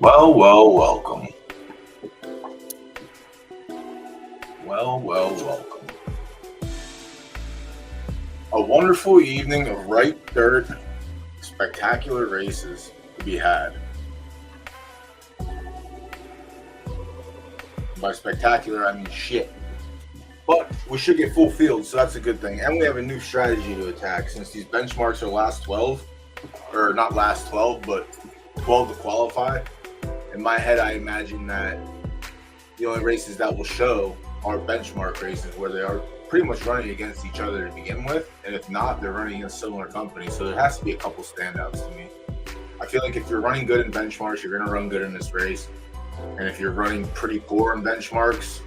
Welcome. Welcome. A wonderful evening of right dirt, spectacular races to be had. By spectacular, I mean shit. But we should get full field, so that's a good thing. And we have a new strategy to attack since these benchmarks are last 12, or not last 12, but 12 to qualify. In my head, I imagine that the only races that will show are benchmark races where they are pretty much running against each other to begin with. And if not, they're running against similar companies. So there has to be a couple standouts to me. I feel like if you're running good in benchmarks, you're going to run good in this race. And if you're running pretty poor in benchmarks,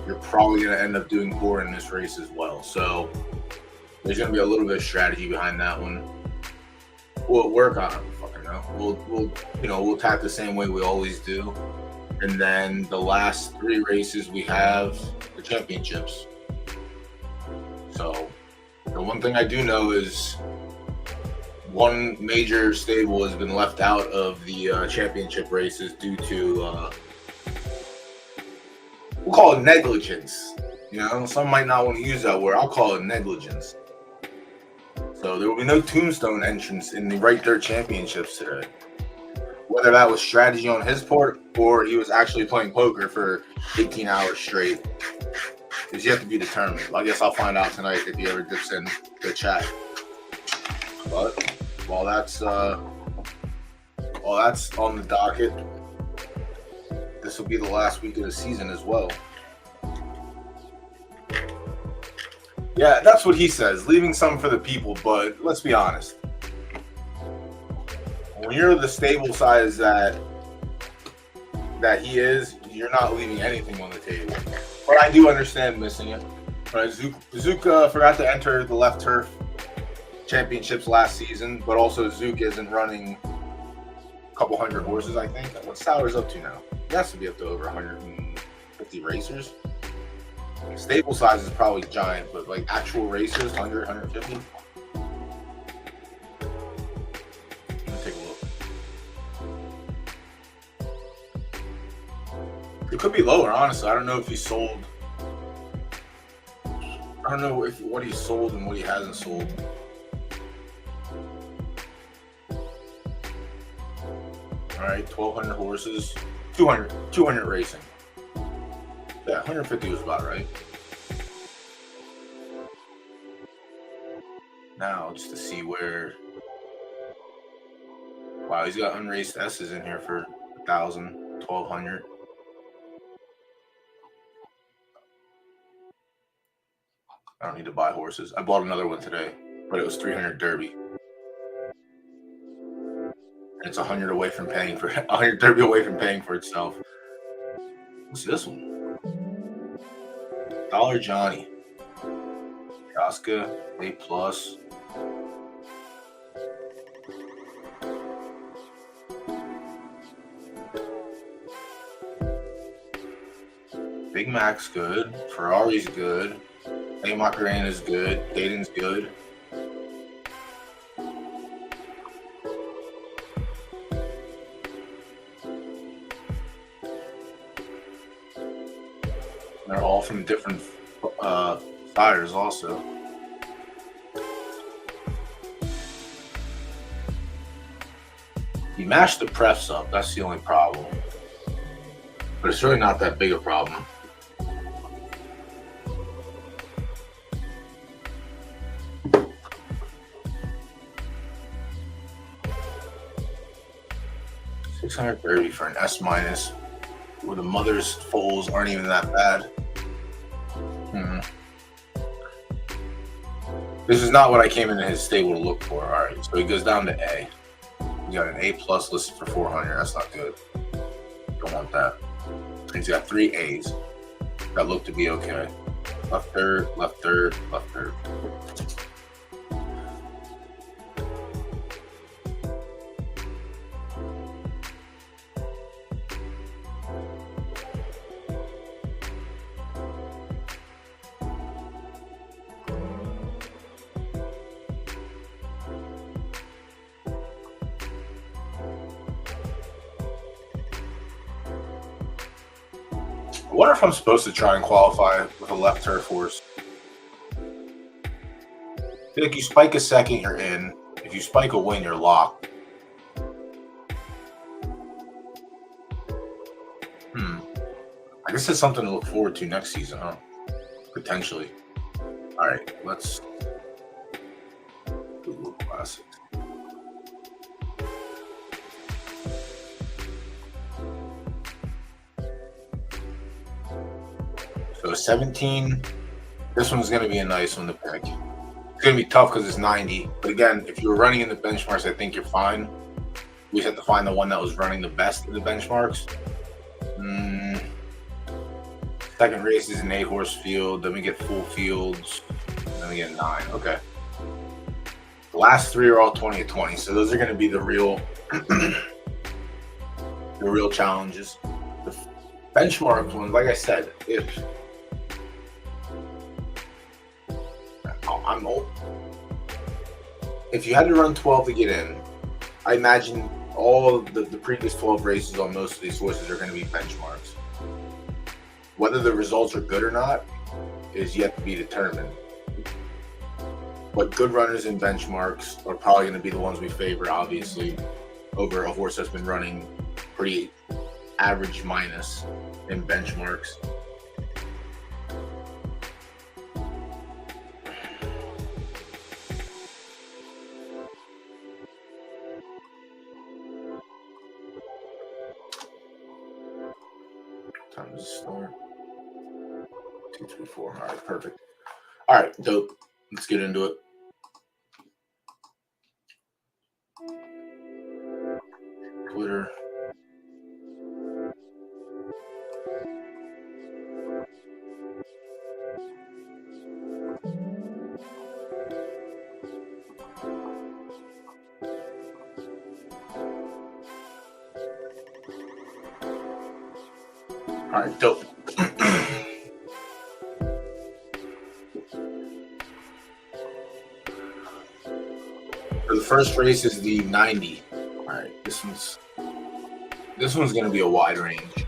you're probably going to end up doing poor in this race as well. So there's going to be a little bit of strategy behind that one. We'll work on it. Fucking know. We'll attack the same way we always do. And then the last three races we have the championships. So the one thing I do know is one major stable has been left out of the championship races due to we'll call it negligence. You know, some might not want to use that word. I'll call it negligence. So there will be no tombstone entrance in the Right Dirt Championships today. Whether that was strategy on his part or he was actually playing poker for 18 hours straight is yet to be determined. I guess I'll find out tonight if he ever dips in the chat. But while that's on the docket, this will be the last week of the season as well. Yeah, that's what he says, leaving some for the people, but let's be honest. When you're the stable size that he is, you're not leaving anything on the table. But I do understand missing it. Right, Zook forgot to enter the left turf championships last season, but also Zook isn't running a couple hundred horses, I think. What Sauer's up to now? He has to be up to over 150 racers. Stable size is probably giant, but like actual racers, 100, 150. Let me take a look. It could be lower, honestly. I don't know if he sold. I don't know what he sold and what he hasn't sold. All right, 1,200 horses, 200 racing. Yeah, 150 was about right. Now, just to see where... Wow, he's got unraced S's in here for 1,000, 1,200. I don't need to buy horses. I bought another one today, but it was 300 Derby. And it's 100 away from paying for 100 Derby away from paying for itself. What's this one? Dollar Johnny. Casca, A+. Big Mac's good. Ferrari's good. A Macarena's good. Dayton's good. They're all from different sires also. He mashed the prefs up. That's the only problem. But it's really not that big a problem. $630 for an S-, where the mother's foals aren't even that bad. This is not what I came into his stable to look for. All right, so he goes down to A. He's got an A+ listed for 400. That's not good. Don't want that. He's got 3 A's that look to be okay. Left third, left third, left third. wonder if I'm supposed to try and qualify with a left turf horse. I feel like you spike a second, you're in. If you spike a win, you're locked. I guess it's something to look forward to next season, huh? Potentially. All right, let's Google Classics. So 17. This one's going to be a nice one to pick. It's going to be tough because it's 90. But again, if you were running in the benchmarks, I think you're fine. We just have to find the one that was running the best in the benchmarks. Second race is an 8-horse field. Then we get full fields. Then we get 9. Okay. The last 3 are all 20 at 20. So those are going to be the real challenges. The benchmark ones, like I said, if you had to run 12 to get in, I imagine all the previous 12 races on most of these horses are going to be benchmarks. Whether the results are good or not is yet to be determined. But good runners in benchmarks are probably going to be the ones we favor, obviously, over a horse that's been running pretty average minus in benchmarks. Time to start. 2, 3, 4. All right, perfect. All right, dope. Let's get into it. Twitter. All right, dope. So the first race is the 90. All right, this one's going to be a wide range.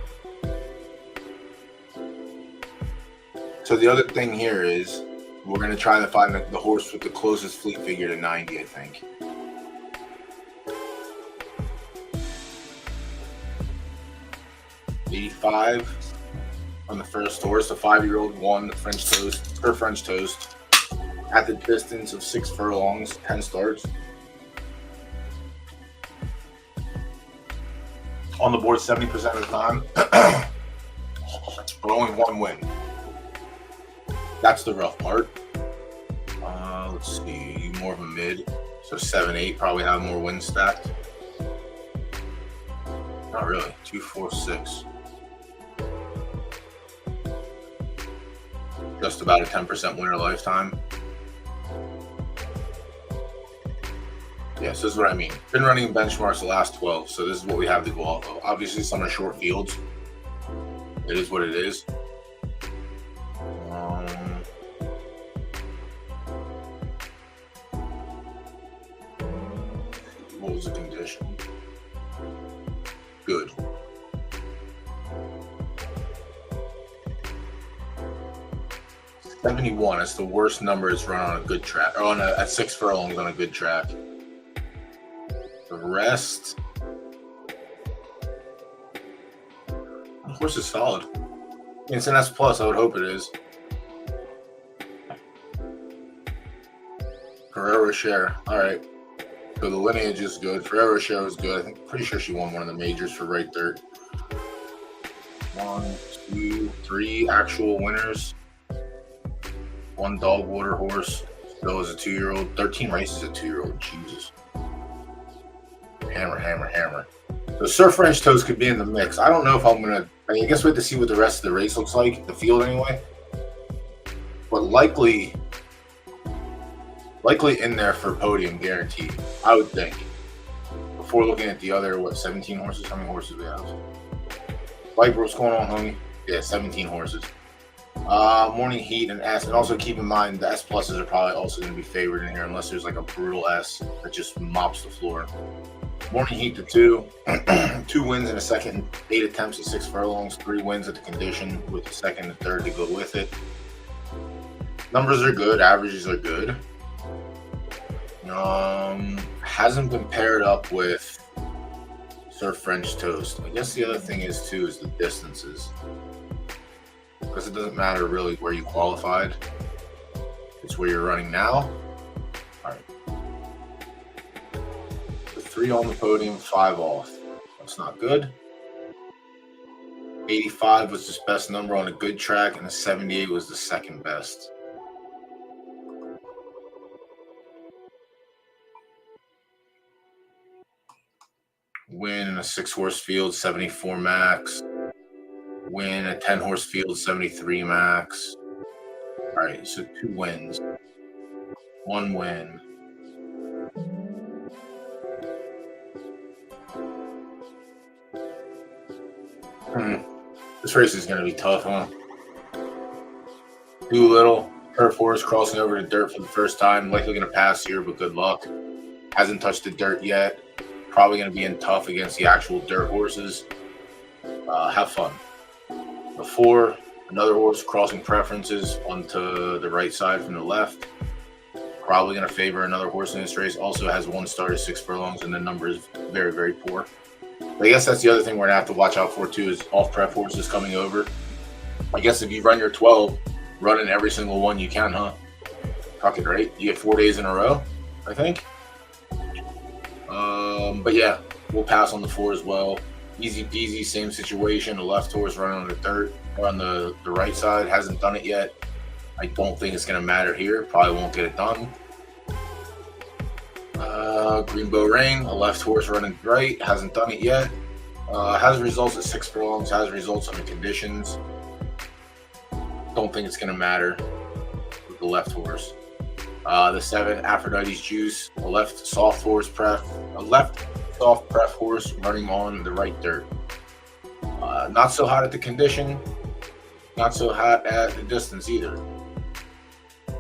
So the other thing here is we're going to try to find the horse with the closest fleet figure to 90, I think. $85 on the first horse. The 5-year-old won the French Toast, her French Toast, at the distance of 6 furlongs, 10 starts. On the board 70% of the time, but only 1 win. That's the rough part. Let's see, more of a mid, so 7, 8 probably have more wins stacked. Not really. 2, 4, 6. Just about a 10% winner lifetime. Yes, this is what I mean. Been running benchmarks the last 12, so this is what we have to go off of. Obviously, some are short fields. It is what it is. What was the condition? Good. $71. That's the worst number it's run on a good track, or at 6 furlongs on a good track. The rest, the horse is solid. It's an S+, I would hope it is. Ferrero Rocher. All right. So the lineage is good. Ferrero Rocher is good. I think, pretty sure she won one of the majors for Right Dirt. 1, 2, 3 actual winners. 1 dog water horse. Still is a 2-year-old. 13 races a 2-year-old. Jesus. Hammer, hammer, hammer. So Sir French Toast could be in the mix. I don't know if I'm going to... I guess we have to see what the rest of the race looks like. The field, anyway. But likely in there for podium, guaranteed. I would think. Before looking at the other, 17 horses? How many horses do we have? Viper, what's going on, homie? Yeah, 17 horses. Morning Heat and S, and also keep in mind the S pluses are probably also going to be favored in here unless there's like a brutal S that just mops the floor. Morning Heat to 2, 2 wins in a second, 8 attempts at 6 furlongs, 3 wins at the condition with the second and third to go with it. Numbers are good, averages are good. Hasn't been paired up with Sir French Toast. I guess the other thing is too is the distances, because it doesn't matter really where you qualified. It's where you're running now. All right. 3 on the podium, 5 off. That's not good. 85 was his best number on a good track, and a 78 was the second best. Win in a 6-horse field, 74 max. Win a 10-horse field, 73 max. All right, so 2 wins. 1 win. This race is going to be tough, huh? Doolittle, turf horse crossing over to dirt for the first time. Likely going to pass here, but good luck. Hasn't touched the dirt yet. Probably going to be in tough against the actual dirt horses. Have fun. The 4, another horse crossing preferences onto the right side from the left. Probably going to favor another horse in this race. Also has 1 start at 6 furlongs, and the number is very, very poor. I guess that's the other thing we're going to have to watch out for, too, is off-prep horses coming over. I guess if you run your 12, run in every single one you can, huh? Fucking right. You get 4 days in a row, I think. But yeah, we'll pass on the 4 as well. Easy peasy, same situation. The left horse running on the dirt or on the right side. Hasn't done it yet. I don't think it's going to matter here. Probably won't get it done. Greenbow Ring, a left horse running right. Hasn't done it yet. Has results at 6 furlongs. Has results on the conditions. Don't think it's going to matter with the left horse. The 7, Aphrodite's Juice, a left soft horse pref, a left soft pref horse running on the right dirt. Not so hot at the condition, not so hot at the distance either.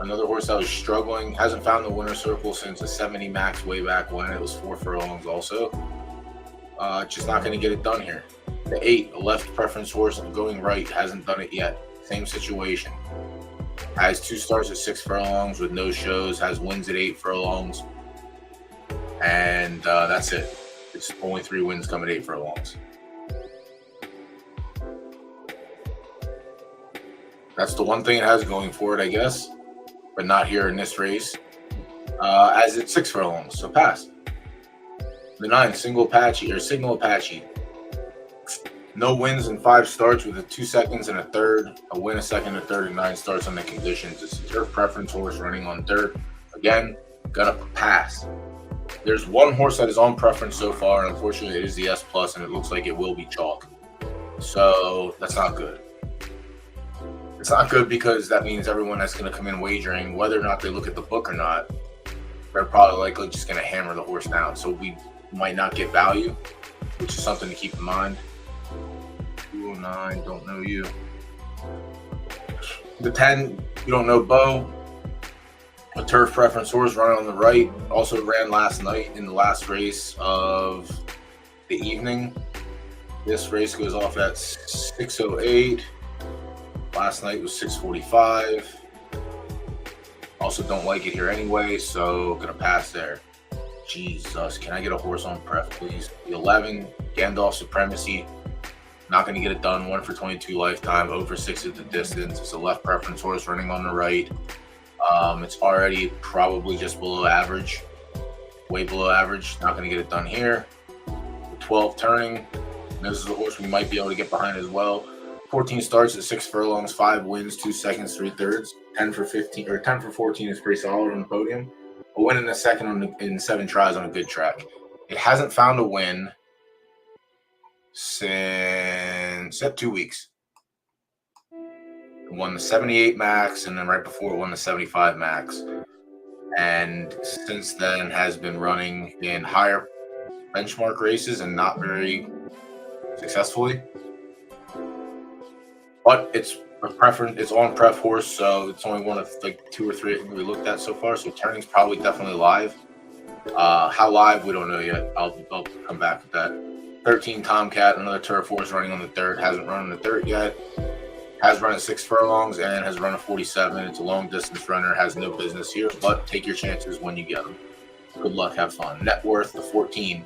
Another horse that was struggling, hasn't found the winner's circle since a 70 max way back when. It was 4 furlongs also. Just not going to get it done here. The 8, a left preference horse going right, hasn't done it yet. Same situation. Has 2 starts at 6 furlongs with no shows. Has wins at 8 furlongs. And that's it. It's only 3 wins come at 8 furlongs. That's the one thing it has going for it, I guess. But not here in this race. As it's 6 furlongs, so pass. The 9, Signal Apache. No wins in 5 starts with a 2 seconds and a third. A win, a second, a third, and 9 starts on the conditions. It's a turf preference horse running on dirt. Again, gonna pass. There's 1 horse that is on preference so far, and unfortunately it is the S plus, and it looks like it will be chalk. So that's not good. It's not good because that means everyone that's going to come in wagering, whether or not they look at the book or not, they're probably likely just going to hammer the horse down. So we might not get value, which is something to keep in mind. 209, don't know you. The 10, you don't know Bo. A turf preference horse running on the right. Also ran last night in the last race of the evening. This race goes off at 6:08. Last night was 6:45. Also don't like it here anyway, so gonna pass there. Jesus, can I get a horse on pref, please? The 11, Gandalf Supremacy. Not gonna get it done. 1 for 22 lifetime, 0 for 6 at the distance. It's a left preference horse running on the right. It's already probably just below average, way below average. Not gonna get it done here. The 12 turning. This is a horse we might be able to get behind as well. 14 starts at 6 furlongs, 5 wins, 2 seconds, 3 thirds. 10 for 15 or 10 for 14 is pretty solid on the podium. A win in the second in 7 tries on a good track. It hasn't found a win since 2 weeks. It won the 78 max, and then right before it won the 75 max. And since then has been running in higher benchmark races and not very successfully. But it's A preference. It's on pref horse, so it's only one of like 2 or 3 I think we looked at so far. So turning's probably definitely live. How live we don't know yet. I'll come back with that. 13 Tomcat, another turf horse running on the dirt. Hasn't run on the dirt yet. Has run at 6 furlongs and has run a 47. It's a long distance runner. Has no business here, but take your chances when you get them. Good luck. Have fun. Net worth, the 14.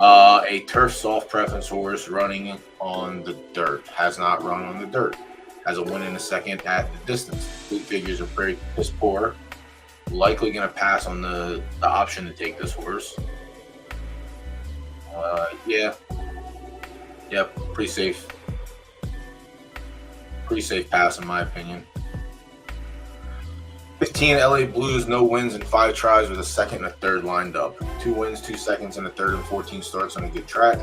A turf soft preference horse running on the dirt. Has not run on the dirt. Has a win in a second at the distance. Fleet figures are pretty piss poor. Likely going to pass on the option to take this horse. Yeah, pretty safe. Pretty safe pass in my opinion. 15 LA Blues, no wins in 5 tries with a second and a third lined up. 2 wins, 2 seconds, and a third and 14 starts on a good track.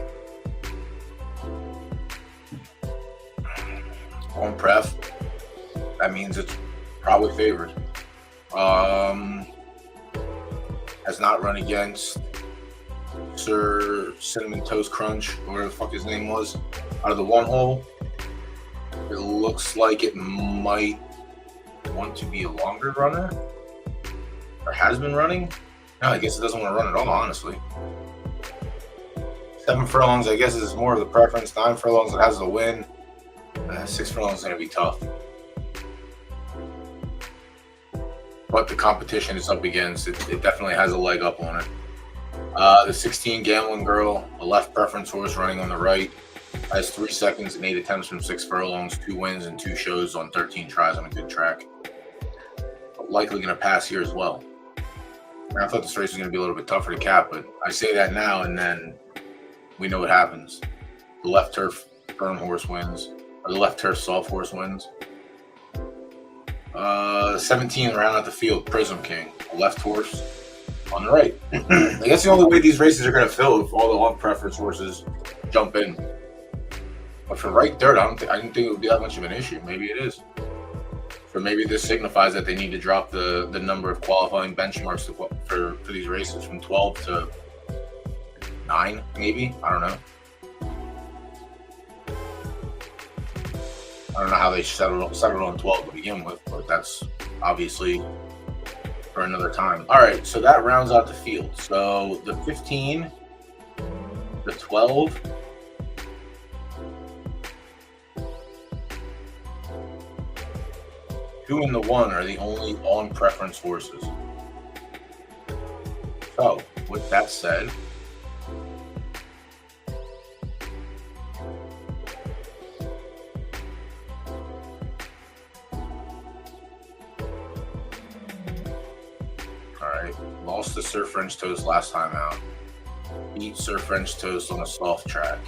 On pref, that means it's probably favored. Has not run against Sir Cinnamon Toast Crunch, or whatever the fuck his name was, out of the one hole. It looks like it might want to be a longer runner, or has been running. No, I guess it doesn't want to run at all, honestly. 7 furlongs, I guess, is more of the preference. 9 furlongs, it has the win. 6 furlongs is going to be tough. But the competition it's up against, it definitely has a leg up on it. The 16 Gambling Girl, a left preference horse running on the right, has 3 seconds and 8 attempts from 6 furlongs, 2 wins and 2 shows on 13 tries on a good track. Likely going to pass here as well. I thought this race was going to be a little bit tougher to cap, but I say that now and then we know what happens. The left turf firm horse wins, or the left turf soft horse wins. 17 round out the field, Prism King, a left horse on the right. I guess the only way these races are going to fill if all the off preference horses jump in. But for right dirt, I didn't think it would be that much of an issue. Maybe it is. Or maybe this signifies that they need to drop the number of qualifying benchmarks for these races from 12 to 9, maybe. I don't know. I don't know how they settled on 12 to begin with, but that's obviously for another time. All right, so that rounds out the field. So the 15, the 12, two and the 1 are the only on preference horses. So with that said, lost to Sir French Toast last time out. Beat Sir French Toast on a soft track.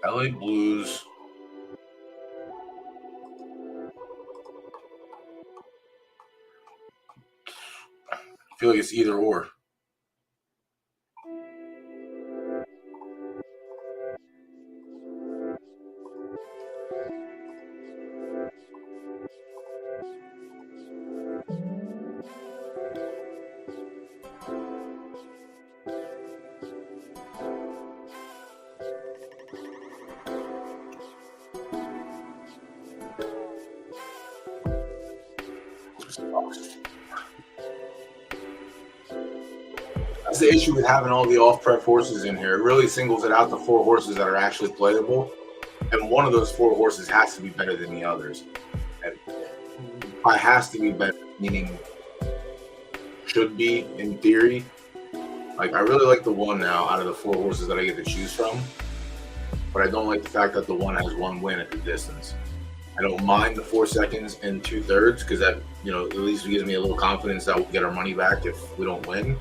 LA Blues. I feel like it's either or. That's the issue with having all the off-prep horses in here. It really singles it out the 4 horses that are actually playable, and one of those 4 horses has to be better than the others. And by has to be better, meaning should be in theory. Like, I really like the 1 now out of the 4 horses that I get to choose from, but I don't like the fact that the 1 has 1 win at the distance. I don't mind the 4 seconds and 2/3 because that, at least gives me a little confidence that we'll get our money back if we don't win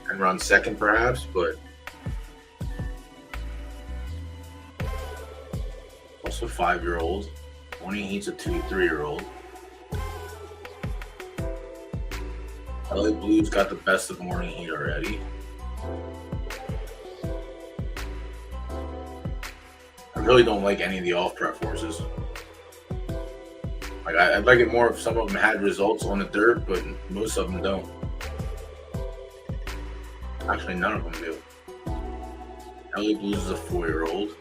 and run second perhaps, but also 5-year-old. Only he's a 2-3-year-old. LA Blues got the best of morning heat already. I really don't like any of the off-prep horses. Like, I'd like it more if some of them had results on the dirt, but most of them don't. Actually, none of them do. LA Blues is a 4-year-old.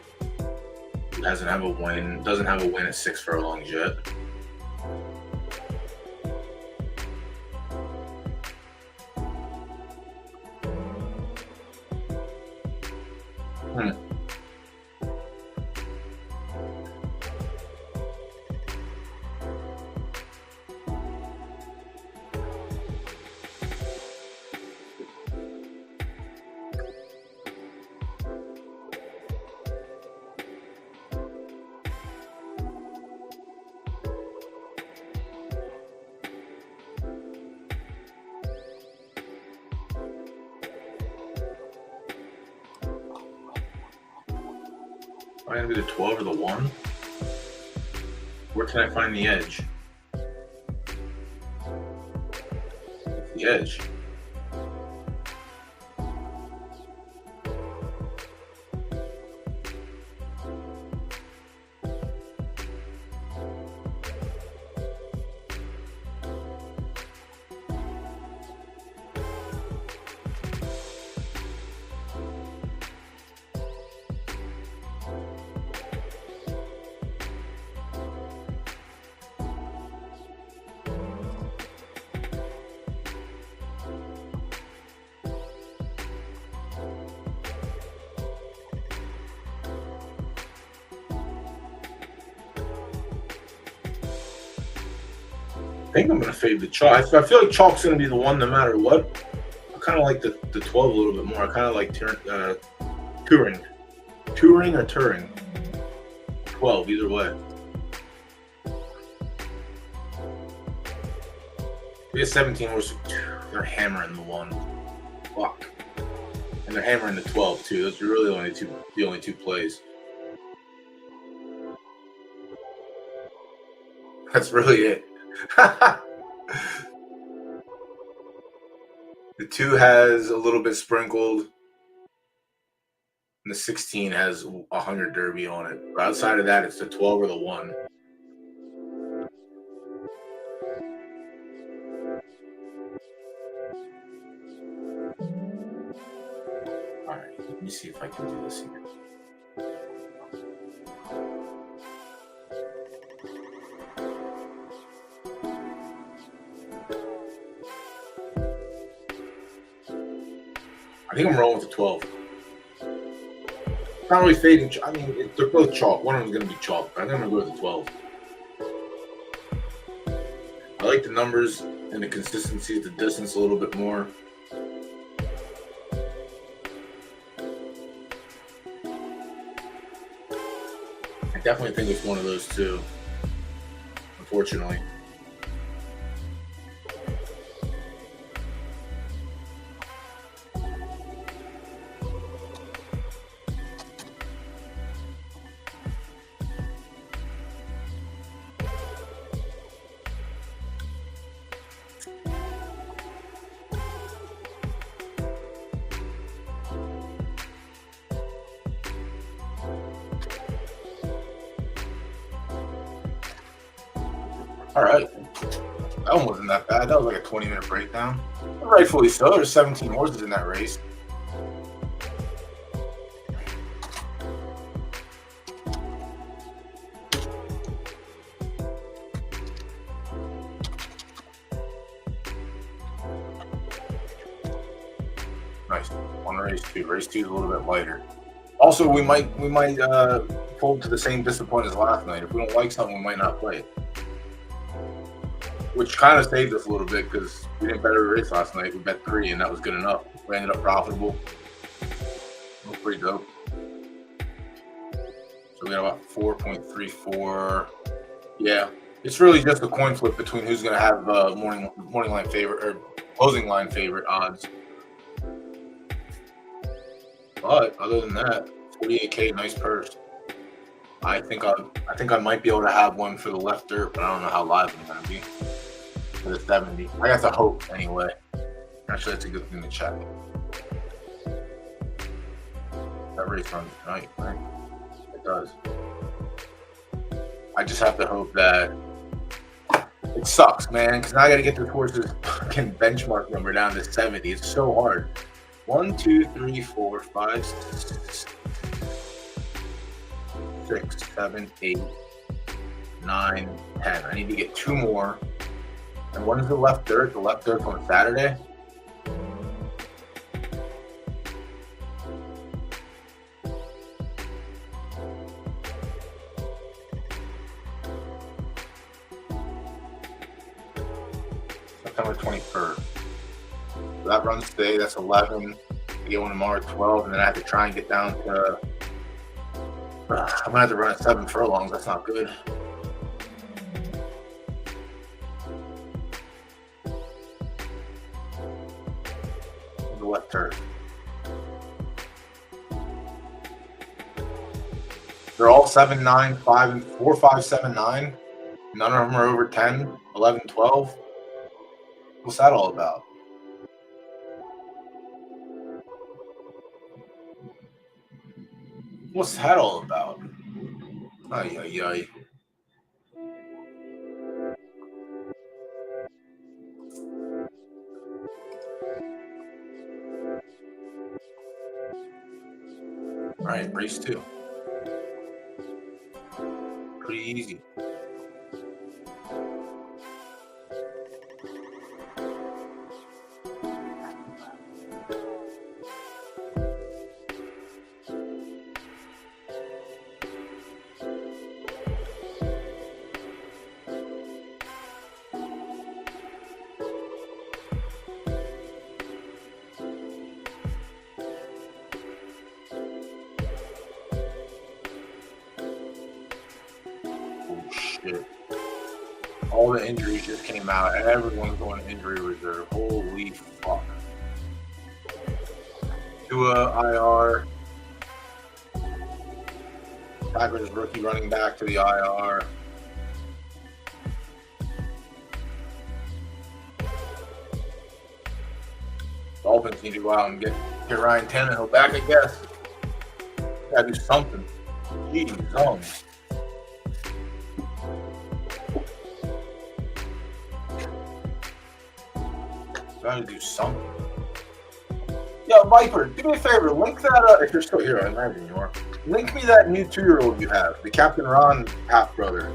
Doesn't have a win at 6 furlongs yet. Am I gonna be the 12 or the 1? Where can I find the edge? The edge. I think I'm going to fade the chalk. I feel like chalk's going to be the one no matter what. I kind of like the 12 a little bit more. I kind of like touring. Touring or touring? 12, either way. We have 17 horse. They're hammering the 1. Fuck. And they're hammering the 12 too. Those are really the only two plays. That's really it. The 2 has a little bit sprinkled, and the 16 has 100 Derby on it. But outside of that, it's the 12 or the 1. All right, let me see if I can do this here. I think I'm rolling with the 12. Not really fading. I mean, they're both chalk. One of them's going to be chalk, but I think I'm going to go with the 12. I like the numbers and the consistency of the distance a little bit more. I definitely think it's one of those two, unfortunately. All right. That one wasn't that bad. That was like a 20-minute breakdown. Rightfully so. There's 17 horses in that race. Nice. On race 2. Race 2 is a little bit lighter. Also, we might fold to the same discipline as last night. If we don't like something, we might not play it. Which kind of saved us a little bit because we didn't bet every race last night. We bet 3, and that was good enough. We ended up profitable. It was pretty dope. So we got about 4.34. Yeah, it's really just a coin flip between who's going to have morning line favorite or closing line favorite odds. But other than that, 48K, nice purse. I think I might be able to have one for the left dirt, but I don't know how live I'm going to be. For the 70. I got to hope anyway. Actually, that's a good thing to check. That race runs tonight, right? It does. I just have to hope that it sucks, man, because now I got to get this horse's fucking benchmark number down to 70. It's so hard. 1, 2, 3, 4, 5, 6, 7, 8, 9, 10. I need to get 2 more. And when is the left dirt? The left dirt's on Saturday. September 21st. So that runs today. That's 11. I get one tomorrow at 12, and then I have to try and get down to. I'm gonna have to run at 7 furlongs. That's not good. The left turn. They're all 7, 9, 5, and 4, 5, 7, 9. None of them are over 10, 11, 12. What's that all about? What's that all about? Ay, ay, ay. All right, race 2. Pretty easy. Shit. All the injuries just came out. Everyone's going to injury reserve. Holy fuck. Tua IR. Packers rookie running back to the IR. Dolphins need to go out and get Ryan Tannehill back, I guess. Gotta do something. Jeez, Gotta do something. Yeah, Viper, do me a favor. Link that, if you're still here, I imagine you are. Link me that new 2-year-old you have, the Captain Ron half brother.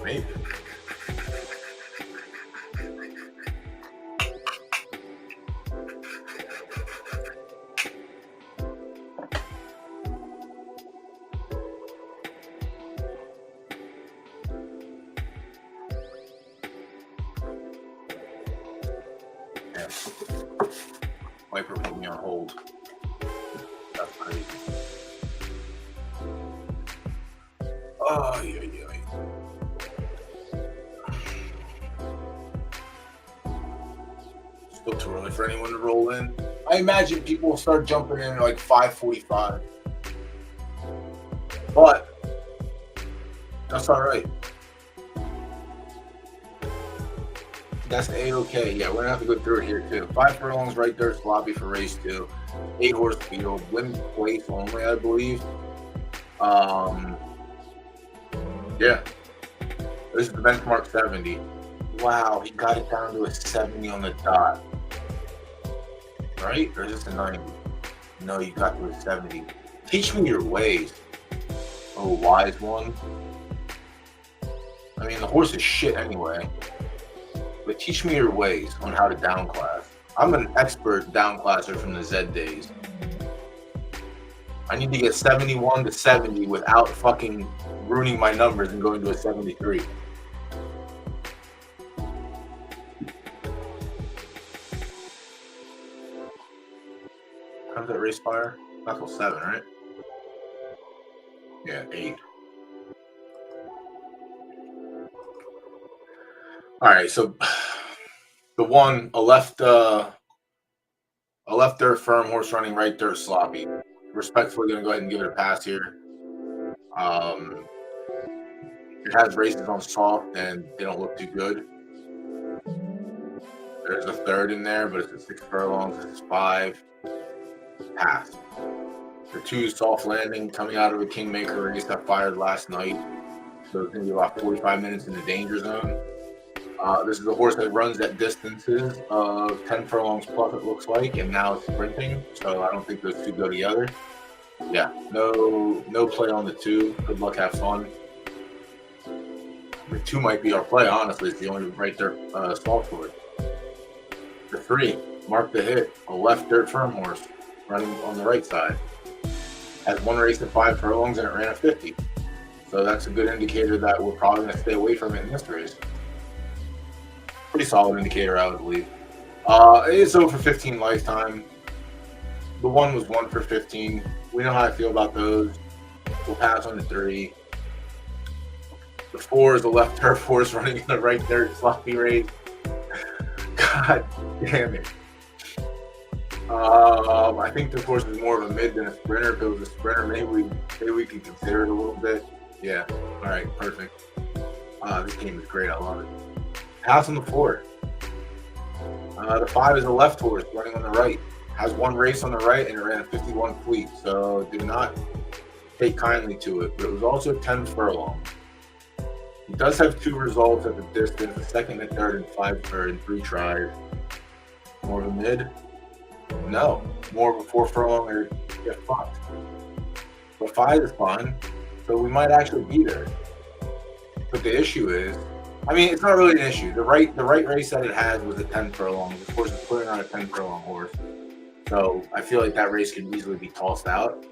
Maybe. Yes. Viper put me on hold. That's crazy. Oh, yeah. Still too early for anyone to roll in. I imagine people will start jumping in at like 5:45. But that's all right. That's A-okay. Yeah, we're gonna have to go through it here too. 5 furlongs right there, sloppy for race 2. 8 horse field, win place only, I believe. Yeah. This is the benchmark 70. Wow, he got it down to a 70 on the dot. Right? Or is this a 90? No, you got to a 70. Teach me your ways. Oh, wise one. I mean, the horse is shit anyway. But teach me your ways on how to downclass. I'm an expert downclasser from the Z days. I need to get 71 to 70 without fucking ruining my numbers and going to a 73. How's that race fire? Not till 7, right? Yeah, 8. All right, so the one, a left dirt firm, horse running right dirt sloppy. Respectfully going to go ahead and give it a pass here. Um, it has races on soft and they don't look too good. There's a third in there, but it's a 6 furlongs. It's 5. Pass. The 2 soft landing coming out of a Kingmaker race that fired last night. So it's going to be about 45 minutes in the danger zone. This is a horse that runs at distances of 10 furlongs plus, it looks like, and now it's sprinting. So I don't think those two go together. Yeah, no play on the 2. Good luck, have fun. The 2 might be our play, honestly. It's the only right there soft for it. The 3, Mark the Hit, a left dirt firm horse running on the right side. Has 1 race at 5 furlongs and it ran a 50. So that's a good indicator that we're probably going to stay away from it in this race. Pretty solid indicator, I would believe. It's over 15 lifetime. The 1 was 1 for 15. We know how I feel about those. We'll pass on the 3. The 4 is a left turf horse running in the right dirt sloppy race. God damn it. I think this horse is more of a mid than a sprinter. If it was a sprinter, maybe we can consider it a little bit. Yeah. All right. Perfect. This game is great. I love it. Pass on the 4. The 5 is a left horse running on the right. Has 1 race on the right and it ran a 51 fleet. So do not take kindly to it. But it was also 10 furlong. He does have 2 results at the distance, a 2nd and 3rd and 5 third and 3 tries. More of a mid? No. More of a 4 furlong or get fucked. But 5 is fine. So we might actually be there. But the issue is, I mean, it's not really an issue. The right race that it had was a 10 furlong. This horse is putting on a 10 furlong horse. So I feel like that race can easily be tossed out.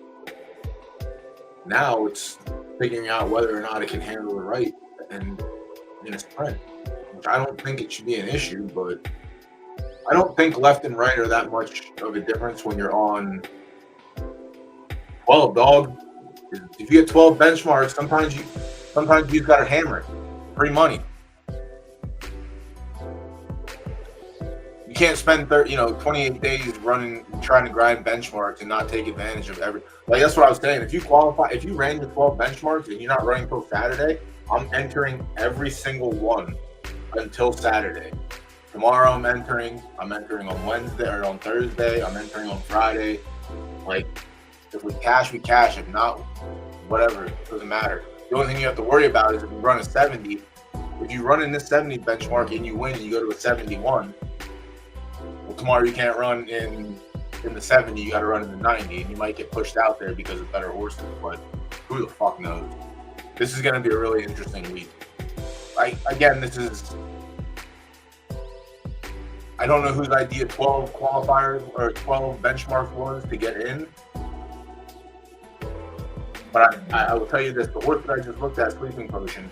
Now it's figuring out whether or not it can handle the right and in a sprint, which I don't think it should be an issue, but I don't think left and right are that much of a difference when you're on 12, dog. If you get 12 benchmarks, sometimes you've got to hammer it. Free money. You can't spend 28 days trying to grind benchmarks and not take advantage of every. Like, that's what I was saying. If you ran your 12 benchmarks and you're not running till Saturday, I'm entering every single one until Saturday. Tomorrow I'm entering on Wednesday or on Thursday. I'm entering on Friday. Like, if we cash, we cash. If not, whatever. It doesn't matter. The only thing you have to worry about is if you run a 70. If you run in this 70 benchmark and you win and you go to a 71, well, tomorrow you can't run in the 70. You got to run in the 90, and you might get pushed out there because of better horses. But who the fuck knows? This is going to be a really interesting week. I don't know whose idea 12 qualifiers or 12 benchmarks was to get in. But I will tell you this, the horse that I just looked at, Sleeping Potion,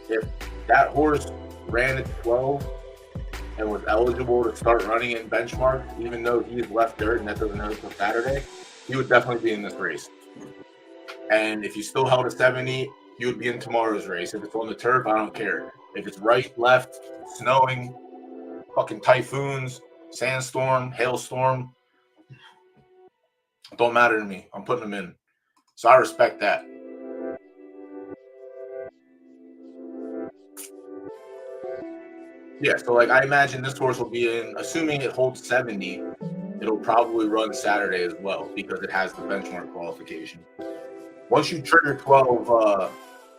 if that horse ran at 12 and was eligible to start running in benchmarks, even though he's left dirt and that doesn't hurt until Saturday, he would definitely be in this race. And if you still held a 70, he would be in tomorrow's race. If it's on the turf, I don't care. If it's right, left, snowing, fucking typhoons, sandstorm, hailstorm, don't matter to me. I'm putting him in. So I respect that. Yeah, so like I imagine this horse will be in, assuming it holds 70, it'll probably run Saturday as well because it has the benchmark qualification. Once you trigger 12,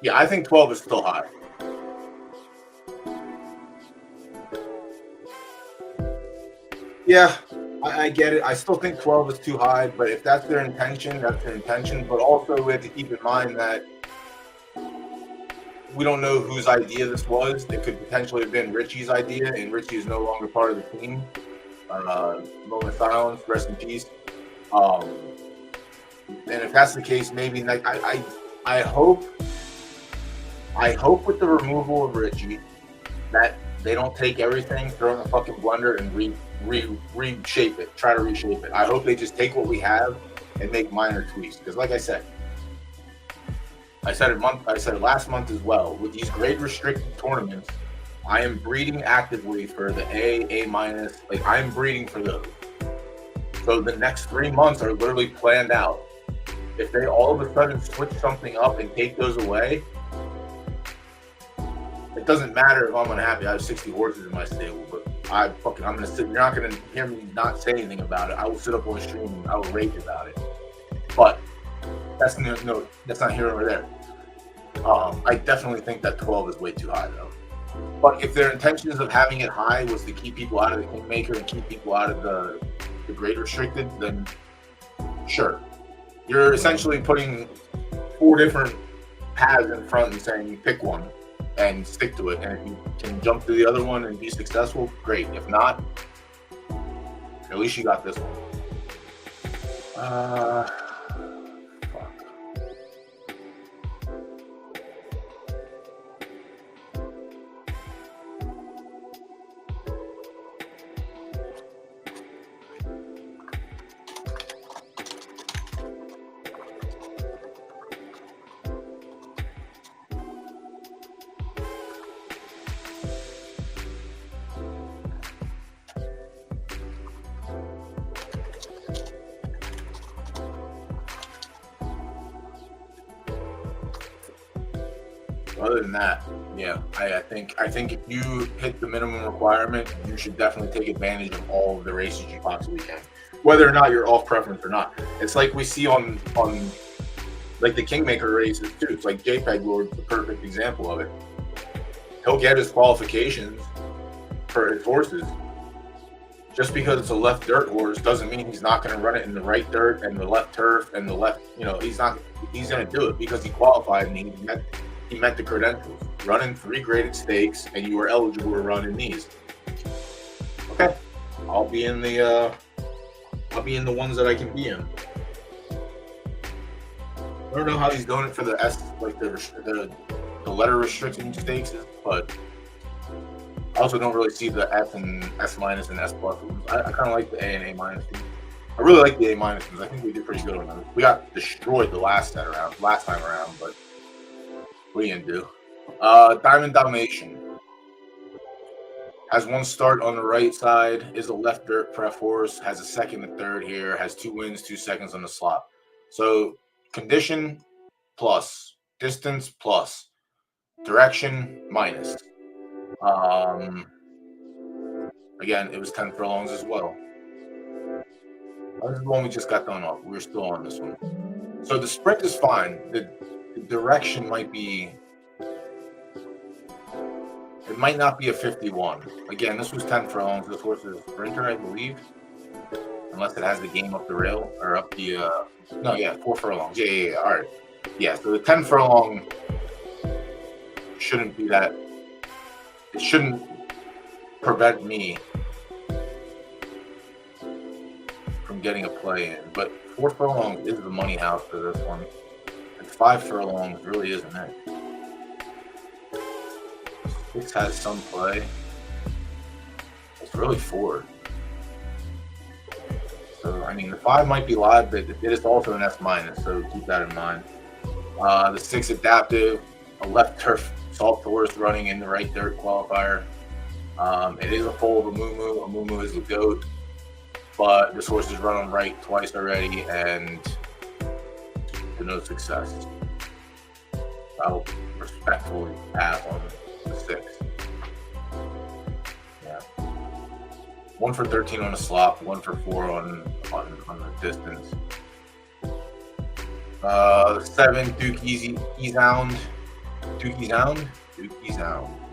yeah, I think 12 is still high. Yeah, I get it. I still think 12 is too high, but if that's their intention, that's their intention. But also we have to keep in mind that we don't know whose idea this was. It could potentially have been Richie's idea, and Richie is no longer part of the team. Moment of silence, rest in peace. And if that's the case, maybe like I hope with the removal of Richie that they don't take everything, throw in a fucking blender, and reshape it. Try to reshape it. I hope they just take what we have and make minor tweaks. Because, like I said it last month as well. With these grade restricted tournaments, I am breeding actively for the A minus. Like I'm breeding for those. So the next 3 months are literally planned out. If they all of a sudden switch something up and take those away, it doesn't matter if I'm unhappy. I have 60 horses in my stable, but I'm gonna sit. You're not gonna hear me not say anything about it. I will sit up on stream and I will rage about it. But that's that's not here or there. I definitely think that 12 is way too high though. But if their intentions of having it high was to keep people out of the Kingmaker and keep people out of the grade restricted, then sure. You're essentially putting 4 different paths in front and saying pick one and stick to it. And if you can jump to the other one and be successful, great. If not, at least you got this one. Other than that, yeah, I think if you hit the minimum requirement, you should definitely take advantage of all of the races you possibly can, whether or not you're off preference or not. It's like we see on like the Kingmaker races too. It's like JPEG Lord's the perfect example of it. He'll get his qualifications for his horses. Just because it's a left dirt horse doesn't mean he's not going to run it in the right dirt and the left turf and the left. He's going to do it because he qualified and he met the credentials. Running 3 graded stakes, and you are eligible to run in these. Okay, I'll be in the ones that I can be in. I don't know how he's doing it for the S, like the letter restriction stakes, but I also don't really see the F and S minus and S plus. I kind of like the A and A minus. I really like the A minus because I think we did pretty good on them. We got destroyed the last time around, but what are you gonna do? Diamond Dalmatian has 1 start on the right side, is a left dirt pref horse, has a second and third here, has 2 wins, 2 seconds on the slot. So condition plus, distance plus, direction minus. Again, it was 10 furlongs as well. This is the one we just got done off. We're still on this one. So the sprint is fine. The direction might be, it might not be a 51. Again, this was 10 furlongs. This horse is a sprinter, I believe. Unless it has the game up the rail or up the, 4 furlongs. Yeah. All right. Yeah, so the 10 furlong shouldn't be that, it shouldn't prevent me from getting a play in. But 4 furlongs is the money house for this one. And 5 furlongs really isn't it. 6 has some play. It's really 4. So, I mean, the 5 might be live, but it is also an S minus, so keep that in mind. The 6 adaptive, a left turf salt horse running in the right dirt qualifier. It is a foal of a moo-moo. A moo-moo is a goat, but this horse has run on right twice already and to no success. I'll respectfully pass on the 6. Yeah. 1 for 13 on the slop, 1 for 4 on the distance. 7, Dookie Sound.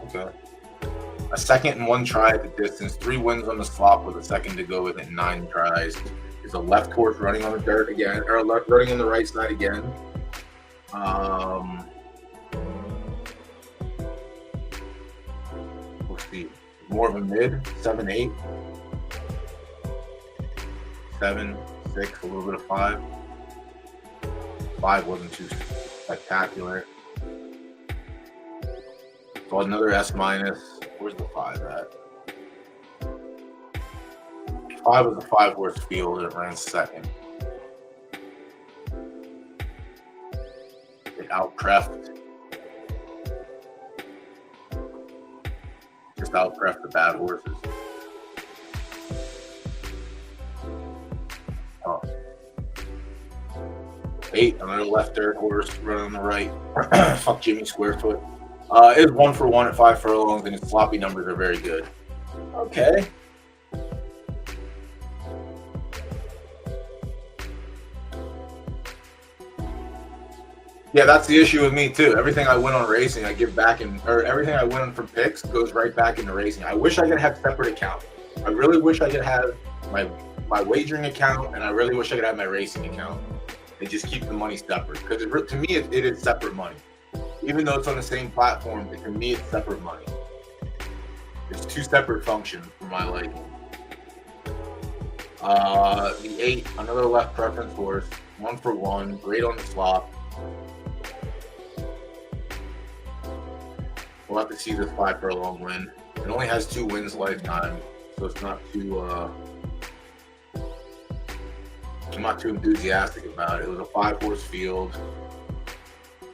Okay. A second and 1 try at the distance, 3 wins on the slop with a second to go with it, 9 tries. Is a left horse running on the dirt again, or running on the right side again. We'll see. More of a mid, 7, 8. 7, 6, a little bit of 5. 5 wasn't too spectacular. So another S minus. Where's the 5 at? 5 was a 5 horse field. It ran second. It out-preffed. Just out-preffed the bad horses. Oh. 8, another left third horse, running on the right. Fuck Jimmy Squarefoot. It's 1-for-1 at 5 furlongs, and its sloppy numbers are very good. Okay. Yeah, that's the issue with me too. Everything I win on racing, I give back or everything I win from picks goes right back into racing. I wish I could have separate accounts. I really wish I could have my wagering account, and I really wish I could have my racing account, and just keep the money separate. Because to me, it is separate money. Even though it's on the same platform, to me, it's separate money. It's two separate functions for my liking. The 8, another left preference horse, 1-for-1, great on the slop. We'll have to see this 5 furlong win. It only has 2 wins lifetime, so it's not too. I'm not too enthusiastic about it. It was a 5-horse field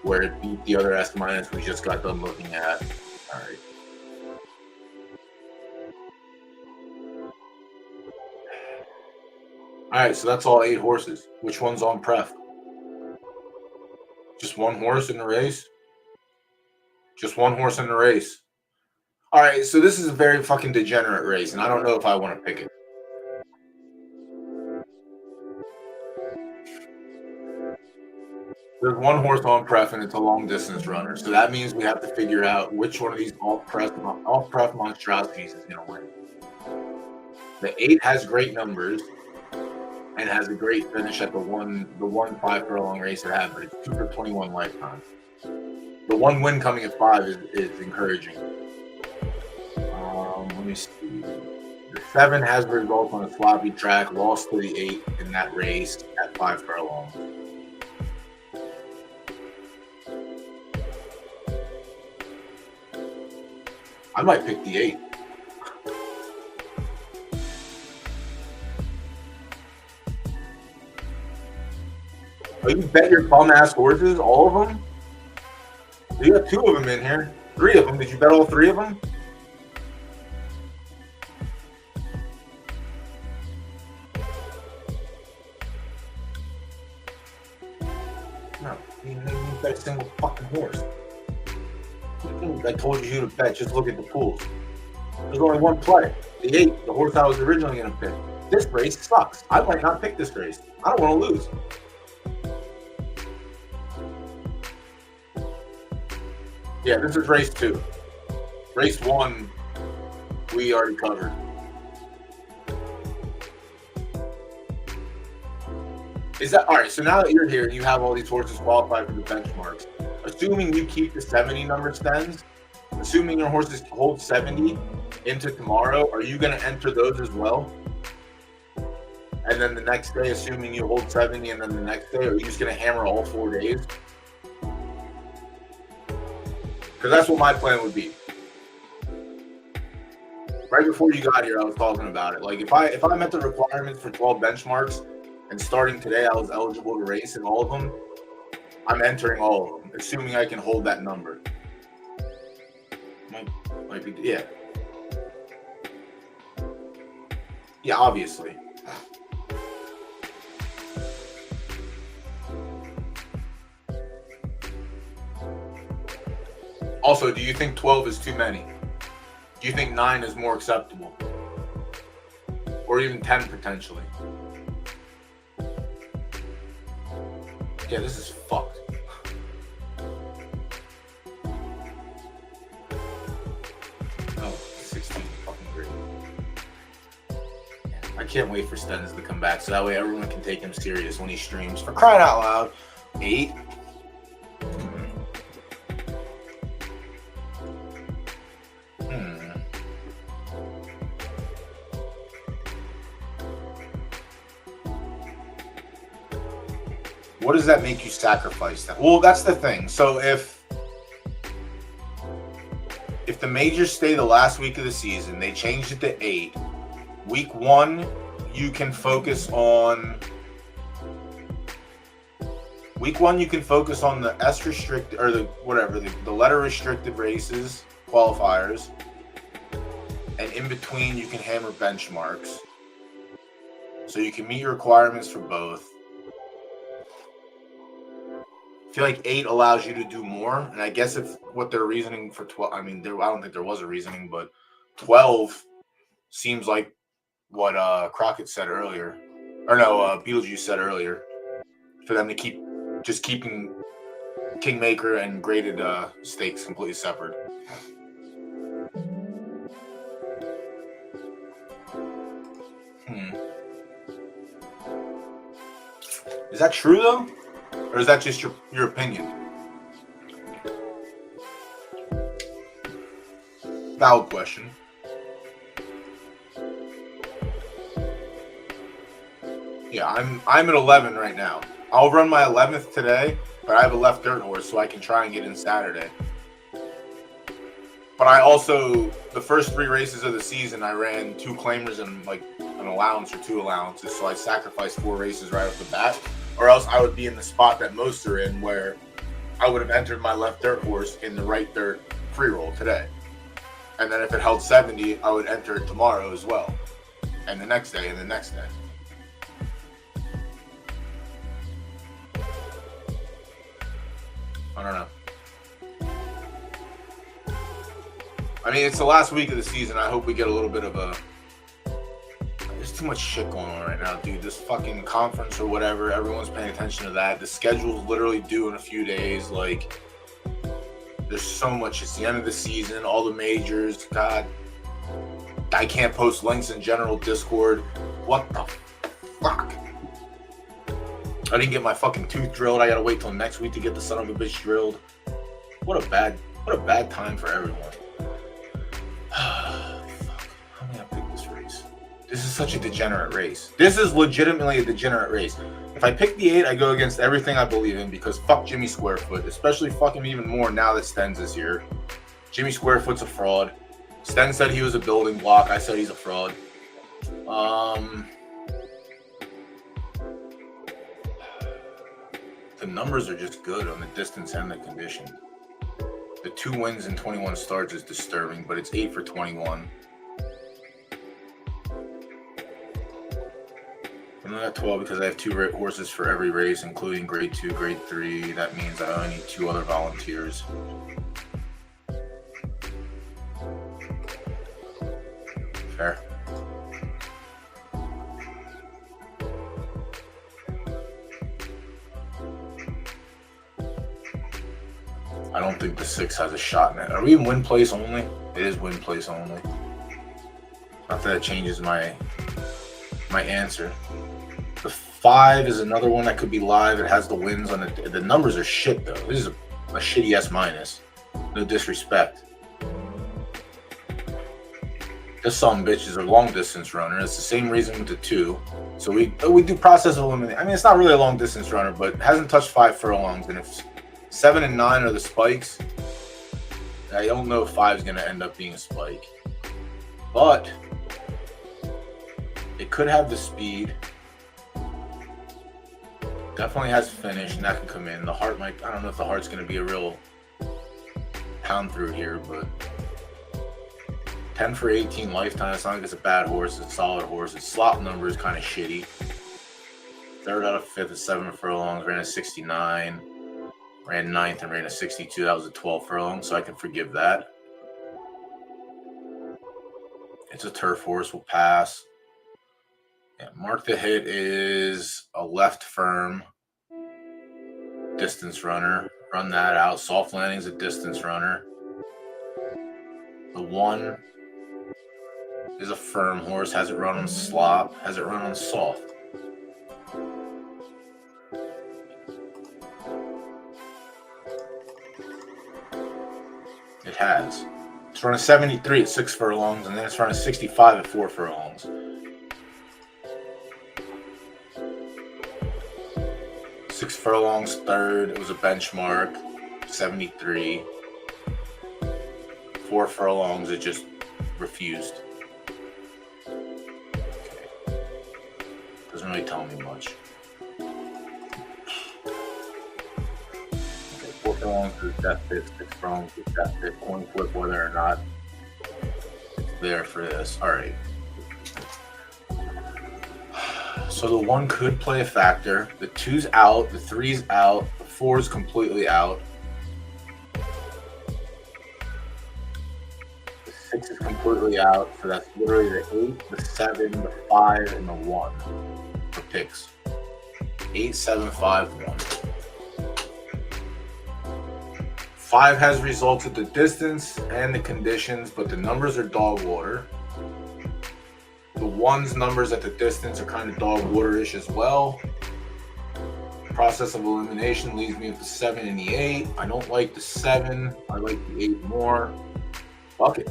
where it beat the other S- we just got done looking at. All right. All right, so that's all 8 horses. Which one's on pref? Just one horse in the race? Just one horse in the race. All right, so this is a very fucking degenerate race, and I don't know if I want to pick it. There's one horse on pref, and it's a long distance runner. So that means we have to figure out which one of these off pref monstrosities is going to win. The 8 has great numbers and has a great finish at the one 5 furlong race it had, but it's 2-for-21 lifetime. The one win coming at 5 is encouraging. Let me see. The 7 has results on a sloppy track, lost to the 8 in that race at 5 furlongs. I might pick the 8. Oh, you bet your bum ass horses, all of them? You got 2 of them in here. 3 of them. Did you bet all 3 of them? No, you didn't bet a single fucking horse. I told you to bet. Just look at the pools. There's only one play. The 8, the horse I was originally going to pick. This race sucks. I might not pick this race. I don't want to lose. Yeah, this is race 2. Race 1, we already covered. Is that all right? So now that you're here and you have all these horses qualified for the benchmarks, assuming you keep the 70 number stands, assuming your horses hold 70 into tomorrow, are you going to enter those as well? And then the next day, assuming you hold 70, and then the next day, are you just going to hammer all 4 days? Because that's what my plan would be. Right before you got here, I was talking about it. Like if I met the requirements for 12 benchmarks, and starting today I was eligible to race in all of them, I'm entering all of them, assuming I can hold that number. Might be, yeah. Yeah, obviously. Also, do you think 12 is too many? Do you think 9 is more acceptable? Or even 10 potentially? Yeah, this is fucked. Oh, 16 fucking great. I can't wait for Stennis to come back so that way everyone can take him serious when he streams. For crying out loud. 8. What does that make you sacrifice that? Well, that's the thing. So if the majors stay the last week of the season, they changed it to 8. Week 1, you can focus on. Week 1, you can focus on the S restricted or the letter restricted races, qualifiers, and in between you can hammer benchmarks. So you can meet your requirements for both. feel like 8 allows you to do more, and I guess if what they're reasoning for 12, I mean, I don't think there was a reasoning, but 12 seems like what Crockett said earlier, or no, Beetlejuice said earlier, for them to keeping Kingmaker and graded stakes completely separate. Is that true though, or is that just your opinion? Valid question. Yeah, I'm at 11 right now. I'll run my 11th today, but I have a left dirt horse, so I can try and get in Saturday. But I also, the first 3 races of the season, I ran 2 claimers and like an allowance or 2 allowances, so I sacrificed 4 races right off the bat, or else I would be in the spot that most are in, where I would have entered my left dirt horse in the right dirt free roll today. And then if it held 70, I would enter it tomorrow as well, and the next day, and the next day. I don't know. I mean, it's the last week of the season. I hope we get a little bit of a... There's too much shit going on right now, dude. This fucking conference or whatever, everyone's paying attention to that. The schedule's literally due in a few days. Like, there's so much. It's the end of the season, all the majors. God, I can't post links in general Discord. What the fuck? I didn't get my fucking tooth drilled. I gotta wait till next week to get the son of a bitch drilled. What a bad time for everyone. Fuck. How am I gonna pick this race? This is such a degenerate race. This is legitimately a degenerate race. If I pick the 8, I go against everything I believe in, because fuck Jimmy Squarefoot, especially fuck him even more now that Sten's is here. Jimmy Squarefoot's a fraud. Sten said he was a building block. I said he's a fraud. The numbers are just good on the distance and the condition. The 2 wins and 21 starts is disturbing, but it's 8 for 21. I'm not at 12 because I have 2 horses for every race, including grade 2, grade 3. That means I only need 2 other volunteers. Fair. I don't think the 6 has a shot in it. Are we in win place only? It is win place only. Not that it changes my answer. The 5 is another one that could be live. It has the wins on it. The numbers are shit though. This is a shitty S minus. No disrespect. This son bitch is a long distance runner. It's the same reason with the 2. So we do process of elimination. I mean, it's not really a long distance runner, but it hasn't touched 5 furlongs, and if 7 and 9 are the spikes, I don't know if 5 is going to end up being a spike. But it could have the speed. Definitely has finish, and that can come in. The heart might, I don't know if the heart's going to be a real pound through here, but 10 for 18 lifetime. It's not like it's a bad horse. It's a solid horse. Its slot number is kind of shitty. 3rd out of 5th at 7 furlongs. Ran a 69. Ran 9th and ran a 62. That was a 12 furlong, so I can forgive that. It's a turf horse. Will pass. Yeah, Mark the Hit is a left firm distance runner. Run that out. Soft Landing's a distance runner. The 1 is a firm horse. Has it run on slop. Has it run on soft. It has. It's run a 73 at 6 furlongs, and then it's run a 65 at 4 furlongs. 6 furlongs, 3rd. It was a benchmark. 73. 4 furlongs, it just refused. Okay. Doesn't really tell me much. 4 furlongs is death fit, 6 furlongs is death fit, coin flip whether or not it's there for this. Alright. So the 1 could play a factor. The 2's out, the 3's out, the 4 is completely out. The 6 is completely out. So that's literally the 8, the 7, the 5, and the 1 for picks. 8, 7, 5, 1. 5 has results at the distance and the conditions, but the numbers are dog water. The 1's numbers at the distance are kind of dog water-ish as well. The process of elimination leaves me with the 7 and the 8. I don't like the 7. I like the 8 more. Fuck it.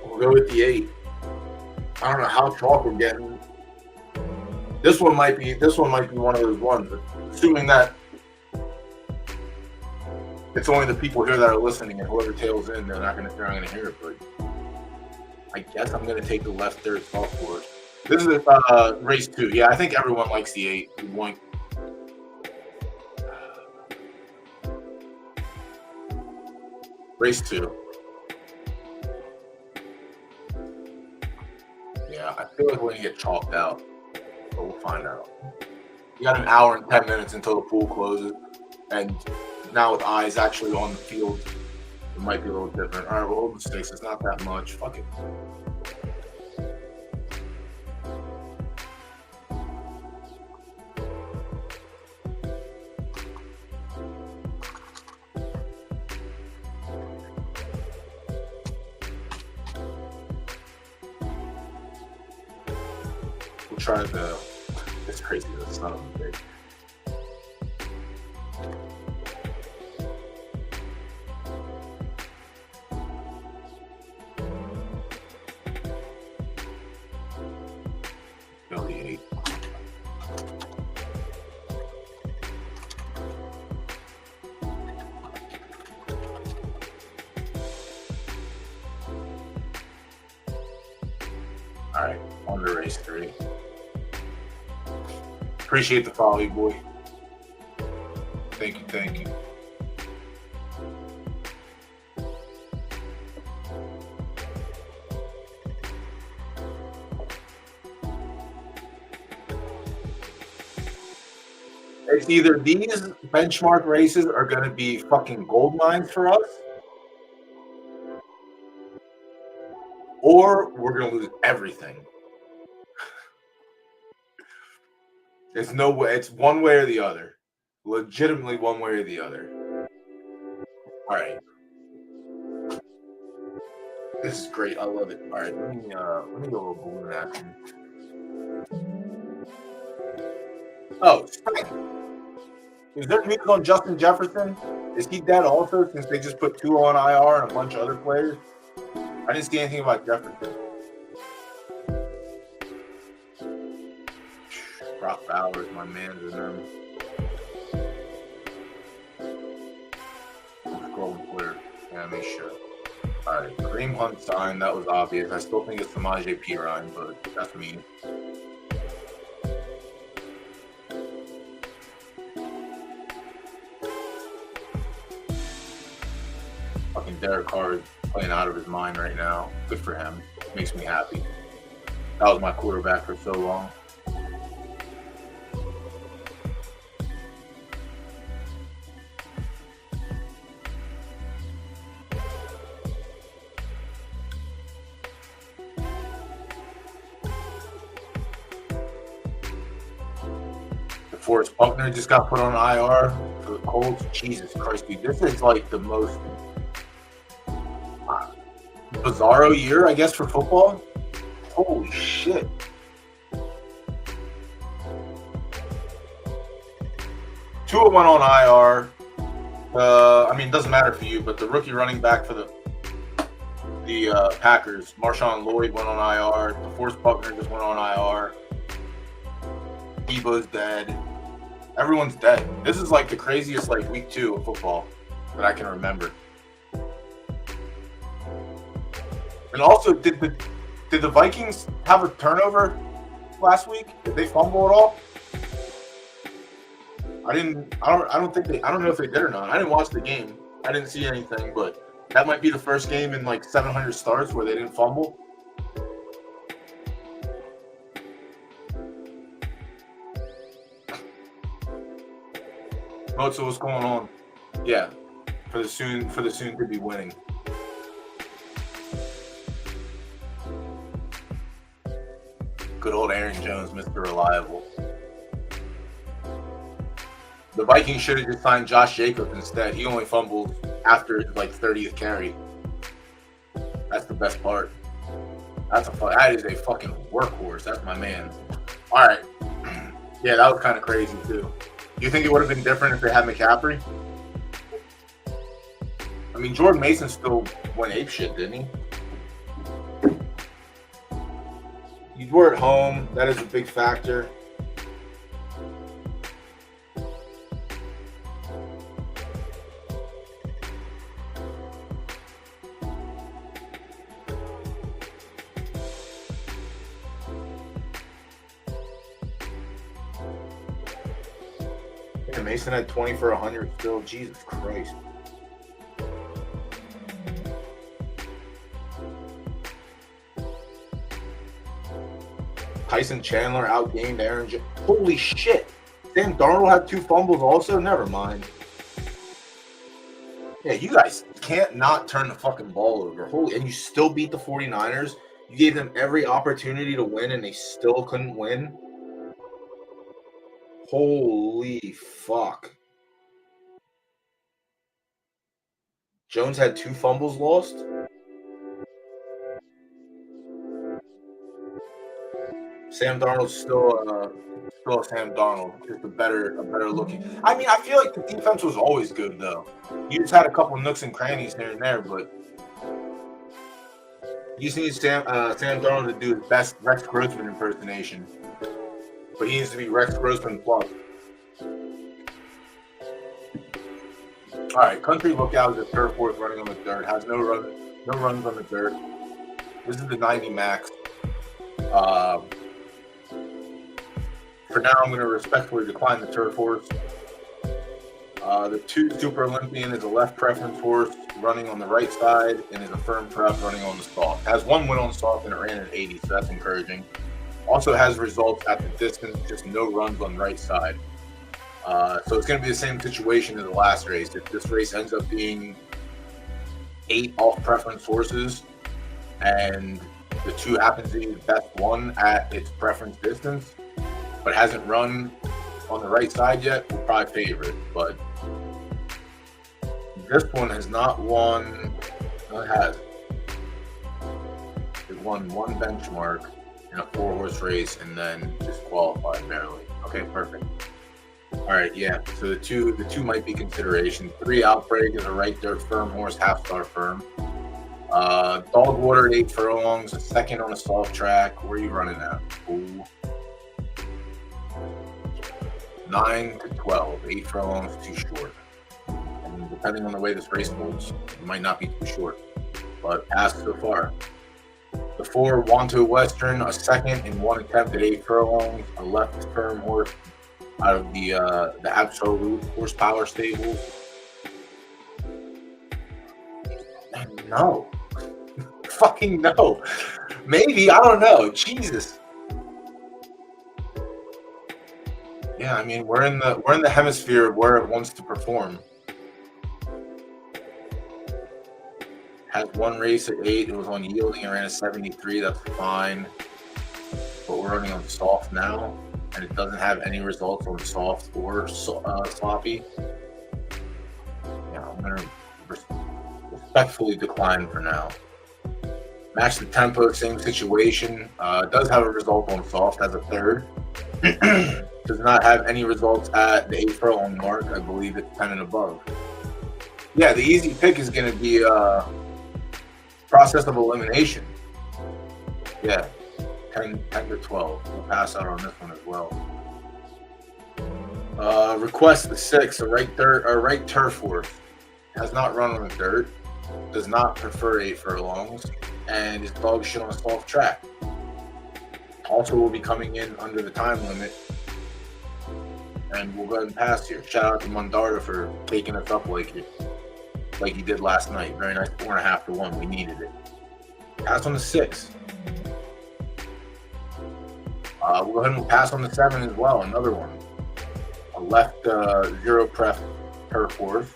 We'll go with the 8. I don't know how chalk we're getting. This one might be one of those ones. Assuming that it's only the people here that are listening, and whoever tails in, they're not gonna hear it. But I guess I'm gonna take the left third soft board. This is race 2. Yeah, I think everyone likes the 8. Race 2. Yeah, I feel like we're gonna get chalked out, but we'll find out. You got an hour and 10 minutes until the pool closes, and now with eyes actually on the field, it might be a little different. All right, we'll hold the stakes. It's not that much. Fuck it. We'll try the. It's crazy. That's not a big. All right, on to race 3. Appreciate the follow, boy. Thank you. It's either these benchmark races are going to be fucking gold mines for us, or we're going to lose everything. There's no way. It's one way or the other. Legitimately one way or the other. All right. This is great. I love it. All right. Let me go a little balloon action. Oh, is there news on Justin Jefferson? Is he dead also, since they just put 2 on IR and a bunch of other players? I didn't see anything about Jefferson. Brock Bowers, my man, to them. Scrolling Twitter. Yeah, make sure. All right, Kareem Hunt signed. That was obvious. I still think it's Samaje Perine, but that's me. Fucking Derek Carr is playing out of his mind right now. Good for him. Makes me happy. That was my quarterback for so long. Forrest Buckner just got put on IR for the Colts. Jesus Christ, dude. This is like the most bizarro year, I guess, for football. Holy shit. Tua went on IR. I mean, it doesn't matter for you, but the rookie running back for the Packers, Marshawn Lloyd, went on IR. DeForest Buckner just went on IR. Debo's dead. Everyone's dead. This is like the craziest like week 2 of football that I can remember. And also, did the Vikings have a turnover last week? Did they fumble at all? I don't know if they did or not. I didn't watch the game. I didn't see anything, but that might be the first game in like 700 starts where they didn't fumble. Koza, what's going on? Yeah, for the soon to be winning. Good old Aaron Jones, Mr. Reliable. The Vikings should have just signed Josh Jacobs instead. He only fumbled after his 30th carry. That's the best part. That is a fucking workhorse. That's my man. All right. Yeah, that was kind of crazy too. Do you think it would have been different if they had McCaffrey? I mean, Jordan Mason still went apeshit, didn't he? You were at home. That is a big factor. Yeah, Mason had 20 for 100 still. Jesus Christ. Tyson Chandler outgained Aaron Jones. Holy shit. Sam Darnold had 2 fumbles also? Never mind. Yeah, you guys can't not turn the fucking ball over. And you still beat the 49ers. You gave them every opportunity to win, and they still couldn't win. Holy fuck. Jones had 2 fumbles lost? Sam Darnold's still Sam Darnold, just a better looking. I mean, I feel like the defense was always good though. You just had a couple nooks and crannies here and there, but you just need Sam Darnold to do his best Rex Grossman impersonation. But he needs to be Rex Grossman plus. All right, Country Lookout is a third, fourth running on the dirt. Has no runs on the dirt. This is the 90 max. For now, I'm going to respectfully decline the turf horse. The 2 Super Olympian is a left preference horse running on the right side and is a firm prep running on the soft. Has 1 win on soft and it ran at 80, so that's encouraging. Also has results at the distance, just no runs on the right side. So it's going to be the same situation as the last race. If this race ends up being 8 off preference horses and the 2 happens to be the best one at its preference distance, but hasn't run on the right side yet, we'll probably favor it. But this one has not won. No, it has. It won 1 benchmark in a 4-horse race and then disqualified barely. Okay, perfect. All right, yeah. So the two might be consideration. 3 Outbreak is a right dirt firm horse, half-star firm. Dog Water at 8 furlongs, a second on a soft track. Where are you running at? Ooh. 9 to 12, 8 furlongs, too short. And depending on the way this race moves, it might not be too short. But pass so far. The 4 Wanto Western, a second in 1 attempt at 8 furlongs, a left firm horse out of the Absolute Horsepower stable. No. Fucking no. Maybe, I don't know. Jesus. Yeah, I mean, we're in the hemisphere of where it wants to perform. Had 1 race at 8. It was on yielding. It ran a 73. That's fine. But we're running on soft now, and it doesn't have any results on soft or sloppy. Yeah, I'm gonna respectfully decline for now. Match the tempo, same situation. Does have a result on soft as a third. Does not have any results at the 8 furlong mark. I believe it's 10 and above. Yeah, the easy pick is going to be process of elimination. Yeah, 10 to 12. We'll pass out on this one as well. Request the 6, a right turf horse. Has not run on the dirt. Does not prefer 8 furlongs. And is dog shit on a soft track. Also will be coming in under the time limit. And we'll go ahead and pass here. Shout out to Mondarda for taking us up like he did last night. Very nice 4.5 to 1. We needed it. Pass on the 6. We'll go ahead and pass on the 7 as well. Another one. A left zero prep turf horse.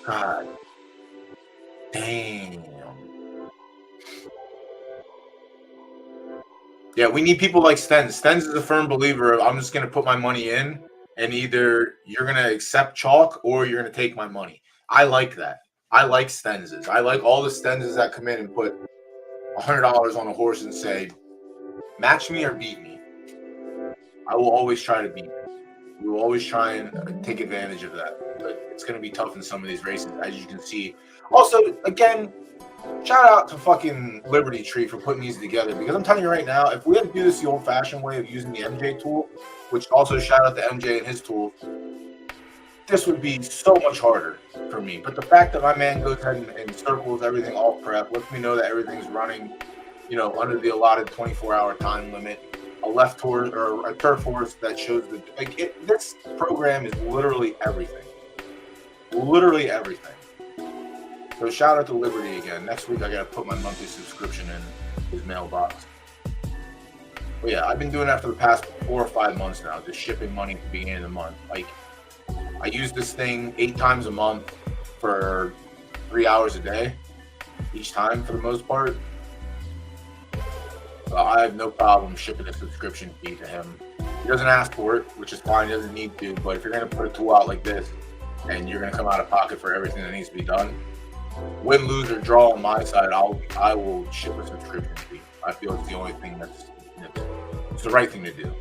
God damn. Yeah, we need people like Stens. Stens is a firm believer of I'm just going to put my money in, and either you're going to accept chalk or you're going to take my money. I like that. I like Stenses. I like all the Stenses that come in and put $100 on a horse and say, match me or beat me. I will always try to beat you. We will always try and take advantage of that. But it's going to be tough in some of these races, as you can see. Also, again, shout out to fucking Liberty Tree for putting these together, because I'm telling you right now, if we had to do this the old-fashioned way of using the MJ tool, which also shout out to MJ and his tool, this would be so much harder for me. But the fact that my man goes ahead and circles everything all prep lets me know that everything's running, under the allotted 24-hour time limit. A left horse or a turf horse that shows this program is literally everything. Literally everything. So shout out to Liberty again. Next week I gotta put my monthly subscription in his mailbox. But yeah, I've been doing that for the past 4 or 5 months now, just shipping money at the beginning of the month. Like, I use this thing 8 times a month for 3 hours a day, each time for the most part. I have no problem shipping a subscription fee to him. He doesn't ask for it, which is fine. He doesn't need to. But if you're going to put a tool out like this and you're going to come out of pocket for everything that needs to be done, win, lose, or draw on my side, I will ship a subscription fee. I feel it's the only thing it's the right thing to do.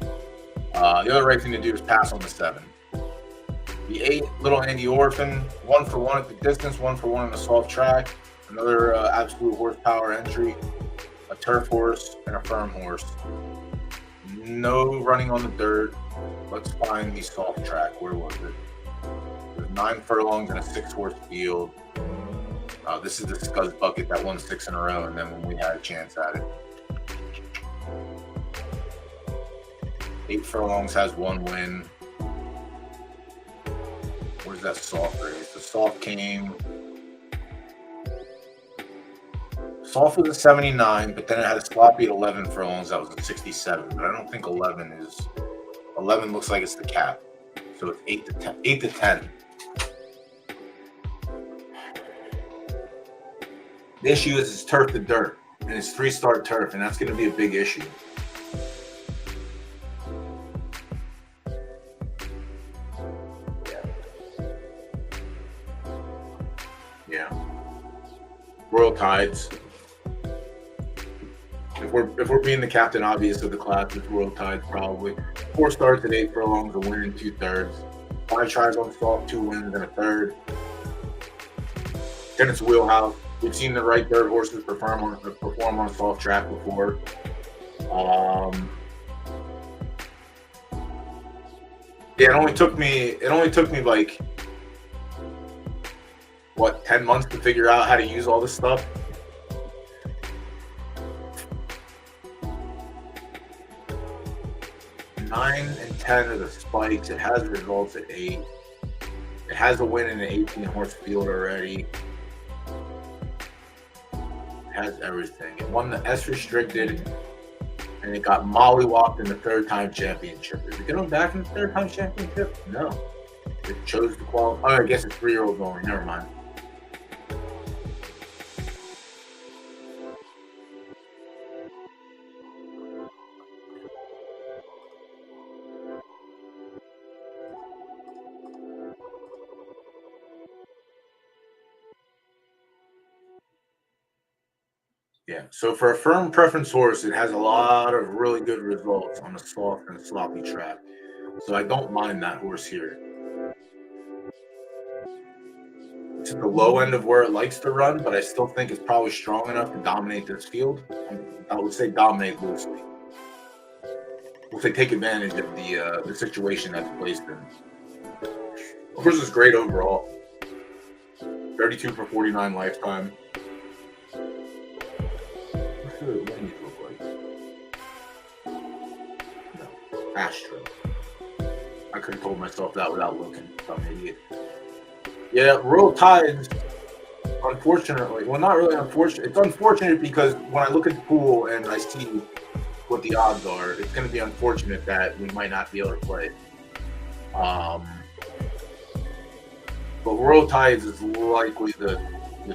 The other right thing to do is pass on the 7. The 8, Little Andy Orphan, 1 for 1 at the distance, 1 for 1 on the soft track. Another absolute horsepower entry. A turf horse and a firm horse. No running on the dirt. Let's find the soft track. Where was it? There's 9 furlongs and a 6-horse field. This is the Scuzz bucket that won 6 in a row, and then when we had a chance at it. 8 furlongs has 1 win. Where's that soft race? The soft came. Soft was a 79, but then it had a sloppy at 11 furlongs. That was a 67. But I don't think 11 is. 11 looks like it's the cap. So it's 8 to 10. 8 to 10. The issue is it's turf to dirt, and it's 3-star turf, and that's going to be a big issue. Yeah. Royal Tides. If we're being the captain obvious of the class, it's Royal Tides probably. 4 starts at 8 furlongs, a win in 2/3. 5 tries on soft, 2 wins and a third. Then it's wheelhouse. We've seen the right dirt horses perform on a soft track before. Yeah, it only took me like 10 months to figure out how to use all this stuff. Nine and 10 are the spikes. It has results at 8. It has a win in an 18-horse field already. It has everything. It won the S restricted, and it got mollywopped in the 3rd-time championship. Is it going back in the 3rd-time championship? No. It chose to qualify. Oh, I guess it's 3-year-olds only. Never mind. Yeah, so for a firm preference horse, it has a lot of really good results on a soft and sloppy track. So I don't mind that horse here. It's at the low end of where it likes to run, but I still think it's probably strong enough to dominate this field. I would say dominate loosely. We'll say take advantage of the situation that's placed in. The horse is great overall. 32 for 49 lifetime. What do the wings look like? No, Astro. I could have told myself that without looking. I'm an idiot. Yeah, Royal Tides, unfortunately, well, not really unfortunate. It's unfortunate because when I look at the pool and I see what the odds are. It's going to be unfortunate that we might not be able to play. But Royal Tides is likely the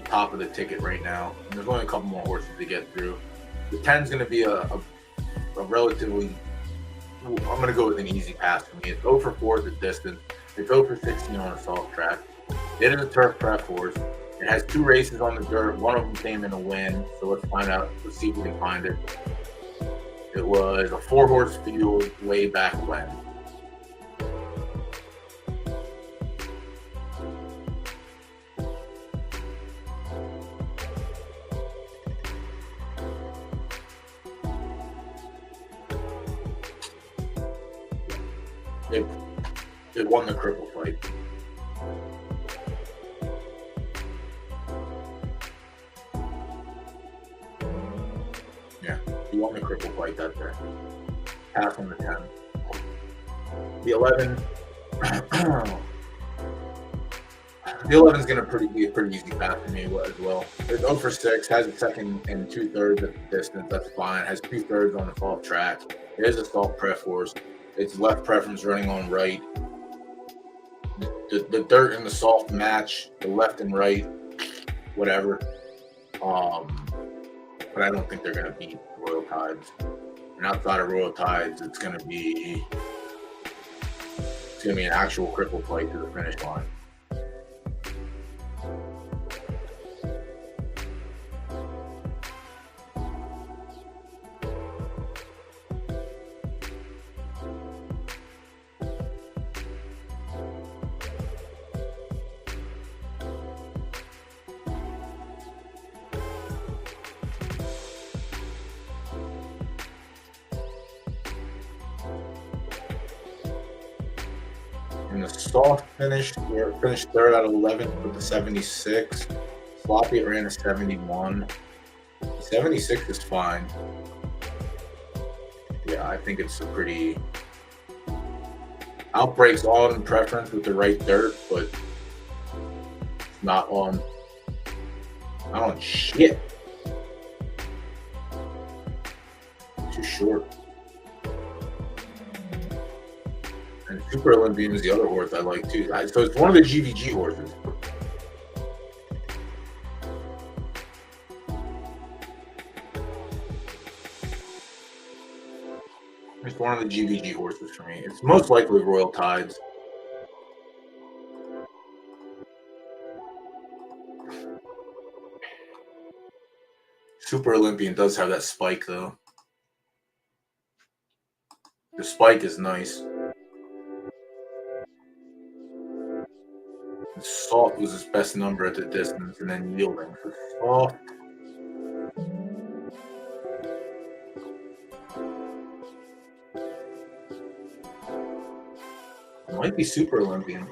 top of the ticket right now. And there's only a couple more horses to get through. The 10 is going to be a relatively, I'm going to go with an easy pass for me. It's 0 for 4 at the distance. It's 0 for 16 on a soft track. It is a turf prep horse. It has 2 races on the dirt. One of them came in a win. So let's find out. Let's see if we can find it. It was a 4-horse field way back when. It won the cripple fight. Yeah, he won the cripple fight that day. Pass on the 10. The 11. The 11 is going to be a pretty easy pass for me as well. It's 0 for 6, has a second and 2/3 at the distance. That's fine. Has 2/3 on the soft track. It is a soft pref horse. It's left preference running on right. The dirt and the soft match, the left and right, whatever. But I don't think they're going to beat Royal Tides. And outside of Royal Tides, it's going to be an actual cripple fight to the finish line. In the soft finish, we finished 3rd out of 11 with the 76. Sloppy ran a 71. 76 is fine. Yeah, I think it's a pretty outbreaks on preference with the right dirt, but it's not on shit. Too short. And Super Olympian is the other horse I like too. So it's one of the GVG horses. It's one of the GVG horses for me. It's most likely Royal Tides. Super Olympian does have that spike though. The spike is nice. Soft was his best number at the distance, and then yielding for soft. It might be Super Olympian.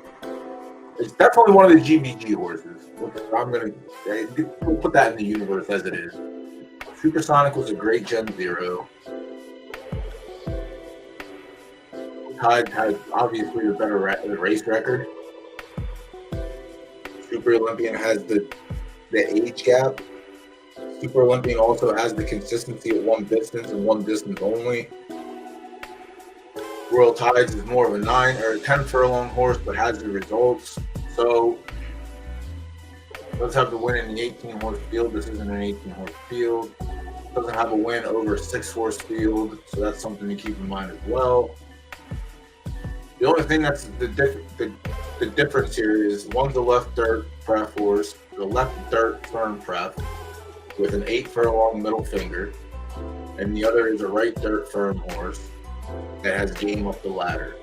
It's definitely one of the GBG horses. We'll put that in the universe as it is. Supersonic was a great Gen 0. Tide has obviously a better race record. Super Olympian has the age gap. Super Olympian also has the consistency at one distance and one distance only. Royal Tides is more of a 9 or a 10 furlong horse, but has the results. So let's have the win in the 18 horse field. This isn't an 18 horse field. Doesn't have a win over a 6 horse field, so that's something to keep in mind as well. The only thing that's the difference here is one's a left dirt prep horse, the left dirt firm prep with an 8 furlong middle finger, and the other is a right dirt firm horse that has game up the ladder.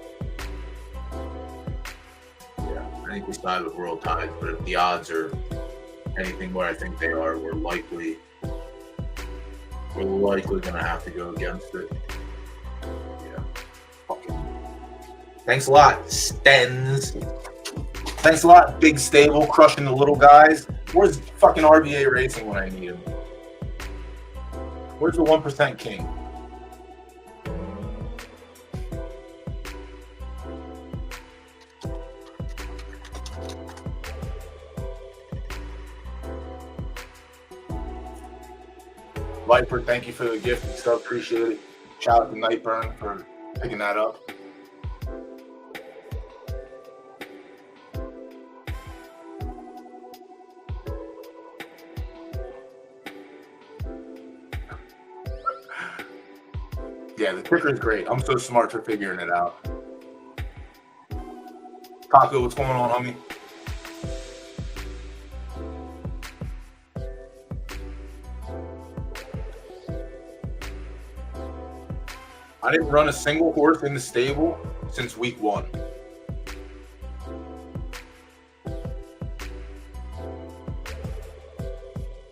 Yeah, I think we side with Royal Tides, but if the odds are anything where I think they are, we're likely gonna have to go against it. Yeah. Fucking. Thanks a lot, Stens. Thanks a lot, Big Stable, crushing the little guys. Where's fucking RBA Racing when I need him? Where's the 1% King? Viper, thank you for the gift and stuff. Appreciate it. Shout out to Nightburn for picking that up. Yeah, the ticker is great. I'm so smart for figuring it out. Taco, what's going on, homie? I didn't run a single horse in the stable since week 1.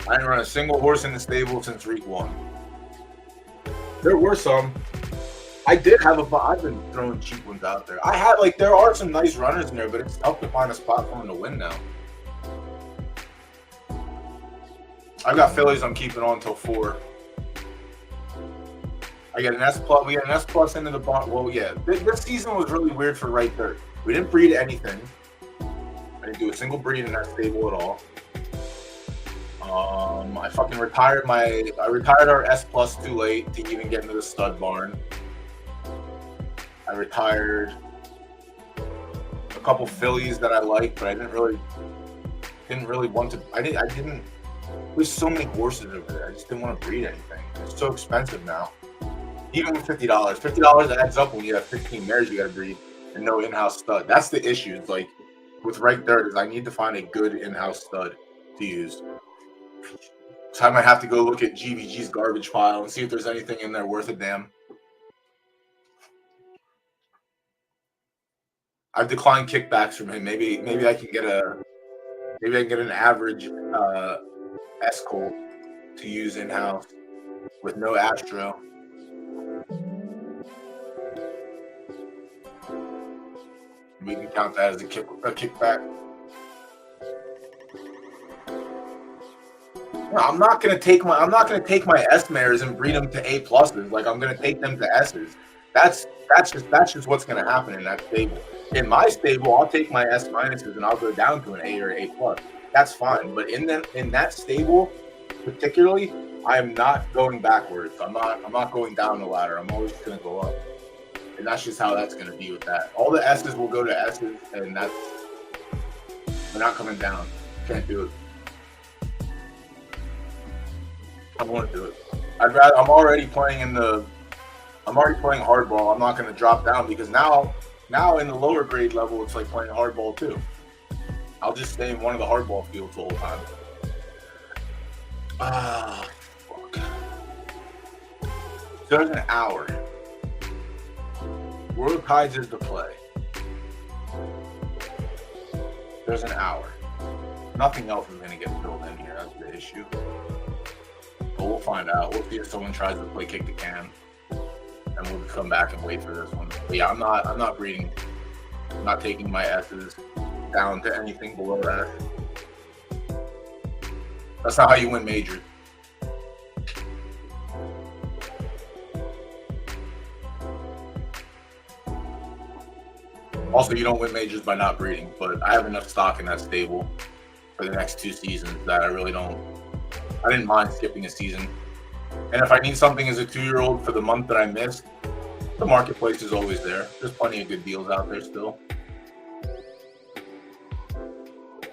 I didn't run a single horse in the stable since week 1. There were some. I did have I've been throwing cheap ones out there. I had there are some nice runners in there, but it's tough to find a spot for them to win now. I've got fillies I'm keeping on until 4. I get an S plus. We got an S plus into the bond. Well, yeah, this season was really weird for right third. We didn't breed anything. I didn't do a single breed in that stable at all. I fucking retired our S plus too late to even get into the stud barn. I retired a couple fillies that I liked, but I didn't really want to. I didn't. There's so many horses over there. I just didn't want to breed anything. It's so expensive now. Even with $50, $50 adds up when you have 15 mares you got to breed and no in-house stud. That's the issue. It's like with right third is I need to find a good in-house stud to use. So I might have to go look at GVG's garbage pile and see if there's anything in there worth a damn. I've declined kickbacks from him. Maybe I can get an average S colt to use in-house with no Astro. We can count that as a kickback. No, I'm not gonna take my S mares and breed them to A pluses. Like I'm gonna take them to S's. That's just what's gonna happen in that stable. In my stable, I'll take my S minuses and I'll go down to an A or A plus. That's fine. But in that stable, particularly, I am not going backwards. I'm not going down the ladder. I'm always just gonna go up. And that's just how that's going to be with that. All the S's will go to S's, and they're not coming down. Can't do it. I want to do it. I'm already playing hardball. I'm not going to drop down because now in the lower grade level, it's like playing hardball too. I'll just stay in one of the hardball fields the whole time. Fuck. So there's an hour. World Tides is the play. There's an hour. Nothing else is going to get filled in here. That's the issue. But we'll find out. We'll see if someone tries to play kick the can. And we'll just come back and wait for this one. But yeah, I'm not breeding. I'm not taking my S's down to anything below S. That's not how you win majors. Also, you don't win majors by not breeding, but I have enough stock in that stable for the next 2 seasons that I didn't mind skipping a season. And if I need something as a 2-year-old for the month that I missed, the marketplace is always there. There's plenty of good deals out there still.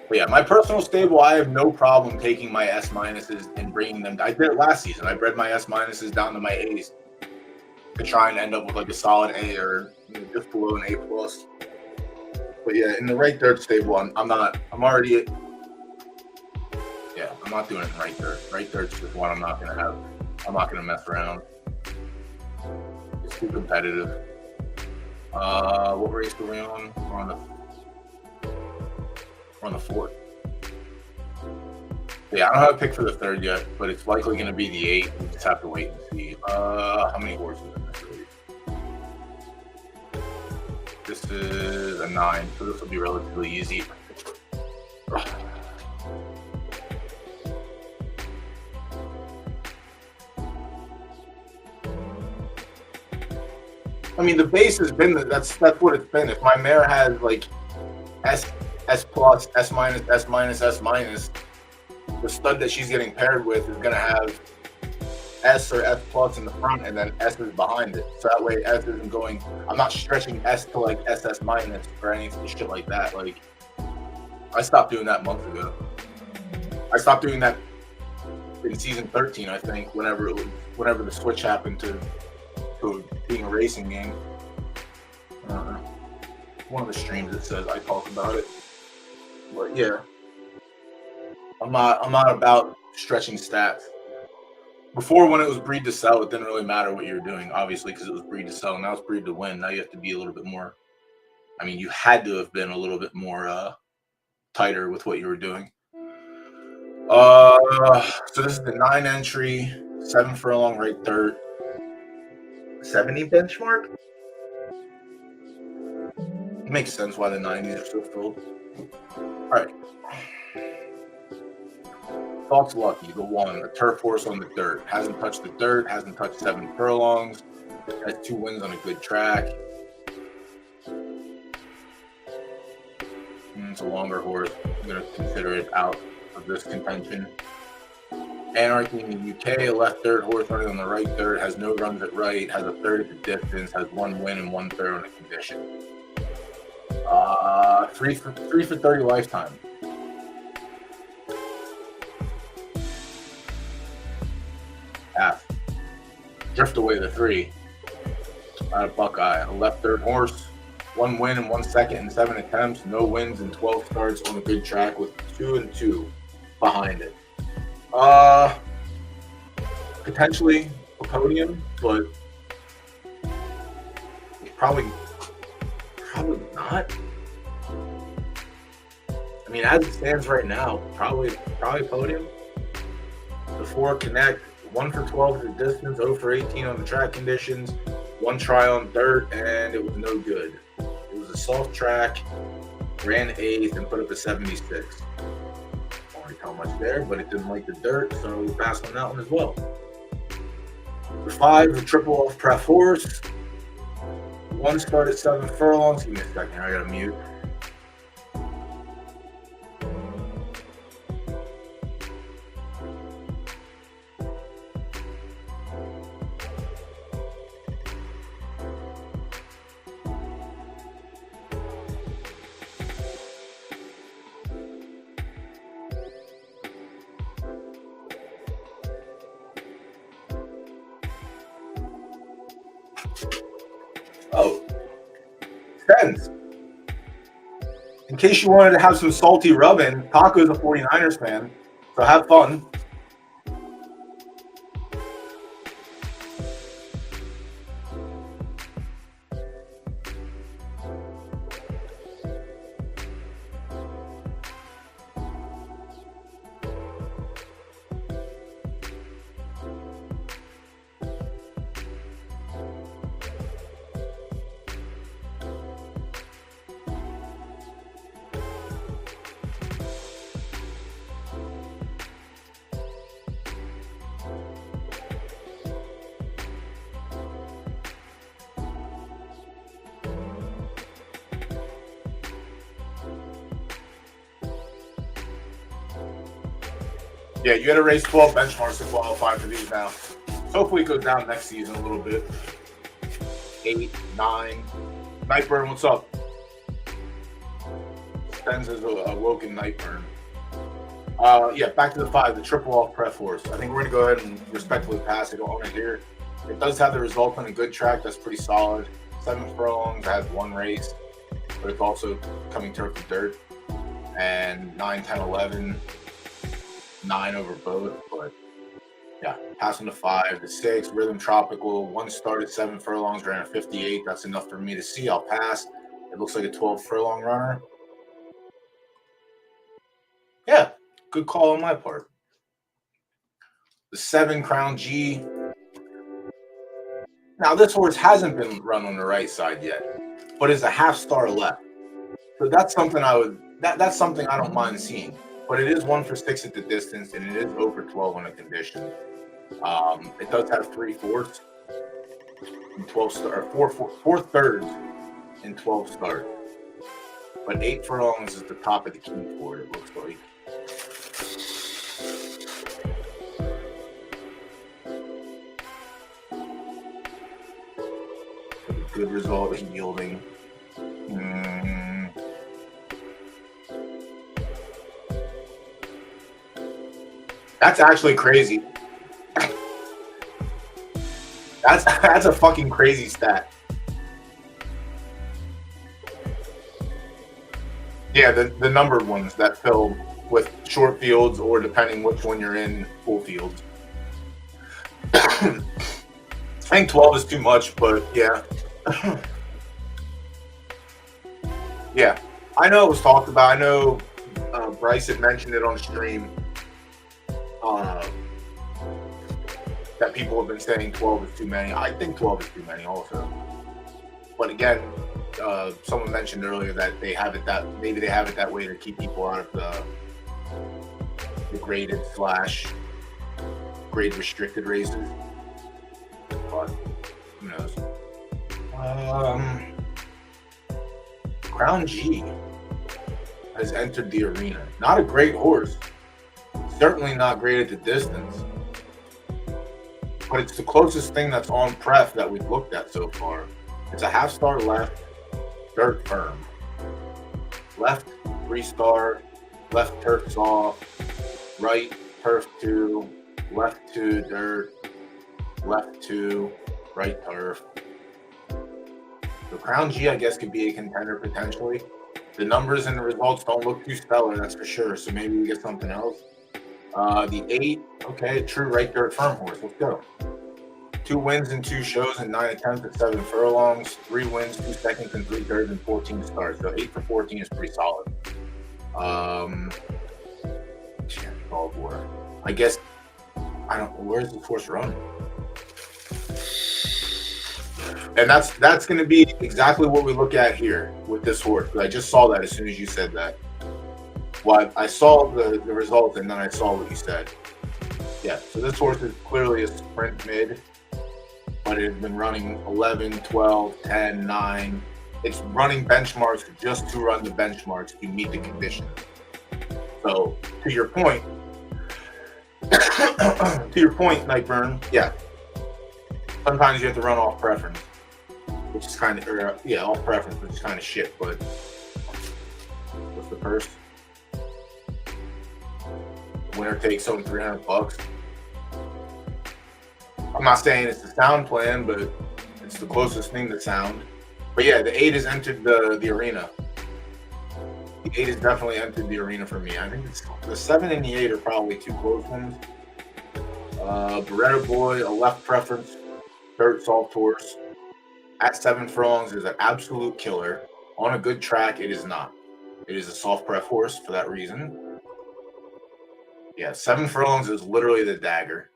But yeah, my personal stable, I have no problem taking my S minuses and bringing them. I did it last season. I bred my S minuses down to my A's to try and end up with like a solid A or just below an A plus. But yeah, in the right third stable, I'm not doing it in right third. Right third's just one I'm not gonna mess around. It's too competitive. What race are we on? We're on the 4th. Yeah, I don't have a pick for the 3rd yet, but it's likely gonna be the 8th. We just have to wait and see. How many horses in this race? This is a 9, so this will be relatively easy. I mean, the base has been that's what it's been. If my mare has like S plus, S minus, S minus, S minus, the stud that she's getting paired with is gonna have S or S plus in the front, and then S is behind it. So that way S isn't going. I'm not stretching S to like SS minus or anything shit like that. Like I stopped doing that months ago. I stopped doing that in season 13, I think. Whenever the switch happened to being a racing game. One of the streams that says I talk about it. But yeah, I'm not about stretching stats. Before, when it was breed to sell, it didn't really matter what you were doing, obviously, because it was breed to sell. Now it's breed to win. Now you have to be a little bit more. I mean, you had to have been a little bit more tighter with what you were doing. So this is the 9 entry, 7 furlong right dirt, 70 benchmark. It makes sense why the 90s are so filled. All right. Thoughts Lucky, the 1, a turf horse on the dirt. Hasn't touched the dirt, hasn't touched 7 furlongs, has 2 wins on a good track. It's a longer horse. I'm going to consider it out of this contention. Anarchy in the UK, a left third horse running on the right third, has no runs at right, has a third at the distance, has 1 win and 1 third on the condition. 3 for 30 lifetime. Half. Drift away the 3. Out of Buckeye, a left third horse, 1 win and 1 second in 7 attempts, no wins and 12 starts on a good track with 2 and 2 behind it. Potentially a podium, but probably not. I mean, as it stands right now, probably podium. The 4 Connect, 1 for 12 at the distance, 0 for 18 on the track conditions, 1 try on dirt, and it was no good. It was a soft track, ran 8th, and put up a 76. How much there, but it didn't like the dirt, so we passed on that one as well. The 5, the triple off pref horse. 1 start at 7 furlongs. Give me a second, I gotta mute. Oh, Spence. In case you wanted to have some salty rubbing, Taco's a 49ers fan, so have fun. Yeah, you got to race 12 benchmarks to qualify for these now. So hopefully it goes down next season a little bit. 8, 9. Nightburn, what's up? Spence is a woken Nightburn. Yeah, back to the 5, the triple off pref horse. I think we're going to go ahead and respectfully pass. I don't want to hear. It does have the result on a good track. That's pretty solid. 7 furlongs, has 1 race, but it's also coming turf to dirt. And 9, 10, 11. 9 over both, but yeah, passing the 5, the 6, Rhythm Tropical, 1 start at 7 furlongs, ran a 58. That's enough for me to see. I'll pass. It looks like a 12 furlong runner. Yeah, good call on my part. The 7, Crown G. Now, this horse hasn't been run on the right side yet, but is a half star left. So that's something that's something I don't mind seeing. But it is 1 for 6 at the distance, and it is over 12 on a condition. It does have 3 fourths and 12 start, 4 thirds in 12 starts. But 8 furlongs is the top of the key for it, it looks like. good result is yielding. That's actually crazy. That's a fucking crazy stat. Yeah, the numbered ones that fill with short fields, or depending which one you're in, full fields. I think 12 is too much, but yeah. Yeah, I know it was talked about. I know Bryce had mentioned it on the stream. That people have been saying 12 is too many. I think 12 is too many also. But again, someone mentioned earlier that they have it that maybe they have it that way to keep people out of the graded / grade restricted races. But who knows? Crown G has entered the arena. Not a great horse. Certainly not great at the distance. But it's the closest thing that's on pref that we've looked at so far. It's a half-star left, dirt firm. Left, 3-star, left turf soft, right, turf 2, left 2, dirt, left 2, right turf. The Crown G, I guess, could be a contender potentially. The numbers and the results don't look too stellar, that's for sure. So maybe we get something else. The 8, okay, true right dirt firm horse. Let's go. 2 wins in 2 shows and 9 attempts at 7 furlongs. 3 wins, 2 seconds, and 3 thirds, and 14 starts. So 8 for 14 is pretty solid. I guess I don't. Where's the horse run? And that's going to be exactly what we look at here with this horse. I just saw that as soon as you said that. Well, I saw the result, and then I saw what you said. Yeah, so this horse is clearly a sprint mid, but it has been running 11, 12, 10, 9. It's running benchmarks just to run the benchmarks to meet the conditions. So, to your point, Nightburn, yeah. Sometimes you have to run off preference, which is kind of, off preference, which is kind of shit, but what's the purse? Winner takes home $300. I'm not saying it's the sound plan, but it's the closest thing to sound. But yeah, the 8 has entered the arena. The 8 has definitely entered the arena for me. I think it's the 7 and the 8 are probably 2 close ones. Beretta Boy, a left preference, dirt soft horse. At 7 furlongs is an absolute killer. On a good track, it is not. It is a soft pref horse for that reason. Yeah, 7 furlongs is literally the dagger.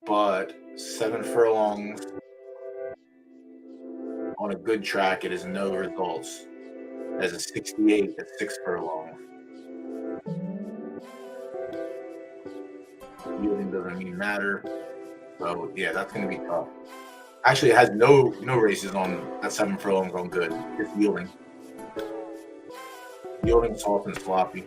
But 7 furlongs on a good track, it is no results. As a 68 at 6 furlongs. Yielding doesn't even matter. So yeah, that's gonna be tough. Actually, it has no races on at 7 furlongs on good. It's yielding. Yielding, soft, and sloppy.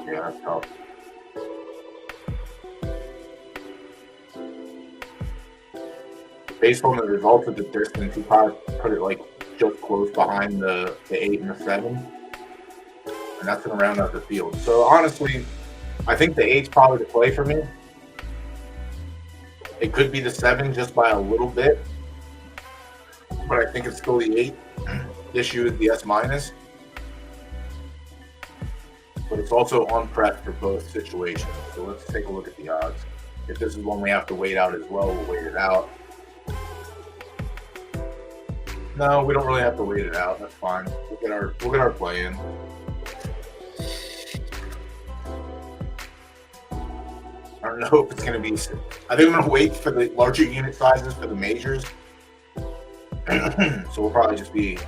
Yeah, that's tough. Based on the results of the distance, you probably put it like just close behind the 8 and the 7. And that's going to round out the field. So honestly, I think the 8's probably the play for me. It could be the 7 just by a little bit. But I think it's still the 8. The issue is the S-. But it's also on prep for both situations. So let's take a look at the odds. If this is one we have to wait out as well, we'll wait it out. No, we don't really have to wait it out. That's fine. We'll get our play in. I don't know if it's going to be. I think I'm going to wait for the larger unit sizes for the majors. So we'll probably just be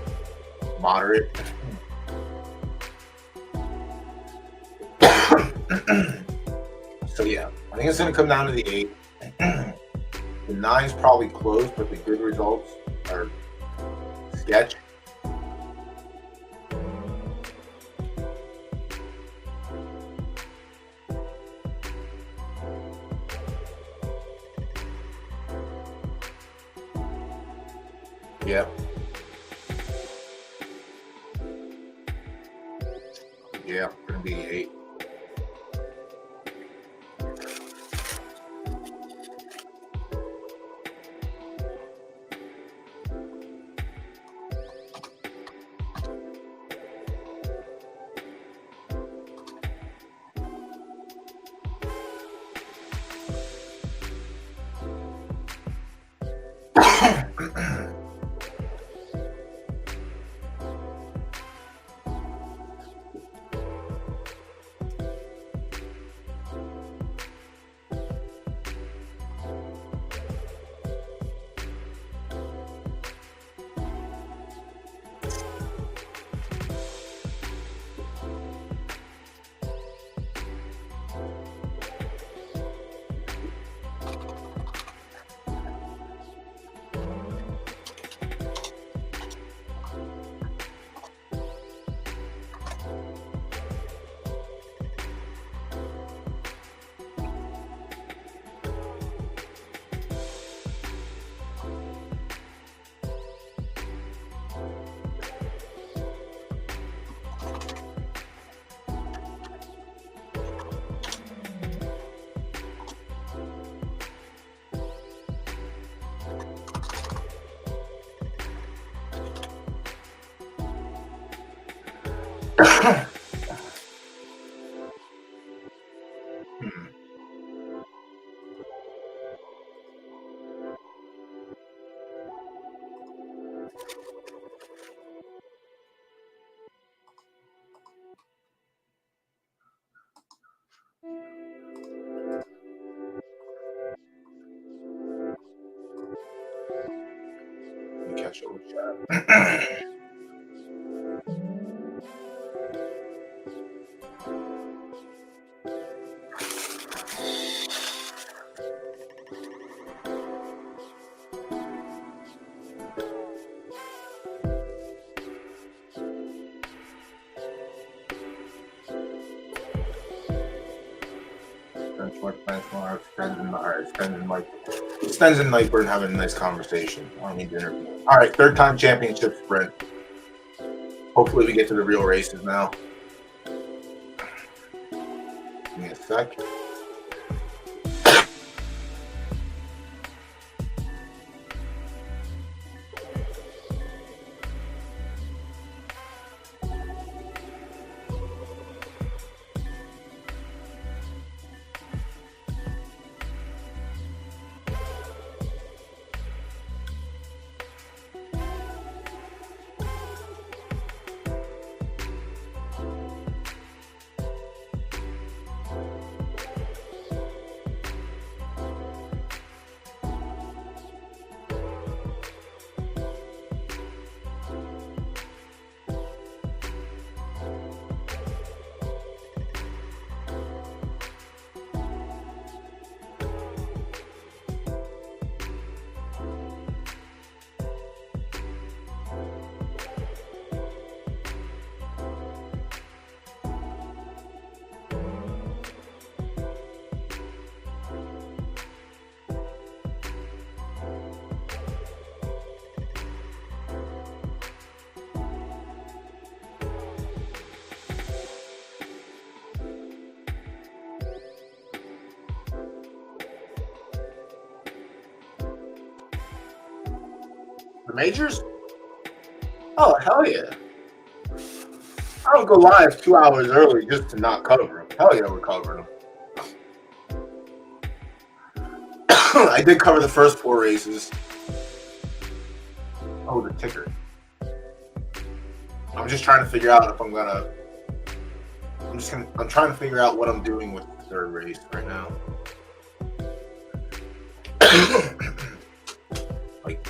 moderate. So yeah, I think it's going to come down to the 8. The 9's probably close, but the good results are sketch. Yeah. Yeah, gonna be 8. Catch up with chat. Stens and Nightburn having a nice conversation. I don't need to interview. All right, 3rd time championship sprint. Hopefully we get to the real races now. Give me a sec. The majors? Oh, hell yeah. I don't go live 2 hours early just to not cover them. Hell yeah, we're covering them. I did cover the first 4 races. Oh, the ticker. I'm just trying to figure out if I'm trying to figure out what I'm doing with the 3rd race right now. Like,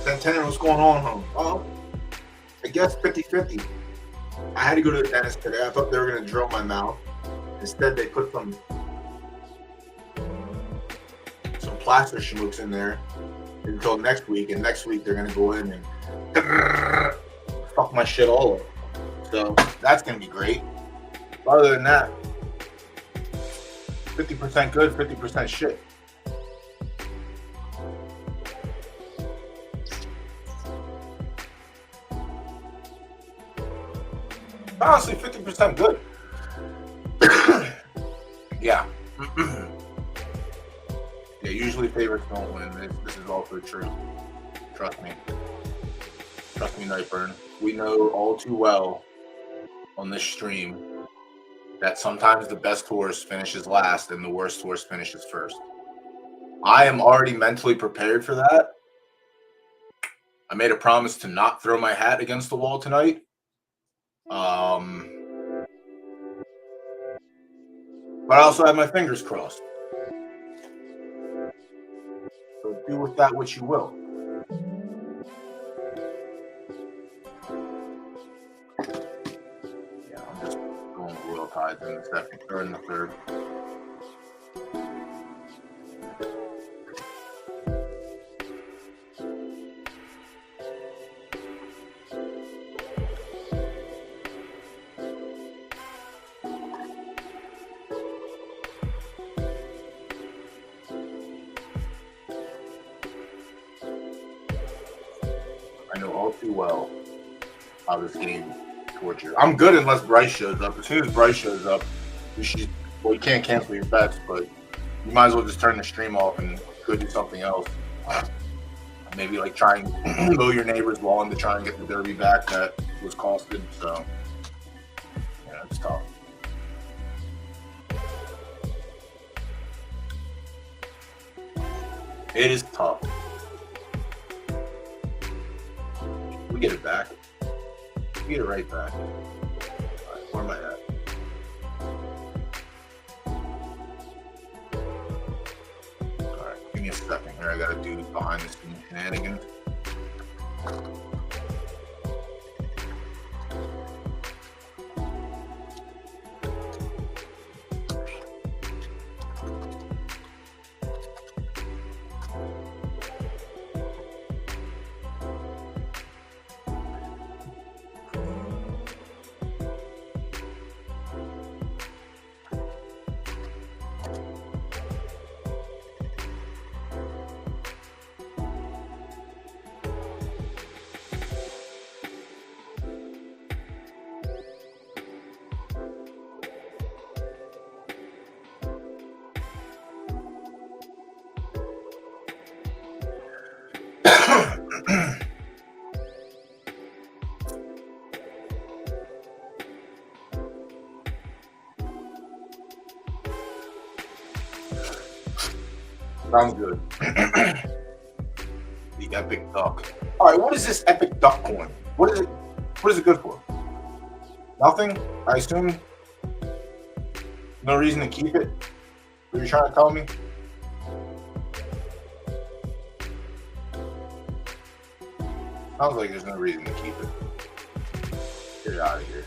Santana, what's going on, home? Oh, I guess 50-50. I had to go to the dentist today. I thought they were going to drill my mouth. Instead, they put some plaster schmooks in there until next week. And next week, they're going to go in and fuck my shit all over. So that's going to be great. Other than that, 50% good, 50% shit. Honestly, 50% good. Yeah. Yeah, usually favorites don't win. This is also true. Trust me. Trust me, Nightburn. We know all too well on this stream that sometimes the best horse finishes last and the worst horse finishes first. I am already mentally prepared for that. I made a promise to not throw my hat against the wall tonight. But I also have my fingers crossed. So do with that what you will. Yeah, I'm just going with Royal Tides in the second or in the third. I know all too well how this game torture. I'm good unless Bryce shows up. As soon as Bryce shows up, you can't cancel your bets, but you might as well just turn the stream off and go do something else. Maybe like try and mow your neighbor's lawn to try and get the derby back that was costed. So, yeah, it's tough. It is tough. We get it back. We get it right back. All right, where am I at? All right, give me a second here. I gotta do behind the scenes shenanigans. Sounds good. The epic duck. All right, what is this epic duck coin? What is it? What is it good for? Nothing. I assume. No reason to keep it. What are you trying to tell me? Sounds like there's no reason to keep it. Get it out of here.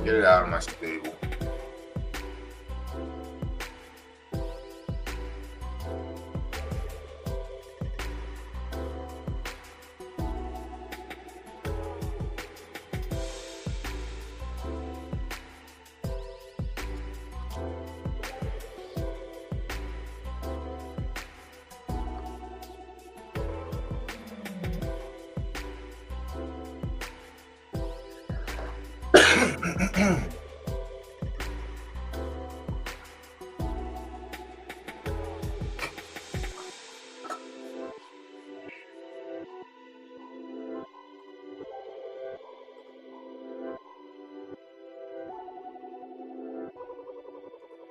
Get it out of my stable.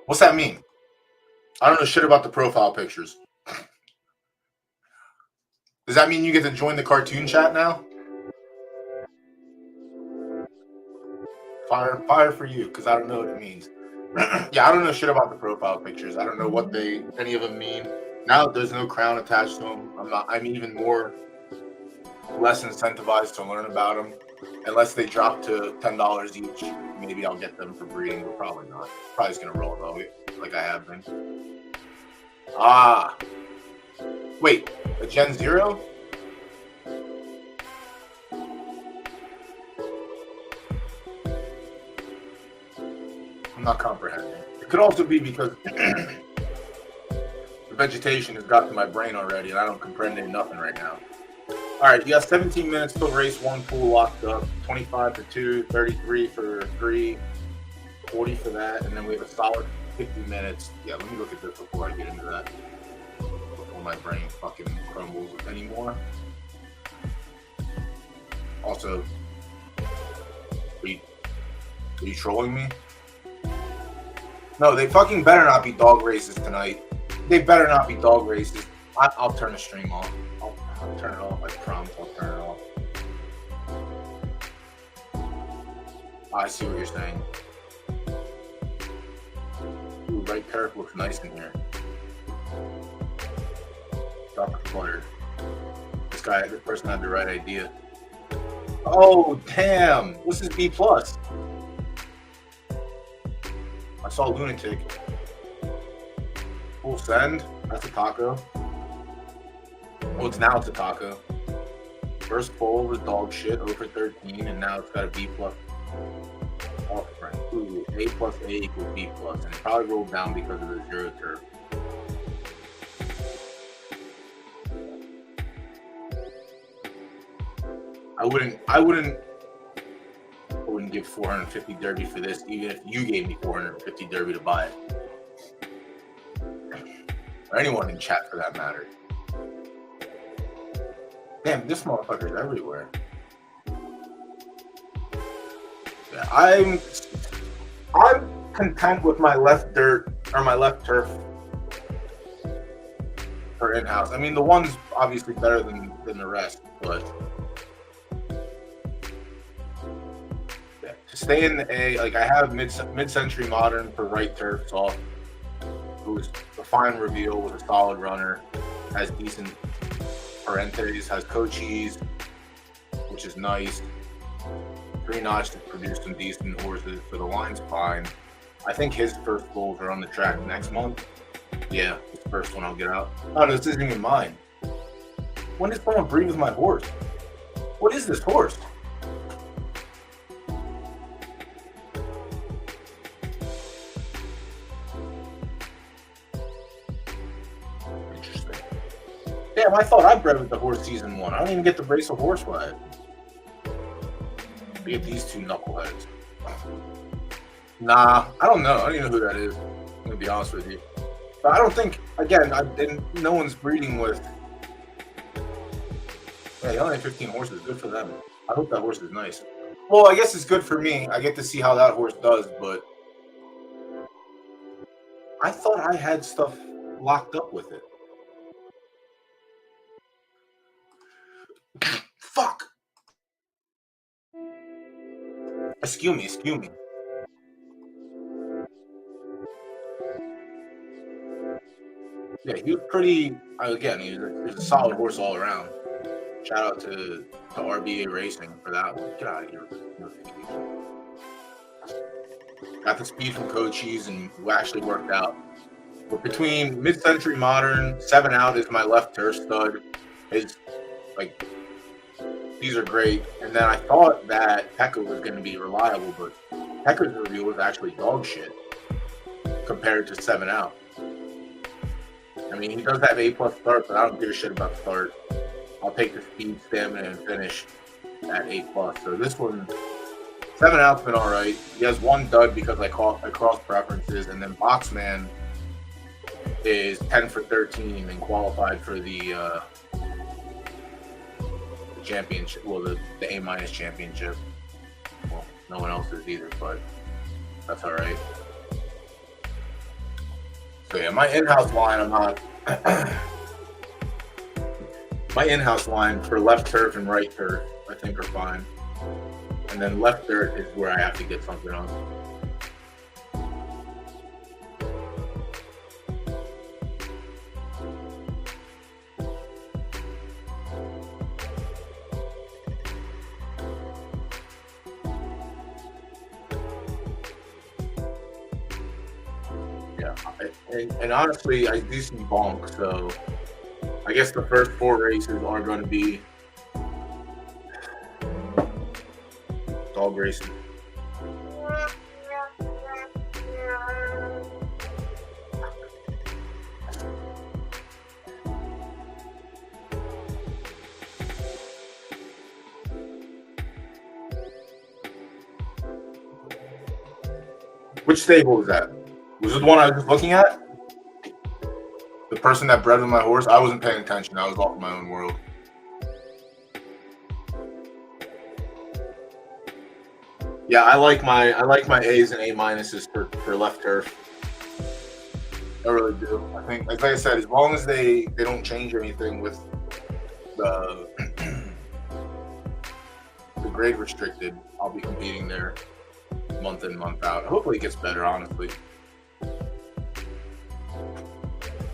What's that mean? I don't know shit about the profile pictures. Does that mean you get to join the cartoon chat now? Fire for you, because I don't know what it means. Yeah, I don't know shit about the profile pictures. I don't know what any of them mean. Now that there's no crown attached to them, I'm even less incentivized to learn about them. Unless they drop to $10 each, maybe I'll get them for breeding, but probably not. Probably just gonna roll though, like I have been. Ah, wait, a Gen 0? I'm not comprehending. It could also be because the vegetation has got to my brain already, and I don't comprehend nothing right now. All right, you got 17 minutes till race one, pool locked up. 25 for 2, 33 for 3, 40 for that, and then we have a solid 50 minutes. Yeah, let me look at this before I get into that. Before my brain fucking crumbles anymore. Also, are you trolling me? No, they fucking better not be dog races tonight. They better not be dog races. I'll turn the stream off. I'll turn it off. I promise I'll turn it off. I see what you're saying. Ooh, right turf looks nice in here. Dr. Flutter. This person had the right idea. Oh, damn. This is B+. I saw Lunatic. Full send. That's a taco. Well, it's now a taco. First poll was dog shit, over 13, and now it's got a B+. Offspring. Ooh, A plus A equals B+, and it probably rolled down because of the zero turf. I wouldn't give 450 Derby for this, even if you gave me 450 Derby to buy it. Or anyone in chat for that matter. Damn, this motherfucker's everywhere. Yeah, I'm content with my left dirt or my left turf for in-house. I mean, the one's obviously better than the rest, but yeah, to stay in the A, like I have mid-century modern for right turf soft. It was a fine reveal with a solid runner, has decent Parentes, has Cochise, which is nice. 3 Notch to produce some decent horses, so the line's fine. I think his first goals are on the track next month. Yeah, this first one I'll get out. Oh, no, this isn't even mine. When did someone breed with my horse? What is this horse? Interesting. Damn, I thought I bred with the horse season 1. I don't even get to race a horse with it. We get these two knuckleheads. Nah, I don't know. I don't even know who that is. I'm gonna be honest with you. But I don't think, again, no one's breeding with. Yeah, they only have 15 horses. Good for them. I hope that horse is nice. Well, I guess it's good for me. I get to see how that horse does, but I thought I had stuff locked up with it. Fuck. Excuse me. Yeah, he was pretty. Again, he was a solid horse all around. Shout out to RBA Racing for that one. Get out of here. Got the speed from Cochise and actually worked out. But between mid-century modern, 7 out is my left turf stud. These are great. And then I thought that Pekka was going to be reliable, but Pekka's review was actually dog shit compared to 7 out. I mean, he does have A+ start, but I don't give a shit about start. I'll take the speed, stamina, and finish at A+. So this one, 7 out's been all right. He has 1 dud because I cross preferences, and then Boxman is 10 for 13 and qualified for the championship. Well, the A- championship. Well, no one else is either, but that's all right. So yeah, my in-house line, my in-house line for left turf and right turf, I think are fine. And then left dirt is where I have to get something on. And honestly, I do some bonk, so I guess the first 4 races are going to be dog racing. Which stable was that? Was it the one I was just looking at? The person that bred with my horse? I wasn't paying attention. I was off in my own world. Yeah, I like my A's and A minuses for left turf. I really do. I think, like I said, as long as they don't change anything with the the grade restricted, I'll be competing there month in, month out. Hopefully it gets better, honestly.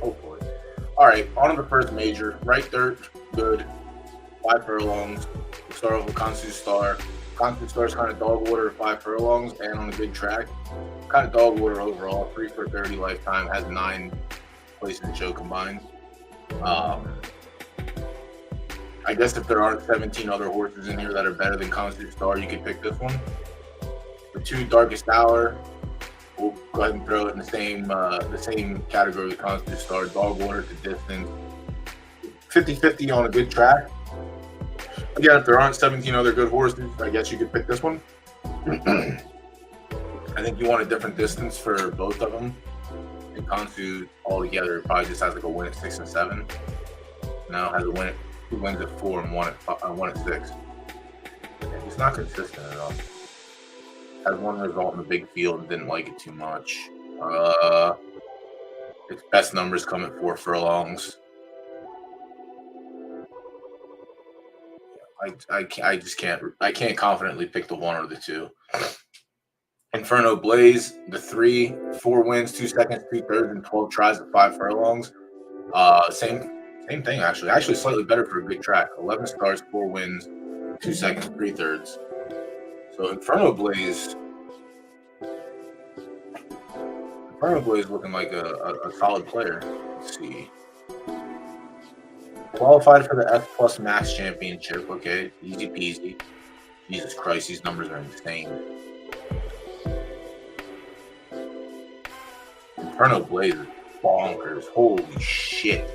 Hopefully. All right, on to the first major. Right dirt, good. 5 furlongs. We'll start off with Kansu Star. Kansu Star's kind of dog water, 5 furlongs, and on a good track. Kind of dog water overall. 3 for 30 lifetime, has 9 places in show combined. I guess if there aren't 17 other horses in here that are better than Kansu Star, you could pick this one. The 2 Darkest Hour, we'll go ahead and throw it in the same category with Kansu Star. Dog water to distance. 50-50 on a good track. Again, if there aren't 17 other good horses, I guess you could pick this one. I think you want a different distance for both of them. And Kansu altogether probably just has like a win at 6 and 7. Now has a win at 2 wins at 4 and 1 at 6. And he's not consistent at all. Has one result in the big field and didn't like it too much. Its best numbers come at 4 furlongs. I just can't confidently pick the 1 or the 2. Inferno Blaze, the 3, 4 wins, 2 seconds, 2 thirds, and 12 tries at 5 furlongs. Same thing actually. Actually slightly better for a big track. 11 stars, 4 wins, 2 seconds, 3 thirds. So Inferno Blaze looking like a solid player. Let's see. Qualified for the F Plus Max Championship. Okay, easy peasy. Jesus Christ, these numbers are insane. Inferno Blaze is bonkers. Holy shit.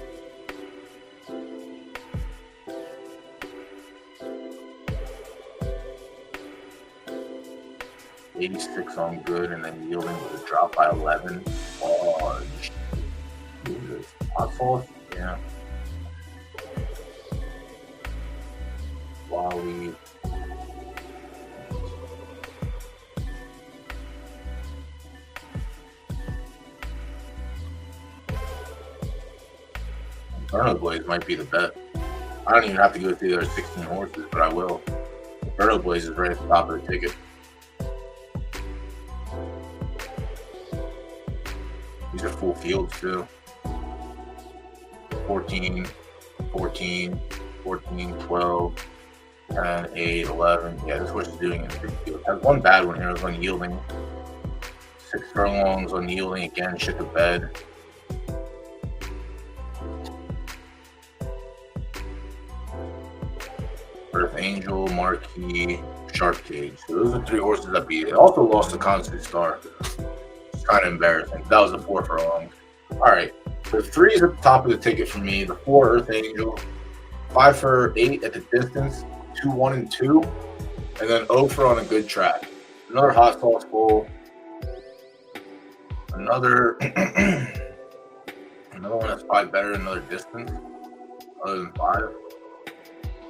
$86 on good, and then yielding with a drop by 11. Oh, Jesus. Hot sauce? Yeah. Wally. Inferno Blaze might be the bet. I don't even have to go through the other 16 horses, but I will. Inferno Blaze is right at the top of the ticket. These are full fields too. 14, 14, 14, 12, 10, 8, 11. Yeah, this horse is doing it in big field. Has one bad one here. It was on yielding. 6 furlongs on yielding again. Shit the bed. Earth Angel, Marquis, Shark Cage. So those are 3 horses that beat it. Also lost to Constant Star. It's kind of embarrassing. That was a 4 furlong. All right. The 3 is at the top of the ticket for me. The 4 Earth Angel. 5 for 8 at the distance. 2, 1, and 2. And then 0 for on a good track. Another hot sauce bowl. Another one that's probably better than another distance. Other than 5.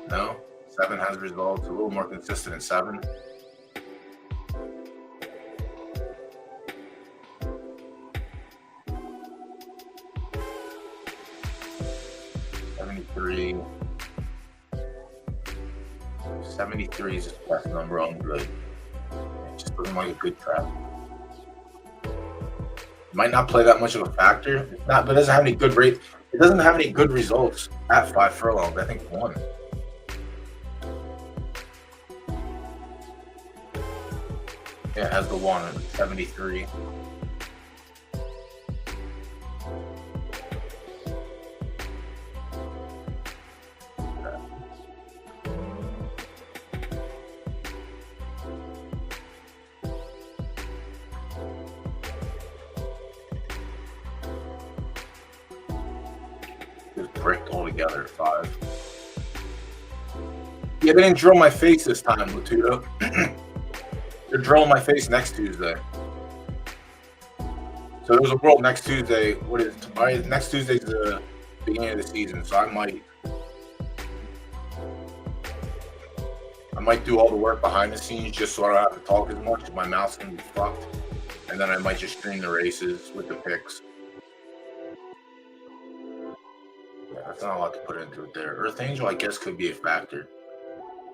No. 7 has results. A little more consistent at 7. $73 is his best number on good. It just looking like a good trap. Might not play that much of a factor. It's not, but it doesn't have any good rate. It doesn't have any good results at 5 furlongs. I think 1. Yeah, it has the 1 at 73. Bricked all together at 5. Yeah, they didn't drill my face this time, Latudo. They're drilling my face next Tuesday. So there's a World next Tuesday. What is it? All right, next Tuesday's the beginning of the season, so I might do all the work behind the scenes just so I don't have to talk as much. My mouth's gonna be fucked, and then I might just stream the races with the picks. Yeah, that's not a lot to put into it there. Earth Angel, I guess, could be a factor.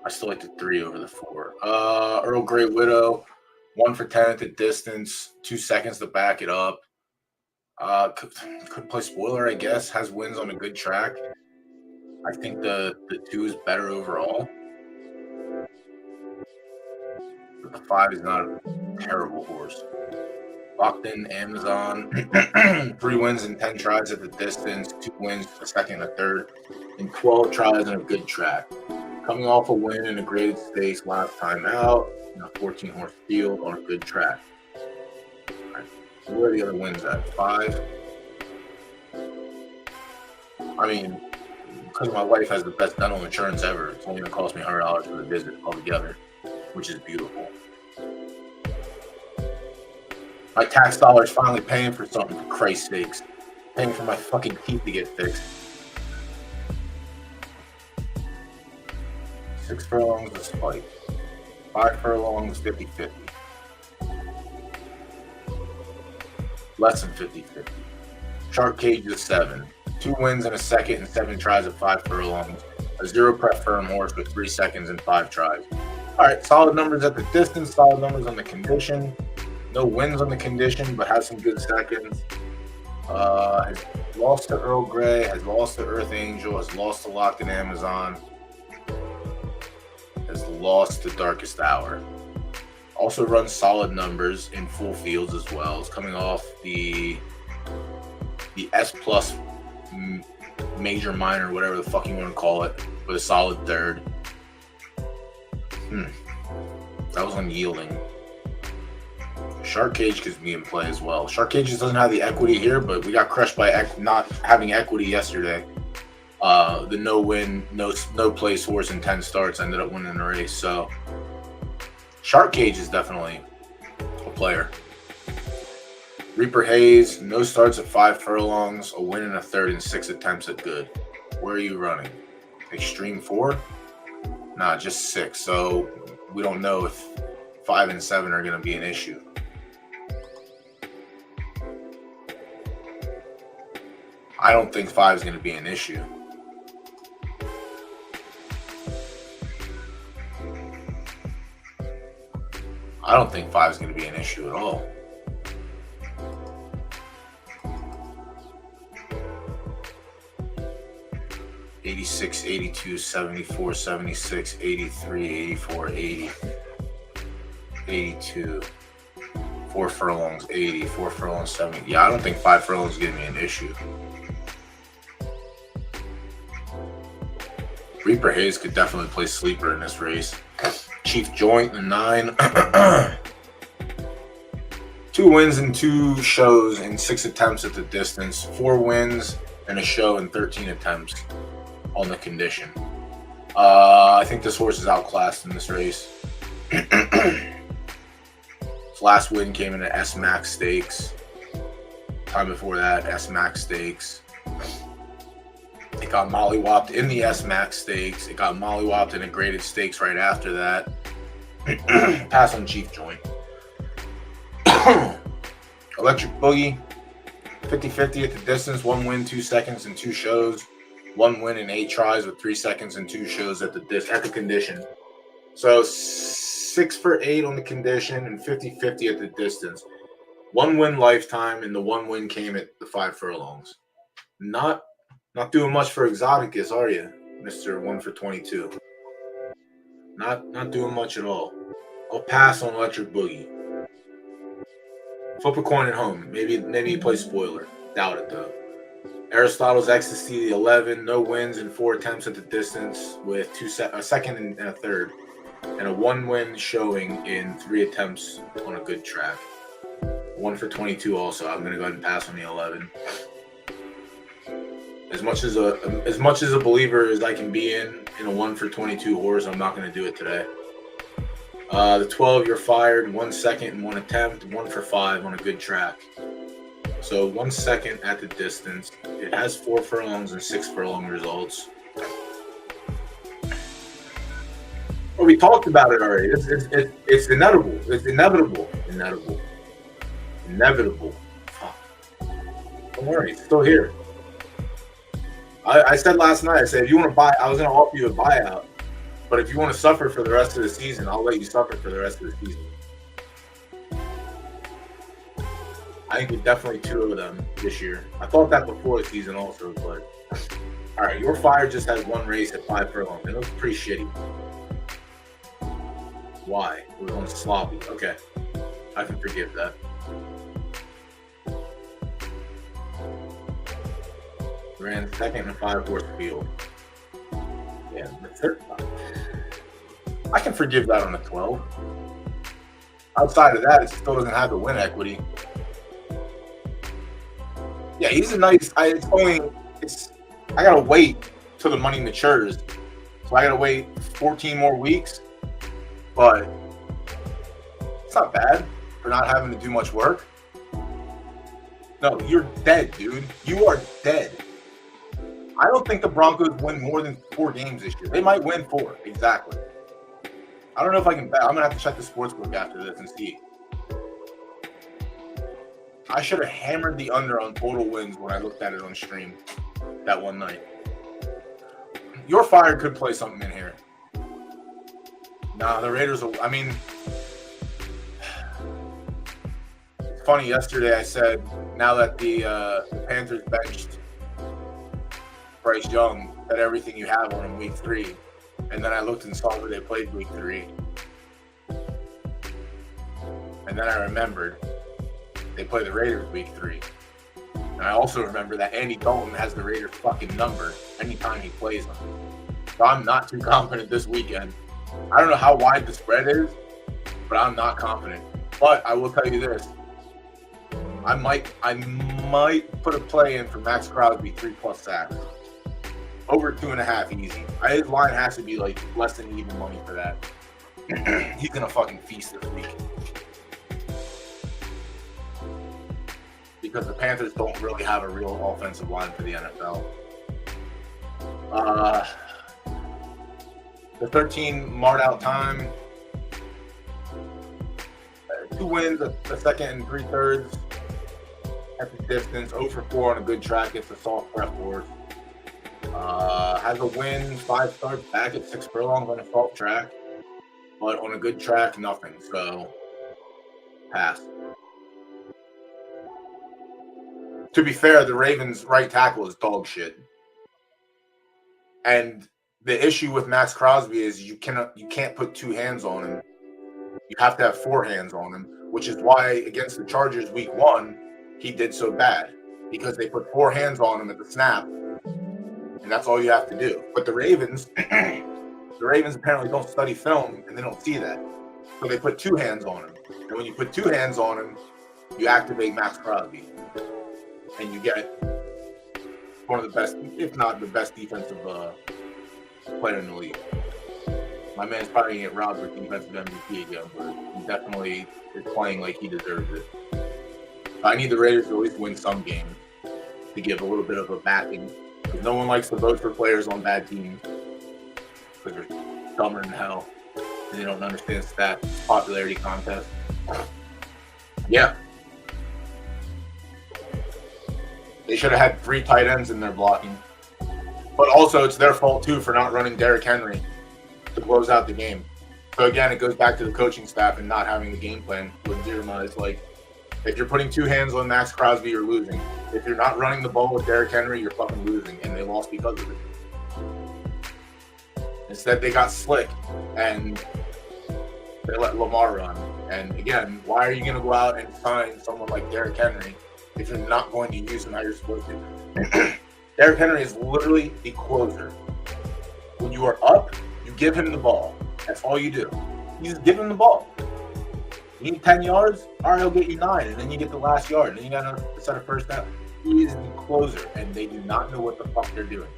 I still like the 3 over the 4. Earl Grey Widow, 1 for 10 at the distance, 2 seconds to back it up. Could play spoiler, I guess. Has wins on a good track. I think the 2 is better overall. But the 5 is not a terrible horse. Locked in Amazon, 3 wins and 10 tries at the distance, 2 wins, a second, a third, and 12 tries on a good track. Coming off a win in a graded stakes last time out in a 14-horse field on a good track. All right. So where are the other wins at? 5. I mean, because my wife has the best dental insurance ever, it's only going to cost me $100 for the visit altogether, which is beautiful. My tax dollars finally paying for something, for Christ's sakes. Paying for my fucking teeth to get fixed. 6 furlongs is spike. 5 furlongs, 50-50. Less than 50-50. Shark Cage is 7. 2 wins in a second and 7 tries at 5 furlongs. A 0 prep firm horse with 3 seconds and 5 tries. All right, solid numbers at the distance, solid numbers on the condition. No wins on the condition, but has some good seconds. Has lost to Earl Grey, has lost to Earth Angel, has lost to Locked in Amazon, has lost to Darkest Hour. Also runs solid numbers in full fields as well. It's coming off the S plus major minor, whatever the fuck you want to call it, with a solid third. That was unyielding. Shark Cage could be in play as well. Shark Cage doesn't have the equity here, but we got crushed by not having equity yesterday. The no win, no place horse in 10 starts ended up winning the race. So Shark Cage is definitely a player. Reaper Hayes, no starts at 5 furlongs, a win and a third in 6 attempts at good. Where are you running? Extreme 4? Nah, just 6. So we don't know if 5 and 7 are going to be an issue. I don't think 5 is going to be an issue. I don't think 5 is going to be an issue at all. $86, $82, $74, $76, $83, $84, $80, $82, 4 furlongs, 80, 4 furlongs, 70. Yeah, I don't think 5 furlongs is going to be an issue. Reaper Hayes could definitely play sleeper in this race. Chief Joint, the 9. 2 wins and 2 shows in 6 attempts at the distance. 4 wins and a show in 13 attempts on the condition. I think this horse is outclassed in this race. His last win came in at S-Max Stakes. Time before that, S-Max Stakes. It got mollywopped in the S-Max Stakes. It got mollywopped in a graded stakes right after that. Pass on Chief Joint. Electric Boogie, 50-50 at the distance. 1 win, 2 seconds, and 2 shows. 1 win and 8 tries with 3 seconds and 2 shows at the condition. So 6 for 8 on the condition and 50-50 at the distance. 1 win lifetime, and the 1 win came at the 5 furlongs. Not doing much for Exoticus, are you, Mr. 1 for 22? Not doing much at all. I'll pass on Electric Boogie. Flip a coin at home. Maybe you play spoiler. Doubt it though. Aristotle's Ecstasy, the 11, no wins in 4 attempts at the distance with a second and a third, and a 1 win showing in 3 attempts on a good track. 1 for 22 also. I'm going to go ahead and pass on the 11. As much as a believer as I can be in a 1 for 22 horse, I'm not going to do it today. The 12, you're fired, 1 second and 1 attempt, 1 for 5 on a good track. So 1 second at the distance. It has 4 furlongs and 6 furlong results. Well, we talked about it already. It's inevitable. It's inevitable. Inevitable. Fuck. Don't worry, it's still here. I said last night, I said, if you want to buy, I was going to offer you a buyout. But if you want to suffer for the rest of the season, I'll let you suffer for the rest of the season. I think there's definitely 2 of them this year. I thought that before the season also, but all right, your Fire just has 1 race at 5 furlongs. It looks pretty shitty. Why? It was on sloppy. Okay, I can forgive that. Ran second in a 5-horse field. Yeah, the third time. I can forgive that on a 12. Outside of that, it still doesn't have the win equity. Yeah, he's a nice. I gotta wait till the money matures, so I gotta wait 14 more weeks. But it's not bad for not having to do much work. No, you're dead, dude. You are dead. I don't think the Broncos win more than 4 games this year. They might win 4, exactly. I don't know if I can bet. I'm gonna have to check the sportsbook after this and see. I should have hammered the under on total wins when I looked at it on stream that one night. Your Fire could play something in here. Nah, the Raiders will, I mean, it's funny, yesterday I said, now that the Panthers benched Bryce Young, that everything you have on him week 3. And then I looked and saw where they played week 3. And then I remembered they play the Raiders week 3. And I also remember that Andy Dalton has the Raiders fucking number anytime he plays them. So I'm not too confident this weekend. I don't know how wide the spread is, but I'm not confident. But I will tell you this. I might put a play in for Max Crosby 3+ sacks. Over 2.5 easy. His line has to be like less than even money for that. He's gonna fucking feast this week. Because the Panthers don't really have a real offensive line for the NFL. The 13 marred out time. 2 wins, a second and 3/3 at the distance. 0 for 4 on a good track. It's a soft prep horse. Has a win, 5 starts back at 6 furlongs on a soft track. But on a good track, nothing. So, pass. To be fair, the Ravens' right tackle is dog shit. And the issue with Max Crosby is you can't put 2 hands on him. You have to have 4 hands on him, which is why against the Chargers week 1, he did so bad. Because they put 4 hands on him at the snap, and that's all you have to do. But the Ravens apparently don't study film, and they don't see that. So they put 2 hands on him. And when you put 2 hands on him, you activate Max Crosby. And you get one of the best, if not the best defensive player in the league. My man's probably going to get robbed for defensive MVP again, but he definitely is playing like he deserves it. I need the Raiders to at least win some games to give a little bit of a backing. Because no one likes to vote for players on bad teams. Because they're dumber than hell. And they don't understand stats, popularity contest. Yeah. They should have had 3 tight ends in their blocking. But also, it's their fault, too, for not running Derrick Henry to close out the game. So, again, it goes back to the coaching staff and not having the game plan. With Zerma, it's like, if you're putting 2 hands on Max Crosby, you're losing. If you're not running the ball with Derrick Henry, you're fucking losing. And they lost because of it. Instead, they got slick and they let Lamar run. And, again, why are you going to go out and sign someone like Derrick Henry if you're not going to use him how you're supposed to? Derrick Henry is literally the closer. When you are up, you give him the ball. That's all you do. You just give him the ball. You need 10 yards? All right, he'll get you 9, and then you get the last yard, and then you got to set a first down. He is the closer, and they do not know what the fuck they're doing.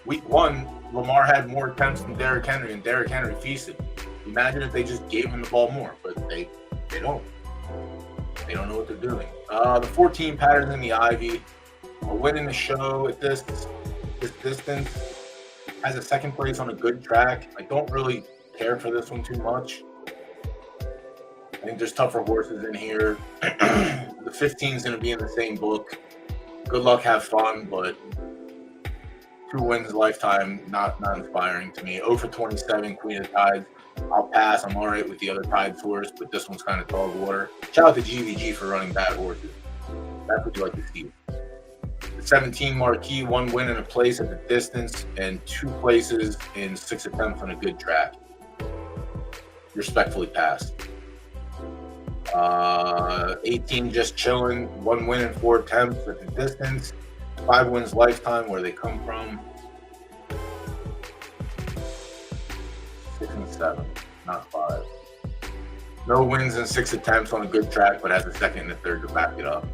Week 1, Lamar had more attempts than Derrick Henry, and Derrick Henry feasted. Imagine if they just gave him the ball more, but they don't. They don't know what they're doing. The 14 Patterns in the Ivy. A win in the show at this distance. Has a second place on a good track. I don't really care for this one too much. I think there's tougher horses in here. The 15 is going to be in the same book. Good luck, have fun, but 2 wins lifetime, not inspiring to me. 0 for 27, Queen of Tides. I'll pass. I'm all right with the other Tides horse, but this one's kind of dog water. Shout out to GVG for running bad horses. That's what you like to see. The 17 Marquis, 1 win and a place at the distance, and 2 places in 6 attempts on a good track. Respectfully passed. 18 Just Chillin', 1 win and 4 attempts at the distance. 5 wins lifetime, where they come from. 6 and 7, not 5. No wins in 6 attempts on a good track, but has a second and a third to back it up.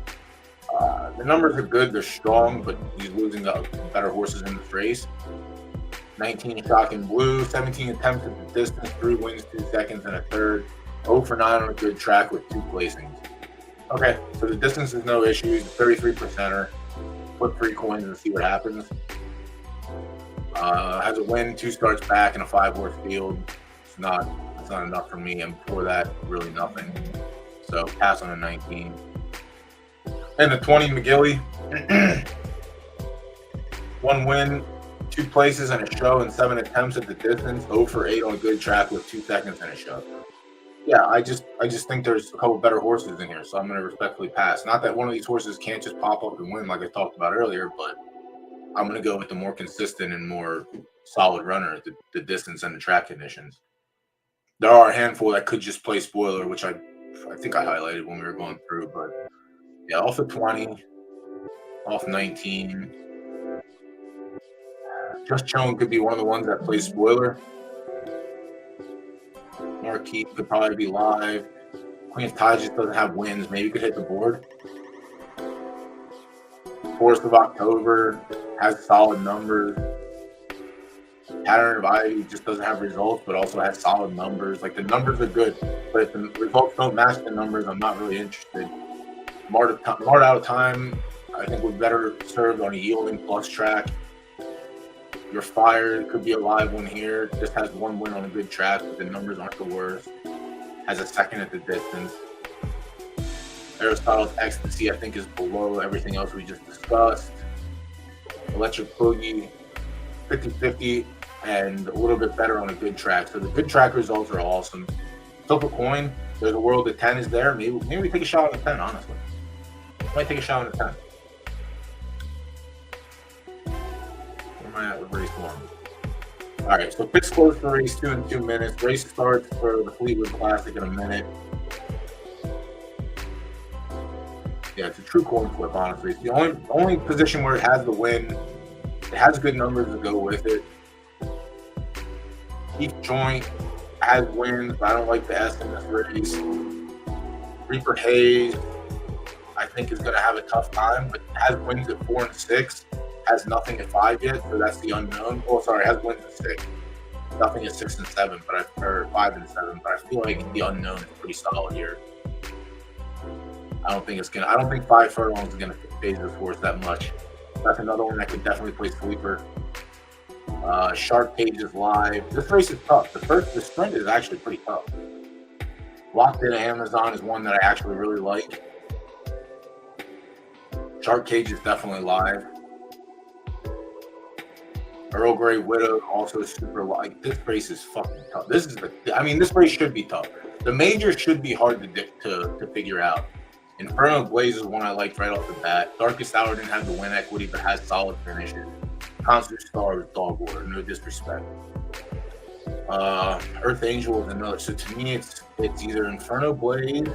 The numbers are good, they're strong, but he's losing the better horses in this race. 19 Shocking Blue, 17 attempts at the distance, 3 wins, 2 seconds, and a third. 0 for 9 on a good track with 2 placings. Okay, so the distance is no issue. 33%er. Flip 3 coins and see what happens. Has a win, 2 starts back, and a 5-horse field. It's not enough for me, and before that, really nothing. So pass on a 19. And the 20 McGilly. 1 win, 2 places and a show, and 7 attempts at the distance. 0 for 8 on a good track with 2 seconds and a show. Yeah, I just think there's a couple better horses in here, so I'm going to respectfully pass. Not that one of these horses can't just pop up and win like I talked about earlier, but I'm going to go with the more consistent and more solid runner at the distance and the track conditions. There are a handful that could just play spoiler, which I think I highlighted when we were going through, but yeah, off of 20, off 19. Just Chillin' could be one of the ones that plays spoiler. Marquis could probably be live. Queen of Tides just doesn't have wins. Maybe could hit the board. Forest of October has solid numbers. Pattern of Ivy just doesn't have results, but also has solid numbers. Like, the numbers are good, but if the results don't match the numbers, I'm not really interested. Mart Out of Time, I think, would better served on a yielding plus track. Your Fire could be a live one here. Just has 1 win on a good track, but the numbers aren't the worst. Has a second at the distance. Aristotle's Ecstasy, I think, is below everything else we just discussed. Electric Boogie, 50-50, and a little bit better on a good track. So the good track results are awesome. Flip a coin. There's a world that 10 is there. Maybe we take a shot on the 10, honestly. Might take a shot on the 10. Where am I at with race 1? All right, so pits close for race 2 in 2 minutes. Race starts for the Fleetwood Classic in a minute. Yeah, it's a true coin flip, honestly. It's the only position where it has the win. It has good numbers to go with it. Each joint has wins, but I don't like the S in this race. Reaper Hayes, I think, is going to have a tough time, but has wins at 4 and 6. Has nothing at 5 yet, so that's the unknown. Oh, sorry, has wins at 6. Nothing at 6 and 7, or 5 and 7. But I feel like the unknown is pretty solid here. I don't think 5 furlongs is gonna phase this horse that much. That's another one that could definitely play sleeper. Shark Cage is live. This race is tough. The sprint is actually pretty tough. Locked In Amazon is one that I actually really like. Shark Cage is definitely live. Earl Grey Widow also super light. This race is fucking tough. This race should be tough. The majors should be hard to figure out. Inferno Blaze is one I liked right off the bat. Darkest Hour didn't have the win equity, but has solid finishes. Concert Star is dog water, no disrespect. Earth Angel is another. So to me, it's either Inferno Blaze,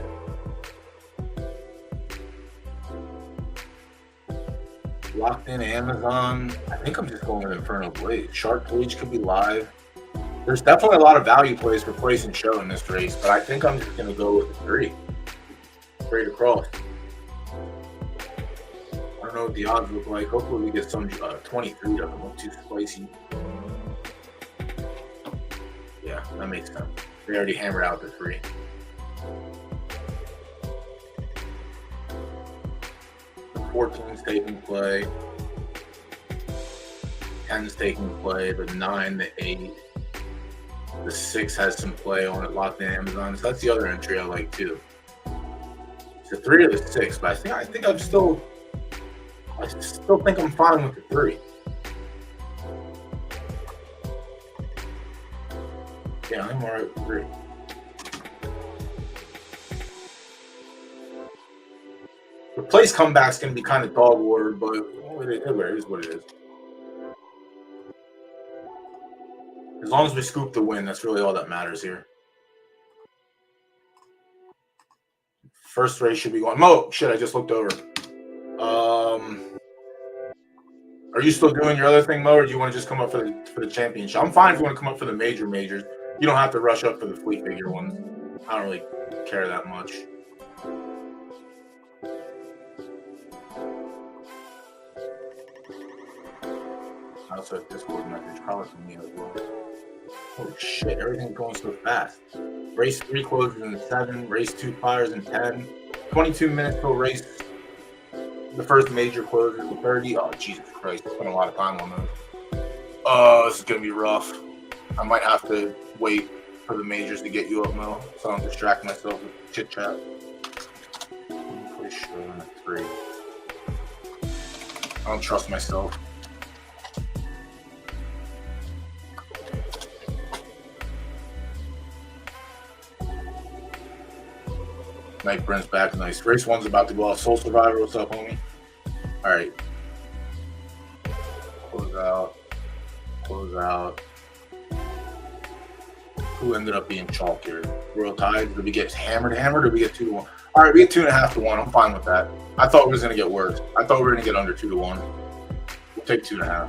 Locked In Amazon. I think I'm just going with Inferno Blaze. Shark Cage could be live. There's definitely a lot of value plays for place and show in this race, but I think I'm just going to go with the 3. Straight across. I don't know what the odds look like. Hopefully we get some 23 doesn't look too spicy. Yeah, that makes sense. They already hammered out the 3. 14's taking play. 10's taking play. The 9, the 8. The 6 has some play on it locked in Amazon. So that's the other entry I like too. It's the 3 or the 6, but I think I still think I'm fine with the 3. Yeah, I'm alright with the 3. The place comeback's gonna be kind of dog water, but it is what it is. As long as we scoop the win, that's really all that matters here. First race should be going. Mo, shit, I just looked over. Are you still doing your other thing, Mo, or do you want to just come up for the championship? I'm fine if you want to come up for the majors. You don't have to rush up for the fleet figure ones. I don't really care that much. I also have Discord message probably from me as well. Holy shit, everything's going so fast. Race 3 closes in 7. Race 2 fires in 10. 22 minutes till race. The first major closes in 30. Oh, Jesus Christ. I spent a lot of time on those. Oh, this is going to be rough. I might have to wait for the majors to get you up, Mo, so I don't distract myself with chit-chat. I'm pretty sure I'm at 3. I don't trust myself. Night Brent's back. Nice. Race 1's about to go off. Soul Survivor, what's up, homie? All right. Close out. Close out. Who ended up being chalk here? Royal Tide. Did we get hammered, or did we get 2-1? All right, we get 2.5 to 1. I'm fine with that. I thought it was going to get worse. I thought we were going to get under 2 to 1. We'll take 2.5.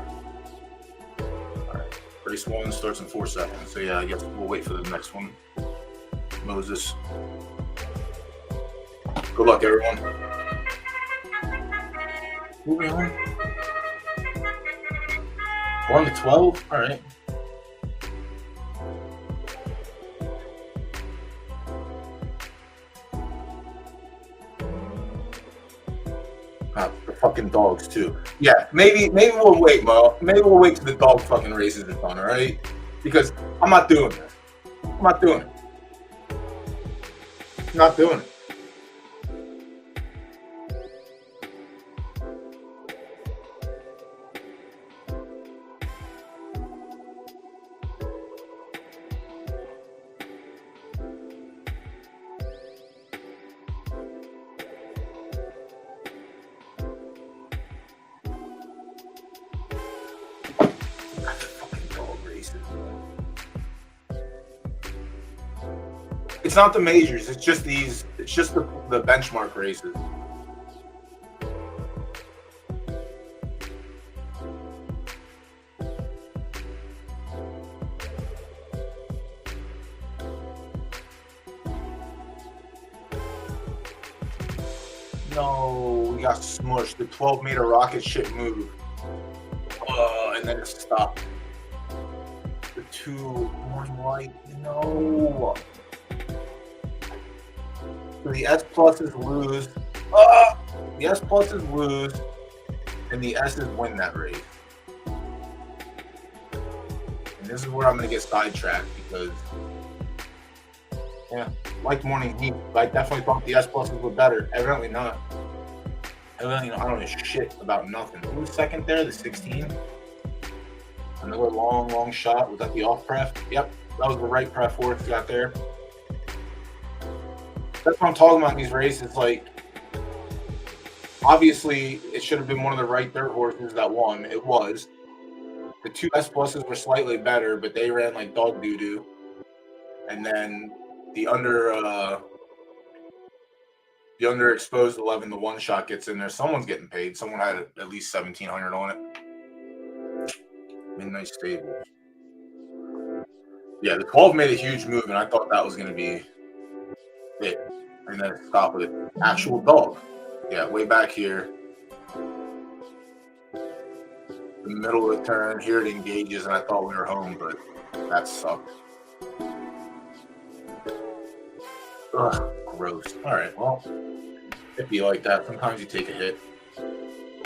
All right. Race 1 starts in 4 seconds. So, yeah, I guess we'll wait for the next one. Moses. Good luck, everyone. Moving on. 1 to 12? All right. The fucking dogs, too. Yeah, maybe we'll wait, Mo. Maybe we'll wait till the dog fucking races are done, all right? Because I'm not doing this. I'm not doing it. I'm not doing it. It's not the majors. It's just these. It's just the benchmark races. No, we got smushed. The 12 made a rocket ship move. And then it stopped. The 2 one white. No. So the S pluses lose. The S pluses lose, and the S's win that race. And this is where I'm going to get sidetracked because, yeah, like Morning Heat, I definitely thought the S pluses were better. Evidently not. Evidently, I don't know shit about nothing. Who was second there? The 16? Another long shot. Was that the off pref? Yep, that was the right pref Forrest got there. That's what I'm talking about in these races. Like, obviously, it should have been one of the right dirt horses that won. It was. The 2 S pluses were slightly better, but they ran like dog doo doo. And then the underexposed 11, the 1 shot gets in there. Someone's getting paid. Someone had at least 1,700 on it. Midnight Stables. Yeah, the 12 made a huge move, and I thought that was going to be it. And then stop with it. Actual dog. Yeah, way back here. The middle of the turn. Here it engages, and I thought we were home, but that sucked. Ugh, gross. All right, well, it'd be like that. Sometimes you take a hit.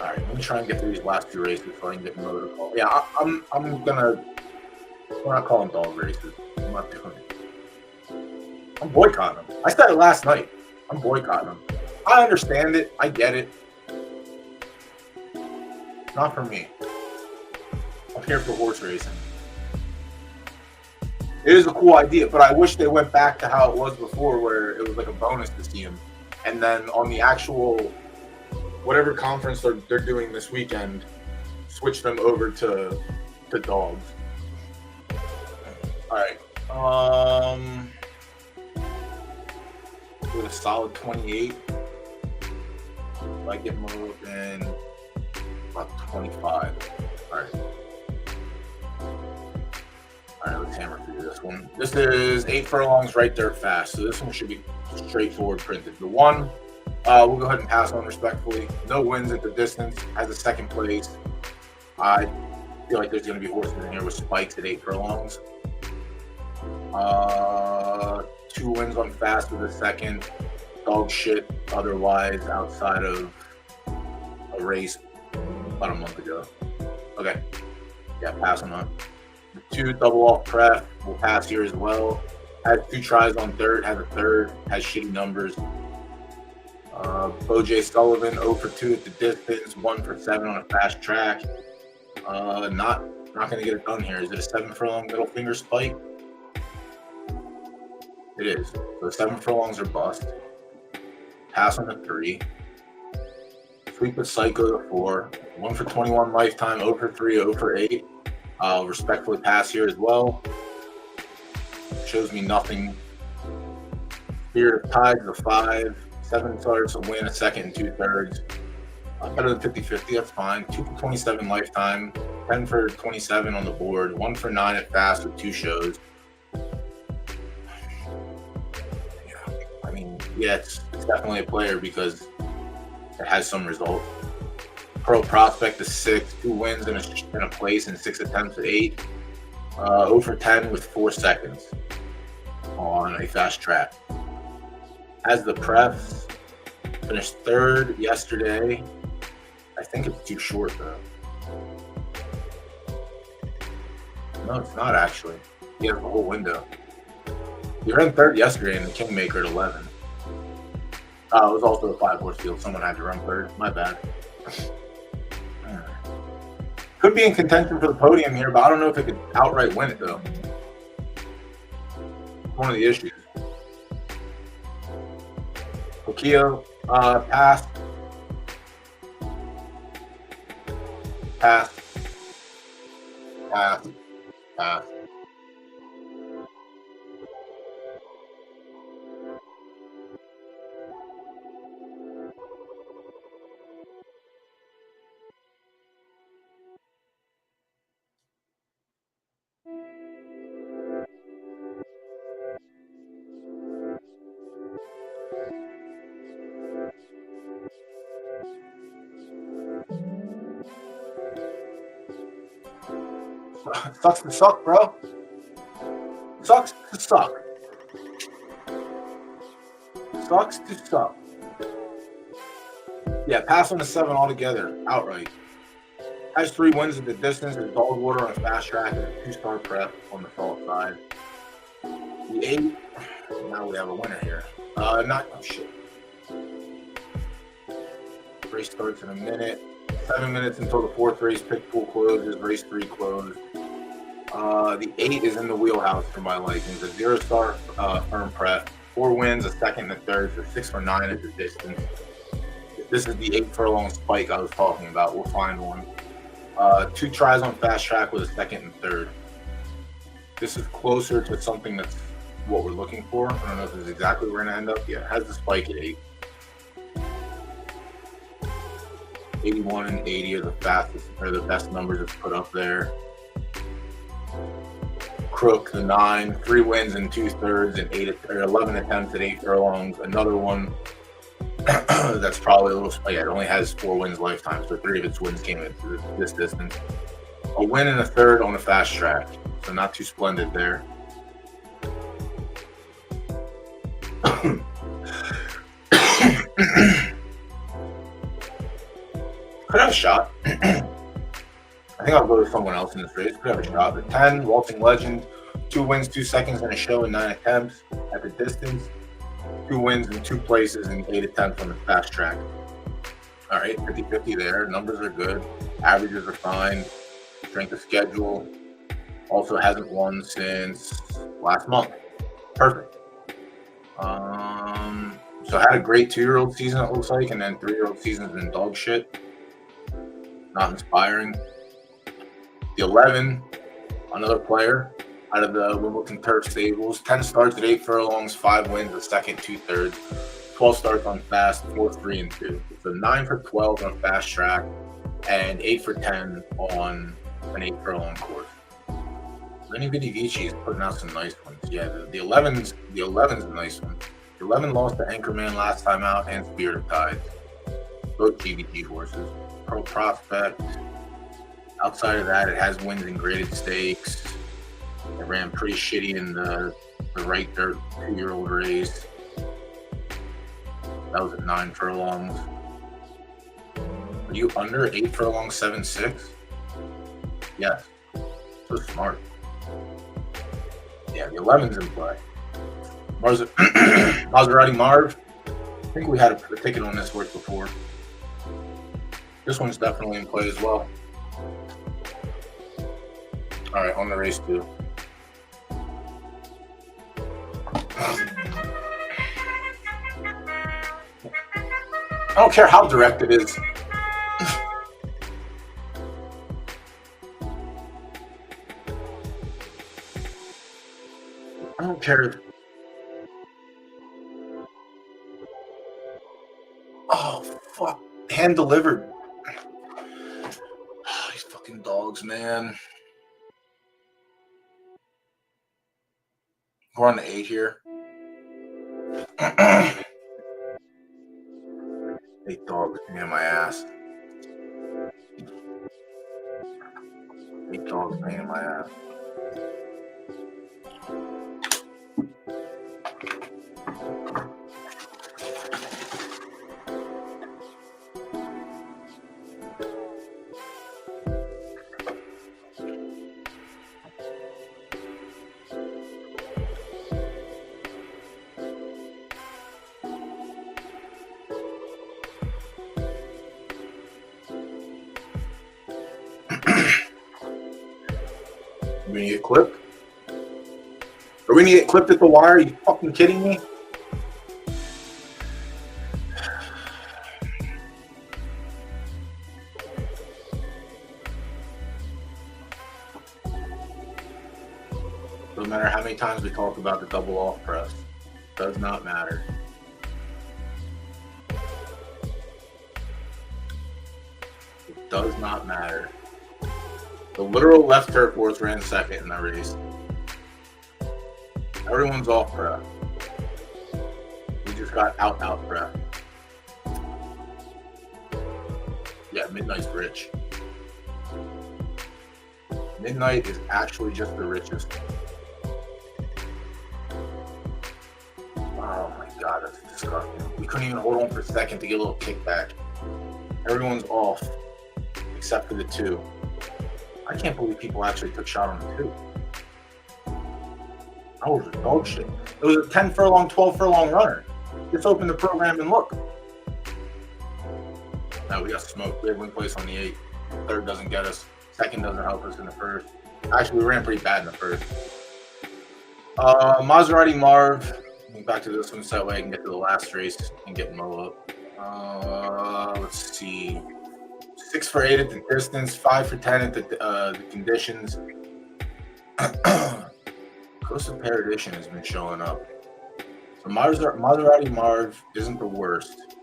All right, let me try and get through these last two races so I can get another call. Yeah, I'm gonna. We're not calling dog races. I'm not doing it. I'm boycotting them. I said it last night. I'm boycotting them. I understand it. I get it. Not for me. I'm here for horse racing. It is a cool idea, but I wish they went back to how it was before, where it was like a bonus to see them. And then on the actual, whatever conference they're doing this weekend, switch them over to dogs. All right. With a solid 28. I get more than about 25. All right. All right, let's hammer through this one. This is 8 furlongs, right dirt fast. So this one should be straightforward printed. The one, we'll go ahead and pass on respectfully. No wins at the distance. Has a second place. I feel like there's going to be horses in here with spikes at 8 furlongs. 2 wins on fast with a second. Dog shit otherwise outside of a race about a month ago. Okay. Yeah, pass on that. The 2 double off prep will pass here as well. Has 2 tries on dirt, has a third, has shitty numbers. Bo J. Sullivan 0 for 2 at the distance, 1 for 7 on a fast track. Not going to get it done here. Is it a 7 furlong middle finger spike? It is. So 7 furlongs are bust. Pass on the 3. Sweep with Psycho to 4. 1 for 21 lifetime, 0 for 3, 0 for 8. Respectfully pass here as well. Shows me nothing. Spirit of Tides a 5. 7 starts, a win, a second, and 2/3. Better than 50-50, that's fine. 2 for 27 lifetime. 10 for 27 on the board. 1 for 9 at fast with 2 shows. Yeah, it's definitely a player because it has some results. Pro Prospect is 6, 2 wins in a place and 6 attempts at 8. 0 for 10 with 4 seconds on a fast track. Has the press, finished 3rd yesterday. I think it's too short though. No, it's not actually. He has the whole window. He ran 3rd yesterday in the Kingmaker at 11. It was also a 5-horse field. Someone had to run 3rd. My bad. Could be in contention for the podium here, but I don't know if it could outright win it, though. One of the issues. Okio, pass. Pass. Pass. Pass. Sucks to suck, bro. Sucks to suck. Sucks to suck. Yeah, pass on the 7 altogether, outright. Has 3 wins at the distance, and dog water on a fast track, and a 2-star prep on the salt side. The 8, now we have a winner here. Shit. Race starts in a minute. 7 minutes until the 4th race pick pool closes. Race 3 closed. The 8 is in the wheelhouse for my likings. A 0-star firm prep. 4 wins, a second and a third, so 6 for 9 at the distance. This is the 8 furlong spike I was talking about. We'll find one. 2 tries on fast track with a second and third. This is closer to something that's what we're looking for. I don't know if this is exactly where we're going to end up. Yeah, it has the spike at 8. 81 and 80 are the fastest, or the best numbers it's put up there. Crook, the 9, 3 wins and 2/3 and 11 attempts at 8 furlongs. Another one that's probably a little. Yeah, it only has 4 wins lifetime, so 3 of its wins came at this distance. A win and a third on a fast track, so not too splendid there. Could have shot. I think I'll go with someone else in this race. Could have a shot. The 10, Waltzing Legend, 2 wins, 2 seconds in a show in 9 attempts at the distance. 2 wins in 2 places and 8 attempts on the fast track. All right, 50-50 there. Numbers are good. Averages are fine. Strength of schedule. Also hasn't won since last month. Perfect. So had a great 2-year-old season, it looks like, and then 3-year-old season's been dog shit. Not inspiring. The 11, another player out of the Wimbledon Turf stables. 10 starts at 8 furlongs, 5 wins, a second, 2/3. 12 starts on fast, 4, 3, and 2. So 9 for 12 on fast track, and 8 for 10 on an 8 furlong course. Lenny Vidivici is putting out some nice ones. Yeah, the 11's a nice one. The 11 lost to Anchorman last time out and Spirit of Tide. Both GVG horses. Pro Prospect. Outside of that, it has wins in graded stakes. It ran pretty shitty in the right dirt 2-year-old race. That was at 9 furlongs. Are you under 8 furlongs, 7-6? Yes. So smart. Yeah, the 11's in play. Maserati Marv. I think we had a ticket on this horse before. This one's definitely in play as well. All right, on the race 2. I don't care how direct it is. I don't care. Oh, fuck. Hand delivered. Oh, these fucking dogs, man. We're on the 8 here. 8 dogs in my ass. 8 dogs in my ass. Are we gonna get clipped? Are we gonna get clipped at the wire? Are you fucking kidding me? No matter how many times we talk about the double off press, does not matter. It does not matter. The literal left turf horse ran second in that race. Everyone's off prep. We just got out prep. Yeah, Midnight's rich. Midnight is actually just the richest. Oh my god, that's disgusting. We couldn't even hold on for a second to get a little kickback. Everyone's off, except for the 2. I can't believe people actually took shot on the 2. That was dog shit. It was a 10 furlong, 12 furlong runner. Just open the program and look. No, we got smoked. We had win place on the 8. 3rd doesn't get us. 2nd doesn't help us in the 1st. Actually, we ran pretty bad in the 1st. Maserati Marv. Back to this one so that way I can get to the last race and get Mo up. Let's see. 6 for 8 at the distance, 5 for 10 at the conditions. Coast of Perdition has been showing up. So Maserati Marv isn't the worst.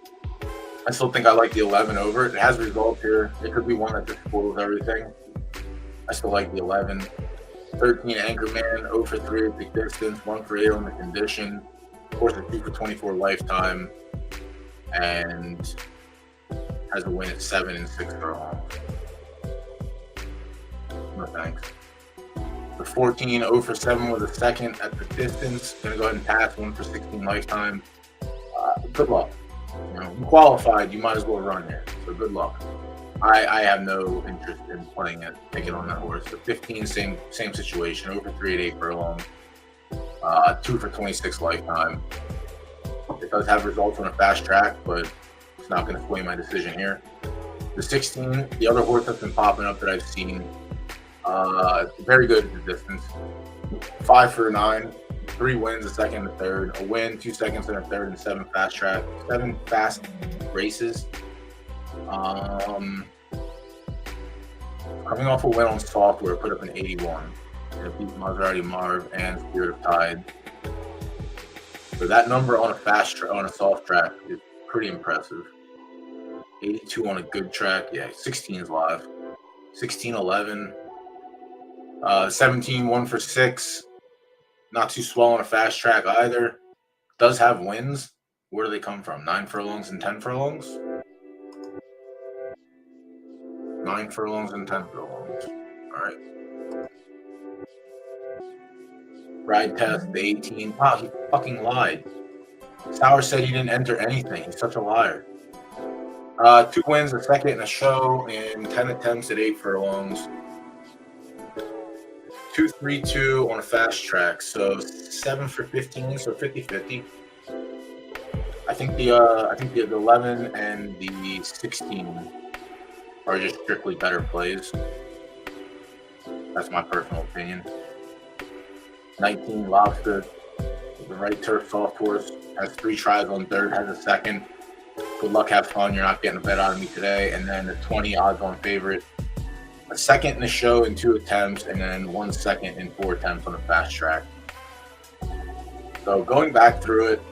I still think I like the 11 over it. It has results here. It could be one that just spoils everything. I still like the 11. 13 Anchorman, 0 for 3 at the distance, 1 for 8 on the condition. Of course, a 2 for 24 lifetime. And has a win at 7 and 6 furlongs. No thanks. The 14, 0 for 7 with a 2nd at the distance. Gonna go ahead and pass 1 for 16 lifetime. Good luck. You know, you qualified, you might as well run here. So good luck. I have no interest in playing it, taking on that horse. The 15, same situation, over 3 at 8 furlong, 2 for 26 lifetime. It does have results on a fast track, but it's not going to sway my decision here. The 16, the other horse that's been popping up that I've seen, very good at the distance. 5 for 9, 3 wins, a second and a third, a win, 2 seconds and a third, and 7 fast races. Coming off a win on software, put up an 81. And it beat Maserati Marv and Spirit of Tide. So that number on a soft track is pretty impressive. 82 on a good track, yeah. 16 is live. 16, 11. 17, 1 for 6. Not too swell on a fast track either. Does have wins. Where do they come from? 9 furlongs and 10 furlongs? 9 furlongs and 10 furlongs. All right. Ride test, the 18. Wow, he fucking lied. Sauer said he didn't enter anything. He's such a liar. 2 wins, a second, and a show, and 10 attempts at 8 furlongs. 2-3-2 on a fast track, so 7 for 15, so 50-50. I think the 11 and the 16 are just strictly better plays. That's my personal opinion. 19, Lobster, the right turf soft horse, has 3 tries on third, has a second. Good luck, have fun. You're not getting a bet out of me today. And then the 20 odds on favorite, a second in the show in 2 attempts, and then 1 second in 4 attempts on a fast track. So going back through it,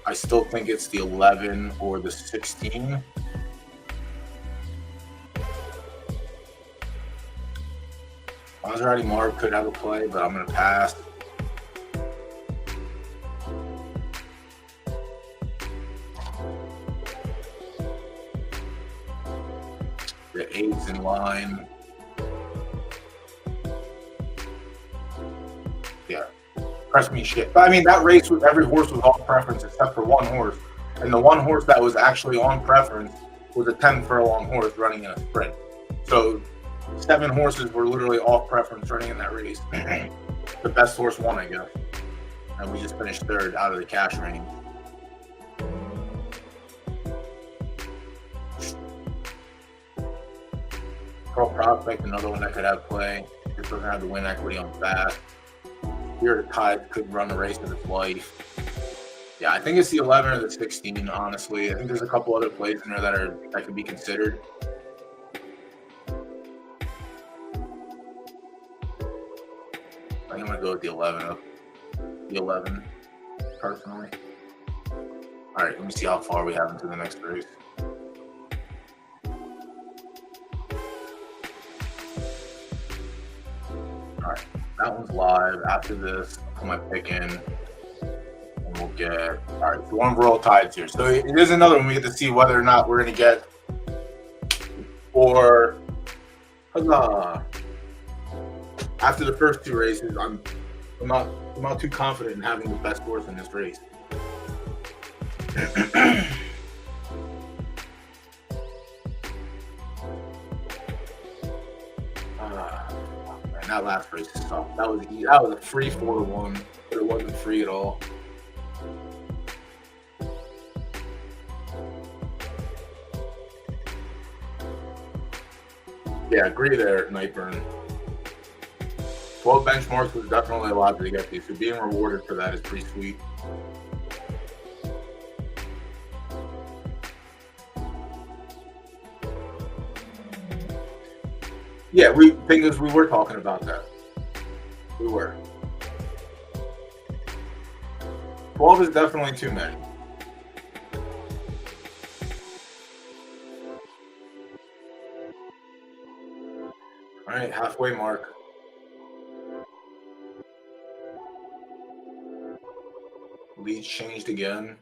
I still think it's the 11 or the 16. Maserati Marv could have a play, but I'm going to pass. The 8's in line. Yeah. Press me shit. But I mean, that race with every horse was off preference except for one horse. And the one horse that was actually on preference was a 10 furlong horse running in a sprint. So 7 horses were literally off preference running in that race. The best horse won, I guess. And we just finished third out of the cash range. Pearl Prospect, another one that could have play. Just doesn't have the win equity on fast. Spirit of Tide could run the race of its life. Yeah, I think it's the 11 or the 16, honestly. I think there's a couple other plays in there that could be considered. I think I'm going to go with the 11. The 11, personally. All right, let me see how far we have into the next race. All right, that one's live. After this, I'll put my pick in, and we'll get. All right, so one Royal Tides here. So it is another one we get to see whether or not we're going to get. Or, huzzah! After the first 2 races, I'm not too confident in having the best horse in this race. Man, that last race is tough. That was a free 4-1, but it wasn't free at all. Yeah, agree there, Nightburn. 12 benchmarks was definitely a lot to get to, so being rewarded for that is pretty sweet. Yeah, we were talking about that. We were. 12 is definitely too many. All right, halfway mark. Leads changed again.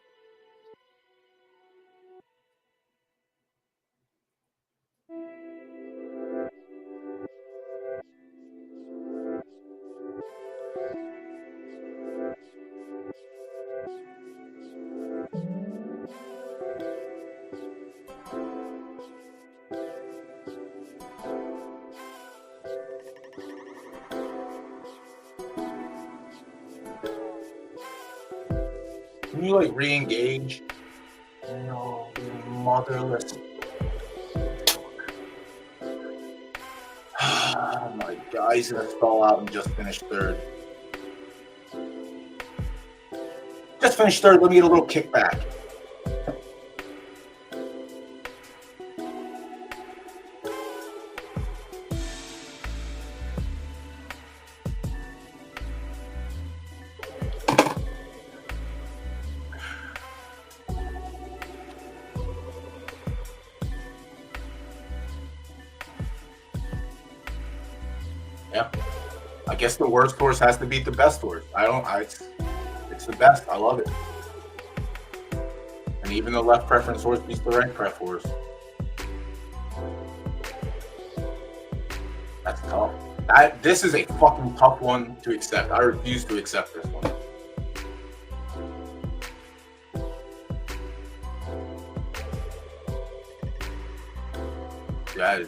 Can you like re-engage? No, you motherless. Oh my God, he's gonna stall out and just finish third. Just finish third. Let me get a little kickback. Yep. I guess the worst horse has to beat the best horse. It's the best. I love it. And even the left preference horse beats the right pref horse. That's tough. This is a fucking tough one to accept. I refuse to accept this one. That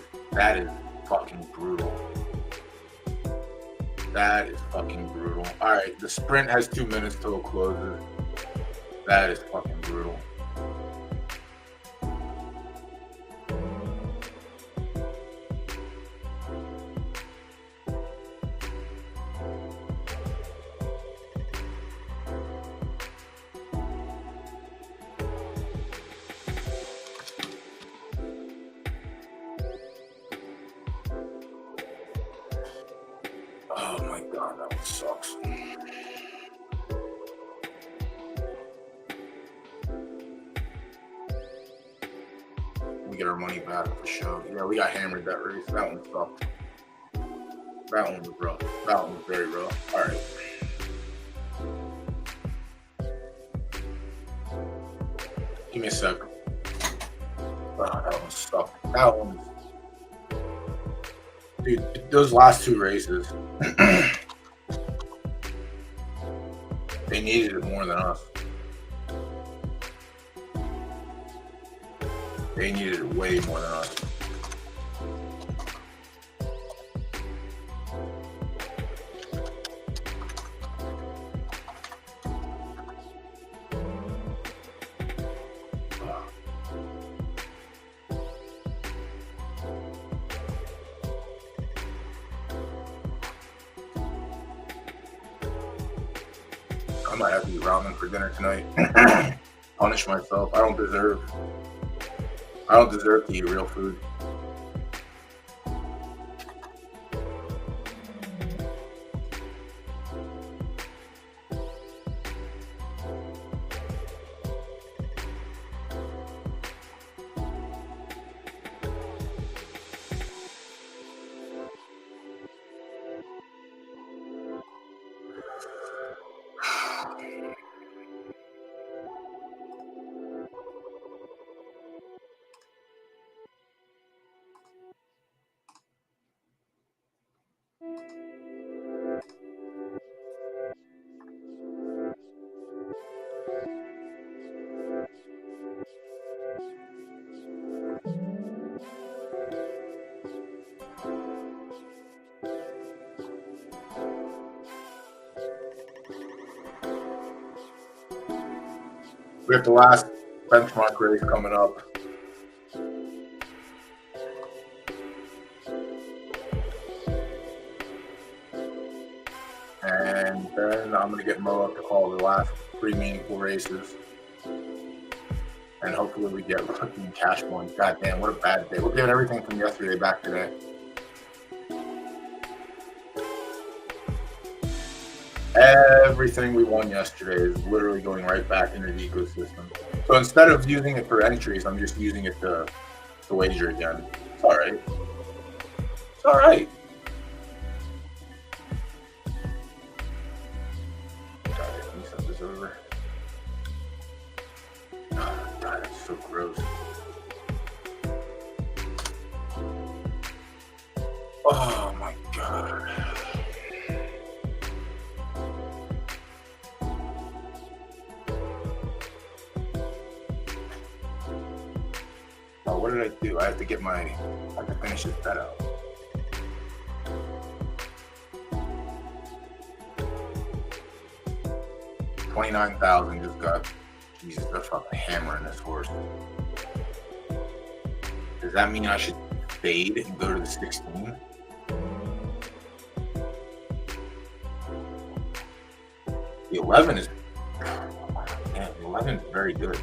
is fucking brutal. That is fucking brutal. All right, the sprint has 2 minutes till it closes. That is fucking brutal. Oh my God, that one sucks. We get our money back for sure. Yeah, we got hammered that race. That one sucked. That one was rough. That one was very rough. All right. Give me a sec. Oh, that one sucked. That one. Dude, those last two races, they needed it more than us. They needed it way more than us. I might have to eat ramen for dinner tonight. Punish myself. I don't deserve to eat real food. We have the last benchmark race coming up. And then I'm going to get Mo up to call the last 3 meaningful races. And hopefully we get fucking cash points. God damn, what a bad day. We're giving everything from yesterday back today. Everything we won yesterday is literally going right back into the ecosystem. So instead of using it for entries, I'm just using it to wager again. It's all right. It's all right. Let me set this over. Oh, God, it's so gross. Oh, my God. Oh, what did I do? I have to finish this bet out. $29,000 just got Jesus, they're fucking hammering this horse. Does that mean I should fade and go to the 16? The 11 is... Man, the 11 is very good.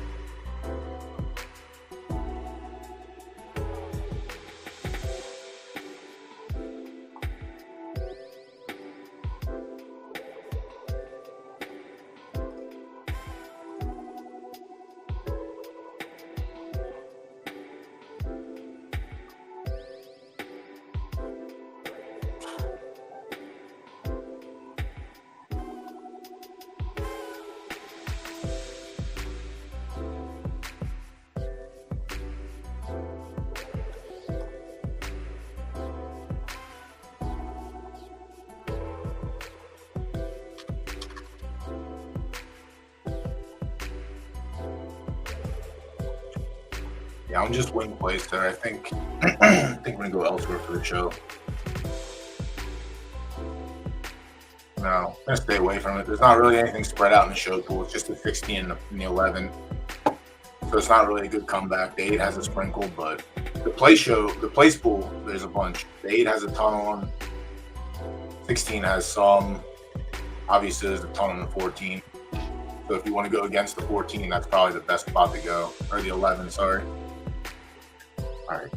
Yeah, I'm just wing plays there. I think we're gonna go elsewhere for the show. No, I'm gonna stay away from it. There's not really anything spread out in the show pool. It's just the 16 and the 11. So it's not really a good comeback. The 8 has a sprinkle, but the place pool, there's a bunch. The 8 has a ton on. 16 has some. Obviously, there's a ton on the 14. So if you want to go against the 14, that's probably the best spot to go. Or the 11, sorry. All right.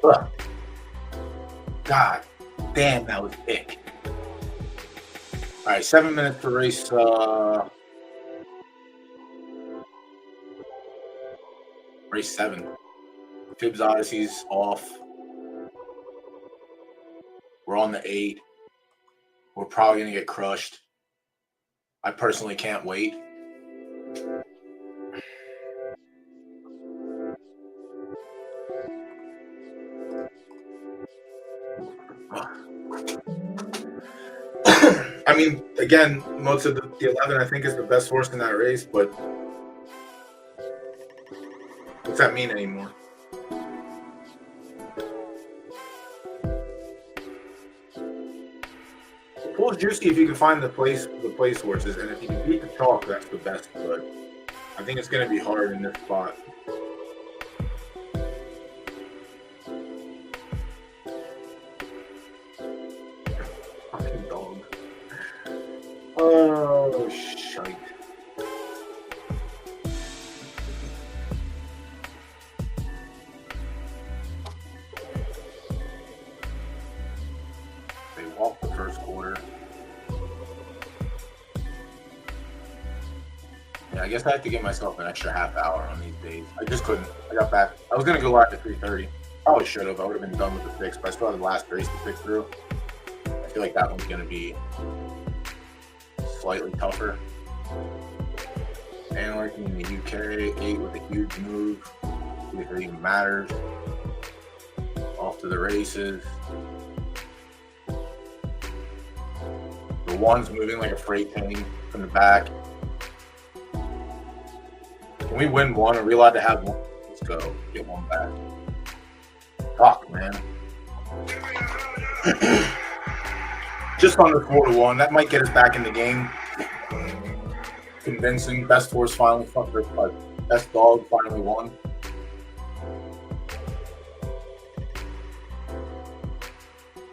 Ugh. God damn, that was thick. All right, 7 minutes to race. Race 7. Fibs Odyssey's off. We're on the 8. We're probably gonna get crushed. I personally can't wait. I mean, again, most of the 11 I think is the best horse in that race, but what's that mean anymore? The pool's juicy if you can find the place horses, and if you can beat the chalk, that's the best. But I think it's going to be hard in this spot. Fucking dog. Oh, shite. They walked the first quarter. Yeah, I guess I have to give myself an extra half hour on these days. I just couldn't. I got back. I was going to go live at 3:30. Probably should have. I would have been done with the fix, but I still had the last race to pick through. I feel like that one's going to be slightly tougher. Anarchy in the UK, 8 with a huge move. See if it even matters. Off to the races. The 1's moving like a freight train from the back. Can we win 1? Are we allowed to have 1? Let's go. Get 1 back. Fuck, man. Just under 4-1. That might get us back in the game. Convincing. Best horse finally fucked her. Best dog finally won.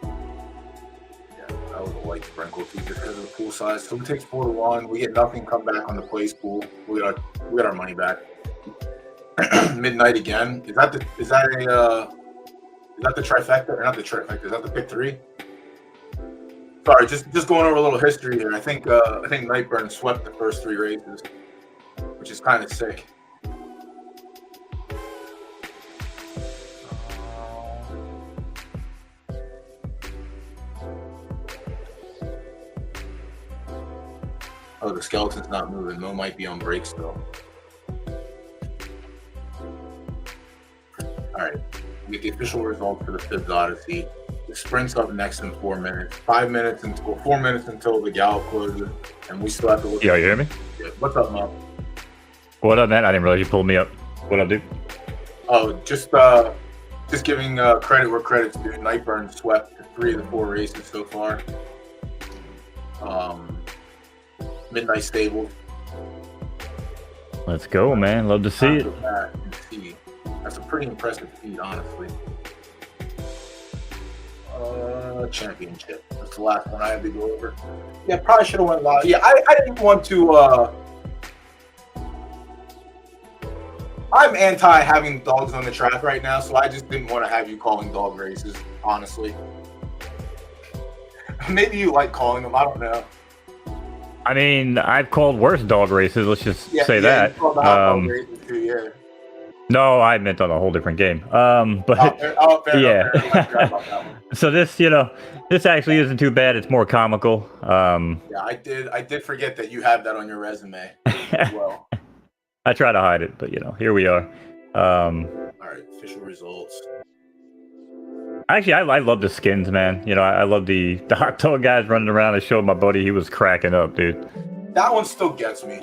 Yeah, that was a light sprinkle too, just because of the pool size. So we take 4-1. We get nothing. Come back on the place pool. We got our money back. Midnight again. Is that the trifecta or not the trifecta? Is that the pick 3? Sorry, just going over a little history here. I think Nightburn swept the first 3 races, which is kind of sick. Oh, the skeleton's not moving. Mo might be on break still. All right, we get the official results for the Fibs Odyssey. The sprint's up next in 4 minutes. 4 minutes until the gallop closes, and we still have to look. Yeah, you hear me? Yeah. What's up, Mo? What up, man? I didn't realize you pulled me up. What I'll do? Oh, just giving credit where credit's due. Nightburn swept 3 of the 4 races so far. Midnight Stable. Let's go, man. Love to see it. That's a pretty impressive feat, honestly. Championship. That's the last one I had to go over. Yeah, probably should have went live. Yeah, I didn't want to. I'm anti having dogs on the track right now, so I just didn't want to have you calling dog races, honestly. Maybe you like calling them. I don't know. I mean, I've called worse dog races. Let's just say that. Dog races too, yeah. No, I meant on a whole different game. But fair yeah. enough. So this, this actually isn't too bad. It's more comical. Yeah, I did forget that you have that on your resume as well. I try to hide it, but here we are. All right, official results. Actually, I love the skins, man. I love the hot dog guys running around. I showed my buddy, he was cracking up, dude. That one still gets me.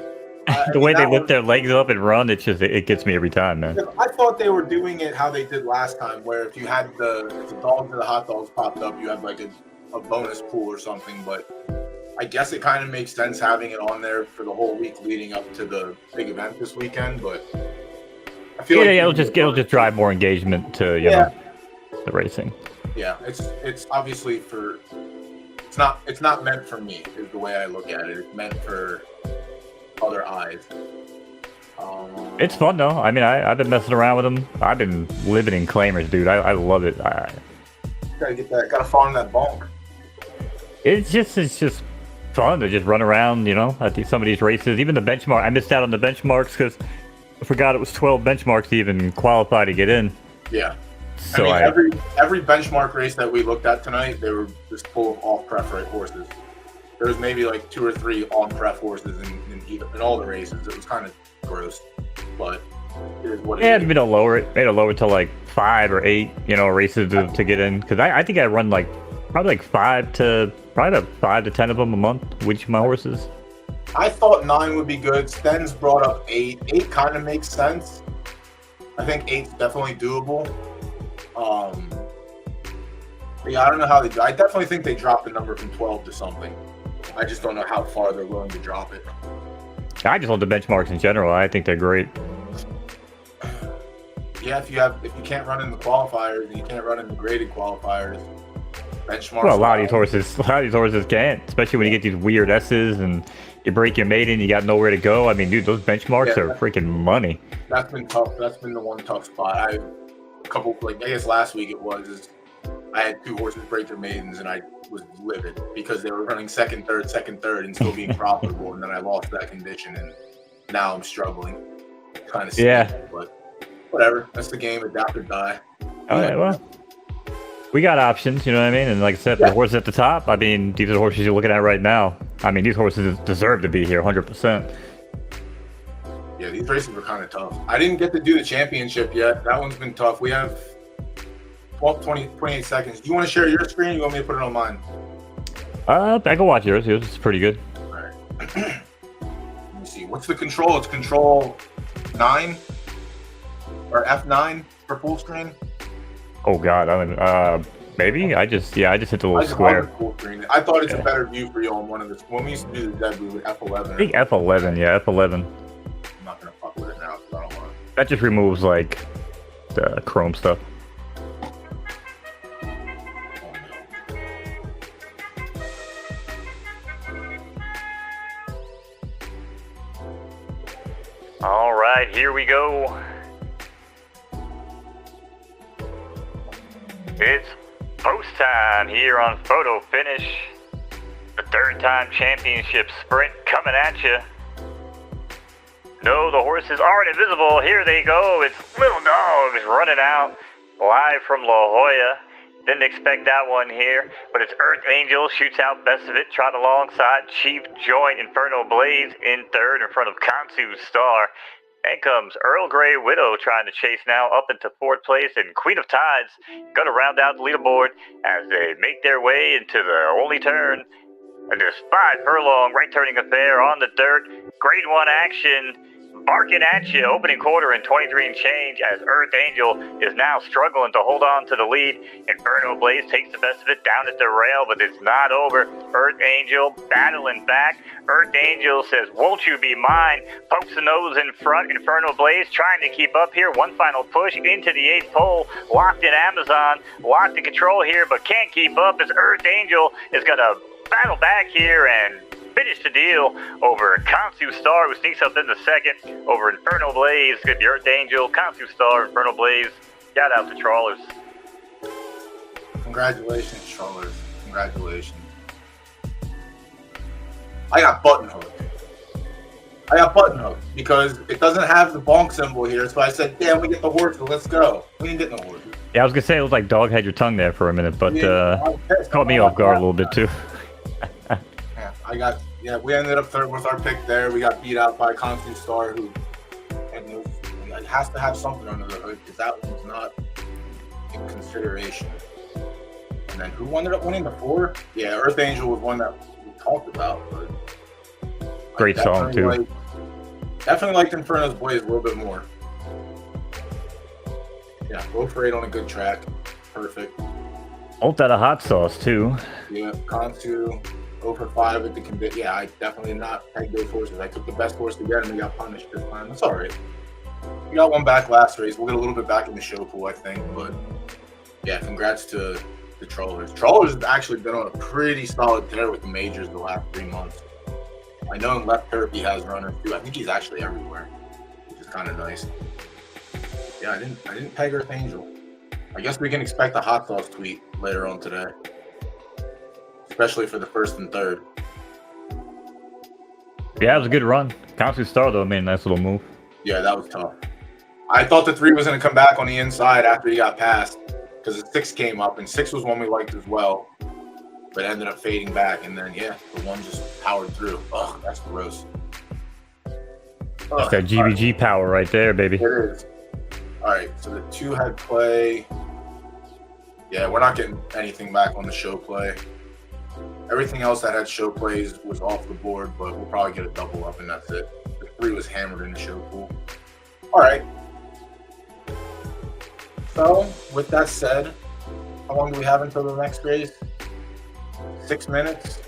The way they lift their legs up and run, it gets me every time, man. I thought they were doing it how they did last time, where if you had the dogs or the hot dogs popped up, you had like a bonus pool or something. But I guess it kind of makes sense having it on there for the whole week leading up to the big event this weekend. But I feel like it'll just drive more engagement to the racing. Yeah, it's obviously it's not meant for me is the way I look at it. It's meant for other eyes. It's fun though. I mean, I've been messing around with them. I've been living in claimers, dude. I love it. Gotta find that bonk. It's just fun to just run around, at some of these races. Even the benchmark. I missed out on the benchmarks because I forgot it was 12 benchmarks to even qualify to get in. Yeah. So every benchmark race that we looked at tonight, they were just full of off-pref horses. There was maybe like 2 or 3 on-pref horses in all the races. It was kind of gross, but it is what it is. Maybe they'll lower it. Maybe they'll lower it to like 5 or 8, races to get in. Because I think I run probably 5 to 10 of them a month with each of my horses. I thought 9 would be good. Sten's brought up 8. 8 kind of makes sense. I think 8's definitely doable. Yeah, I don't know how they do. I definitely think they dropped the number from 12 to something. I just don't know how far they're willing to drop it. I just love the benchmarks in general. I think they're great. Yeah, if you can't run in the qualifiers and you can't run in the graded qualifiers, benchmarks. Well, a lot of these horses can't, especially when you get these weird S's and you break your maiden, you got nowhere to go. I mean, dude, those benchmarks are freaking money. That's been tough. That's been the one tough spot. I guess last week I had 2 horses break their maidens and I was livid because they were running second, third, and still being profitable. And then I lost that condition and now I'm struggling. Kind of sad, but whatever. That's the game. Adapt or die. All right, well, we got options, you know what I mean? And like I said, the horses at the top, I mean, these are the horses you're looking at right now. I mean, these horses deserve to be here 100%. Yeah, these races were kind of tough. I didn't get to do the championship yet. That one's been tough. We have 28 seconds. Do you want to share your screen or you want me to put it on mine? I can watch yours. Yours is pretty good. All right. Let me see. What's the control? It's control 9 or F9 for full screen. Oh God, I mean, maybe I just hit the little square. Full screen. I thought it's a better view for you on one of the. When we used to do the dead, we would F11. I think F11. Yeah, F11. I'm not gonna fuck with it now because I don't want to. That just removes like the Chrome stuff. All right, here we go. It's post time here on Photo Finish. The 3rd time championship sprint coming at you. No, the horses aren't invisible. Here they go. It's Little Dogs running out live from La Jolla. Didn't expect that one here, but it's Earth Angel shoots out best of it, trot alongside Chief Joint, Inferno Blaze in 3rd in front of Kansu Star. And comes Earl Grey Widow trying to chase now up into 4th place, and Queen of Tides gonna round out the leaderboard as they make their way into the only turn. And there's 5 furlong right turning affair on the dirt. Grade 1 action. barking at you. Opening quarter in 23 and change as Earth Angel is now struggling to hold on to the lead. Inferno Blaze takes the best of it down at the rail, but it's not over. Earth Angel battling back. Earth Angel says, "Won't you be mine?" Pokes the nose in front. Inferno Blaze trying to keep up here. One final push into the 8th pole. Locked in Amazon. Locked in control here, but can't keep up as Earth Angel is going to battle back here and finish the deal over Kansu Star, who sneaks up in the second over Inferno Blaze. Good, the Earth Angel, Kansu Star, Inferno Blaze. Shout out to Trawlers. Congratulations, Trawlers. Congratulations. I got button hooked. Because it doesn't have the bonk symbol here, so I said, damn, we get the horses, let's go. We didn't get no horses. Yeah, I was gonna say it looked like dog had your tongue there for a minute, but caught me off guard a little bit too. We ended up third with our pick there. We got beat out by Kansu Star, who has to have something under the hood, because that one's not in consideration. And then who ended up winning the 4? Yeah, Earth Angel was one that we talked about, but great song too. Definitely liked Inferno's Blaze a little bit more. Yeah, go for 8 on a good track. Perfect. Ult out of hot sauce too. Yeah, Kansu 0 for 5 at the convict. Yeah, I definitely did not peg those horses. I took the best horse to get and we got punished this time. That's all right. We got one back last race. We'll get a little bit back in the show pool, I think. But yeah, congrats to the Trawlers. Trawlers have actually been on a pretty solid tear with the majors the last 3 months. I know in left turf he has runners too. I think he's actually everywhere, which is kind of nice. Yeah, I didn't peg Earth Angel. I guess we can expect a hot sauce tweet later on today, especially for the 1st and 3rd. Yeah, it was a good run. Kansu Star though made a nice little move. Yeah, that was tough. I thought the 3 was going to come back on the inside after he got passed, because the 6 came up, and 6 was one we liked as well, but ended up fading back, and then the 1 just powered through. Ugh, that's gross. That's that GBG power right there, baby. It is. All right, so the 2 had play. Yeah, we're not getting anything back on the show play. Everything else that had show plays was off the board, but we'll probably get a double up, and that's it. The 3 was hammered in the show pool. All right. So, with that said, how long do we have until the next race? 6 minutes?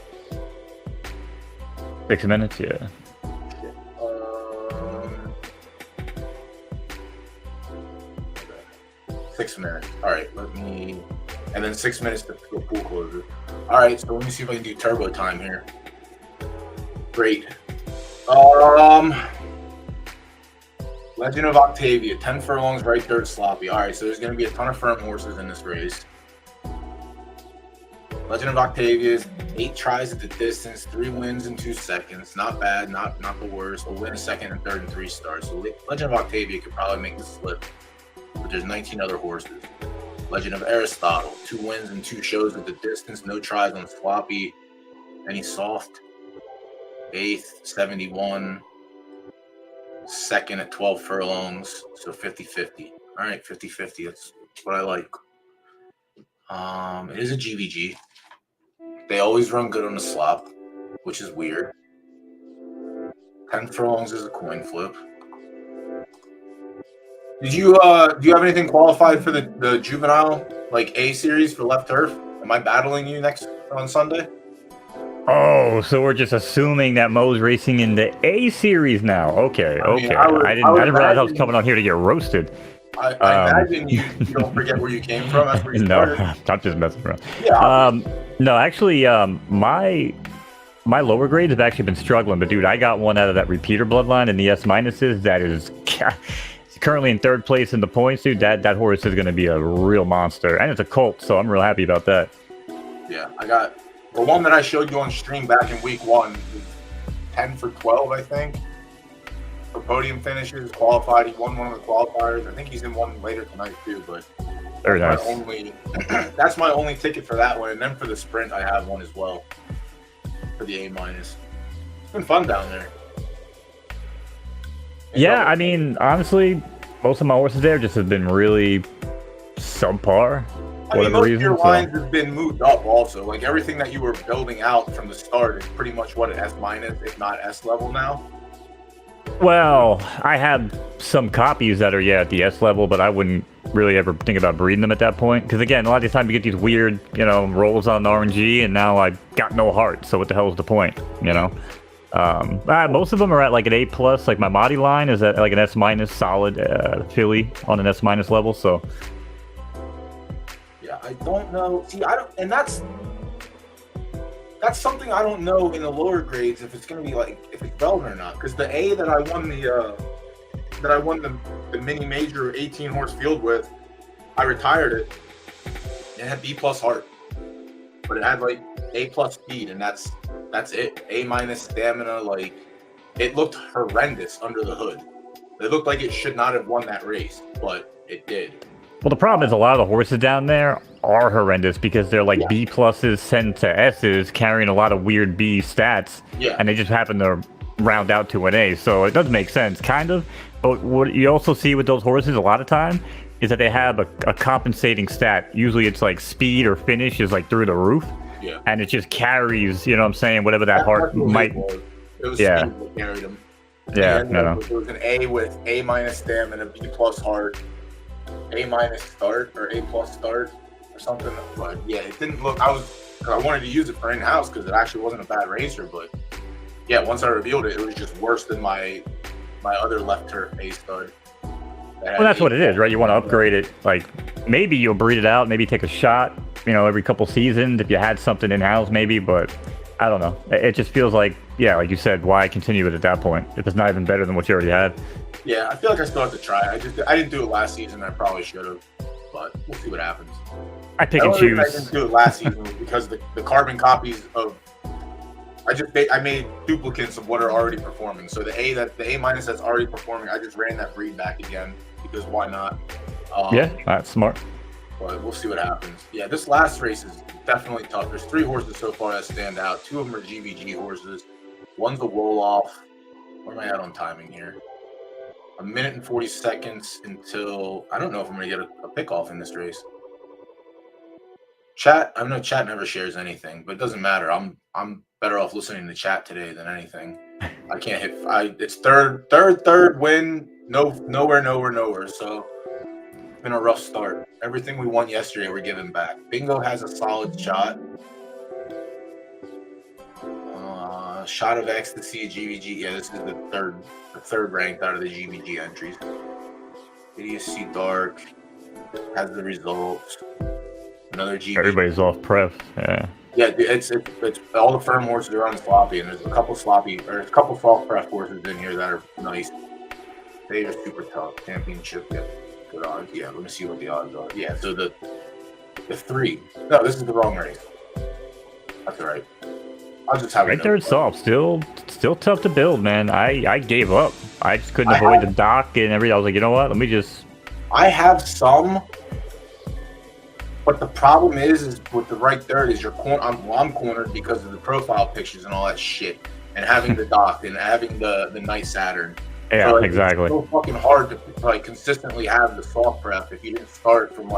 6 minutes, yeah. 6 minutes. All right, and then 6 minutes to go pool closer. All right, so let me see if I can do turbo time here. Great. Legend of Octavia, 10 furlongs, right dirt, sloppy. All right, so there's going to be a ton of firm horses in this race. Legend of Octavia's 8 tries at the distance, 3 wins in 2 seconds. Not bad, not the worst. A win, 2nd and 3rd and 3 stars. So Legend of Octavia could probably make the slip. But there's 19 other horses. Legend of Aristotle, 2 wins and 2 shows at the distance, no tries on sloppy. Any soft? 8th, 71. 2nd at 12 furlongs, so 50-50. All right, 50-50. That's what I like. It is a GVG. They always run good on the slop, which is weird. 10 furlongs is a coin flip. Did you do you have anything qualified for the juvenile like A series for left turf? Am I battling you next on Sunday? Oh, so we're just assuming that Mo's racing in the A series now. Okay, I didn't realize I was coming on here to get roasted. I imagine you don't forget where you came from. That's where you started. No, I'm just messing around. Yeah. No, actually, my lower grades have actually been struggling, but dude, I got one out of that repeater bloodline in the S minuses. That is currently in 3rd place in the points, dude. That horse is going to be a real monster, and it's a colt, so I'm real happy about that. Yeah, I got the one that I showed you on stream back in week 1. Was 10 for 12, I think. For podium finishes, qualified. He won one of the qualifiers. I think he's in one later tonight too. But very nice. That's my only ticket for that one. And then for the sprint, I have one as well for the A minus. It's been fun down there. Yeah, I mean, honestly, most of my horses there just have been really subpar. I mean, most of your lines have been moved up also. Like everything that you were building out from the start is pretty much what an S minus, if not S level now. Well, I have some copies that are at the S level, but I wouldn't really ever think about breeding them at that point. Because again, a lot of the time you get these weird, rolls on RNG, and now I've got no heart. So what the hell is the point? Most of them are at like an A plus. Like my Mahdi line is at like an S minus solid Philly on an S minus level. So yeah, I don't know. See, I don't, and that's something I don't know in the lower grades if it's gonna be like if it's relevant or not. Because the A that I won the mini major 18 horse field with, I retired it. It had B plus heart, but it had like A plus speed, and that's it. A minus stamina. Like it looked horrendous under the hood. It looked like it should not have won that race, but it did. well, the problem is a lot of the horses down there are horrendous because they're like B pluses sent to S's, carrying a lot of weird B stats, and they just happen to round out to an A. So it does make sense, kind of. But what you also see with those horses a lot of time is that they have a compensating stat. Usually it's like speed or finish is like through the roof. Yeah. And it just carries, you know what I'm saying, whatever that heart might. It was speed that carried them. Yeah, no. There was an A with A minus stamina, B plus heart, A minus start or A plus start or something. But yeah, it didn't look. I wanted to use it for in-house because it actually wasn't a bad racer. But yeah, once I revealed it, it was just worse than my other left turf A stud. Well, that's what it is, right? You want to upgrade it. Like maybe you'll breed it out, maybe take a shot, every couple seasons if you had something in-house, maybe. But I don't know. It just feels like, like you said, why continue it at that point if it's not even better than what you already had? Yeah, I feel like I still have to try. I didn't do it last season. I probably should have, but we'll see what happens. I pick and choose. I didn't do it last season because the carbon copies of I made duplicates of what are already performing. So the A minus that's already performing, I just ran that breed back again because why not? That's smart. But we'll see what happens. Yeah, this last race is definitely tough. There's 3 horses so far that stand out. 2 of them are GVG horses. One's a roll-off. Where am I at on timing here? 1 minute and 40 seconds until... I don't know if I'm going to get a pick-off in this race. Chat, I know chat never shares anything, but it doesn't matter. I'm better off listening to chat today than anything. I can't hit... It's third win. Nowhere. So... been a rough start. Everything we won yesterday, we're giving back. Bingo has a solid shot. Shot of ecstasy, GVG. Yeah, this is the third ranked out of the GVG entries. Idiocy Dark has the results. Another GVG. Everybody's off pref. Yeah. Yeah, it's all the firm horses are on sloppy, and there's a couple soft pref horses in here that are nice. They are super tough. Championship. Yeah. Good odds. Yeah, let me see what the odds are. Yeah, so the 3. No, this is the wrong race. That's all right. I'll just have right there at soft. Still tough to build, man. I gave up. I just couldn't avoid the dock and everything. I was like, you know what? Let me just. I have some, but the problem is with the right third is I'm cornered because of the profile pictures and all that shit, and having the dock and having the night Saturn. Yeah, so, exactly. It's so fucking hard to consistently have the soft prep if you didn't start from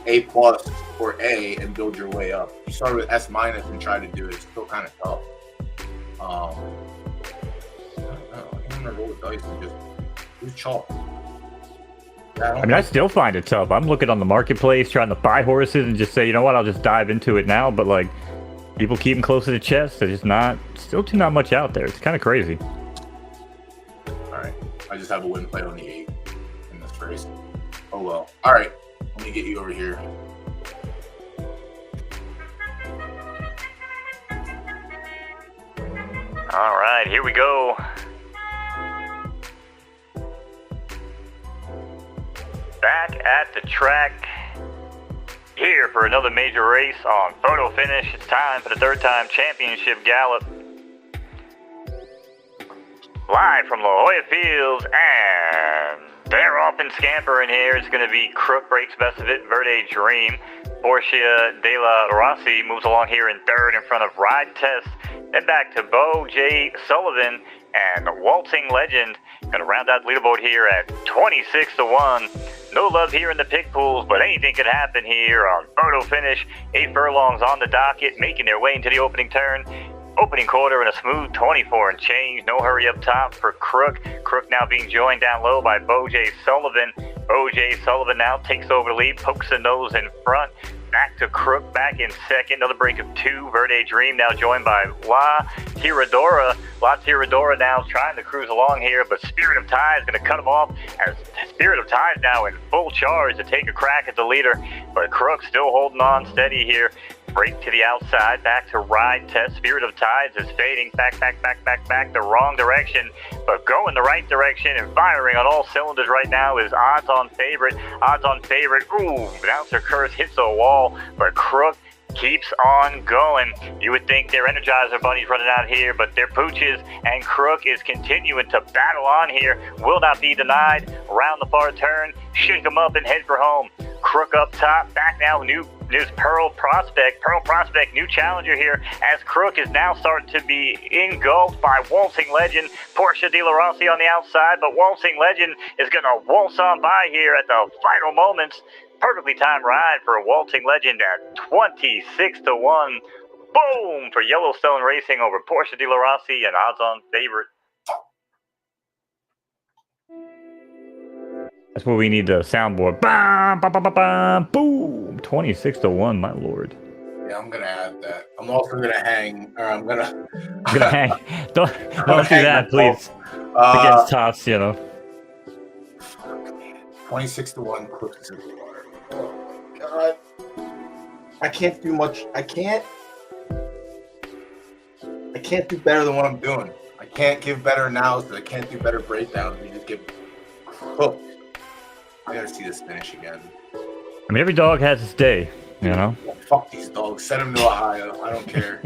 A plus or A and build your way up. You start with S minus and try to do it. It's still kind of tough. I don't know. I'm gonna roll the dice and just use chalk. I still find it tough. I'm looking on the marketplace trying to buy horses and just say, you know what, I'll just dive into it now. But people keep them close to the chest. There's not much out there. It's kind of crazy. I just have a win play on the 8 in this race. Oh well. All right, let me get you over here. All right, here we go. Back at the track here for another major race on photo finish. It's time for the 3rd-time championship gallop. Live from La Jolla Fields, and they're off and scampering here. It's going to be Crook Breaks Best of It, Verde Dream. Portia De La Rossi moves along here in 3rd in front of Ride Test. Then back to Bo J. Sullivan and Waltzing Legend. Going to round out the leaderboard here at 26-1. No love here in the pick pools, but anything could happen here on photo finish. 8 furlongs on the docket, making their way into the opening turn. Opening quarter in a smooth 24 and change. No hurry up top for Crook. Crook now being joined down low by Bo.J. Sullivan. Bo.J. Sullivan now takes over the lead, pokes the nose in front. Back to Crook, back in second. Another break of 2. Verde Dream now joined by La Tiradora. La Tiradora now trying to cruise along here, but Spirit of Tide is going to cut him off as Spirit of Tide now in full charge to take a crack at the leader. But Crook still holding on steady here. Break to the outside, back to ride test. Spirit of Tides is fading back the wrong direction, but going the right direction and firing on all cylinders right now is Odds On Favorite. Odds On Favorite, ooh, Bouncer Curse hits a wall, but Crook keeps on going. You would think their Energizer Bunny's running out here, but their Pooches and Crook is continuing to battle on here. Will not be denied. Round the far turn, shake them up and head for home. Crook up top, back now, new Pearl Prospect, new challenger here, as Crook is now starting to be engulfed by Waltzing Legend, Porsche De La Rossi on the outside, but Waltzing Legend is going to waltz on by here at the final moments. Perfectly timed ride for Waltzing Legend at 26-1. Boom for Yellowstone Racing over Porsche De La Rossi and Odds On Favorite. That's where we need the soundboard. Bam, bam, bam, bam, bam, boom. 26-1, my lord. Yeah, I'm gonna add that. I'm also gonna hang, or I'm gonna hang. Don't do that, please. Against tops, you know. 26-1 Crooks. Oh God, I can't do much. I can't do better than what I'm doing. I can't give better analysis. I can't do better breakdowns. We just get cooked. I gotta see this finish again. I mean, every dog has its day, you know? Well, fuck these dogs. Send them to Ohio. I don't care.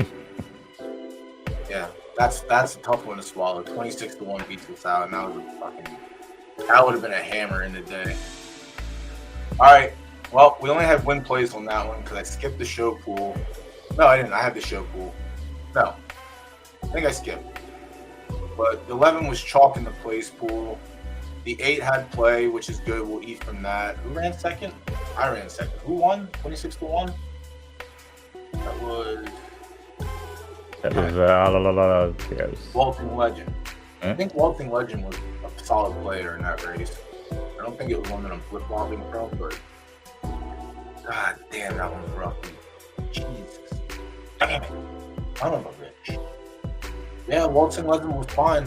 Yeah, that's a tough one to swallow. 26-1 beats us out, and that would have been a hammer in the day. All right. Well, we only had win plays on that one because I skipped the show pool. No, I didn't. I had the show pool. No, I think I skipped. But 11 was chalk in the plays pool. The 8 had play, which is good. We'll eat from that. Who ran second? I ran second. Who won? 26-1? That was yes. Waltzing Legend. I think Waltzing Legend was a solid player in that race. I don't think it was one that I'm flip-flopping from, but God damn, that one was rough. Jesus. Damn it. Son of a bitch. Yeah, Waltzing Legend was fine.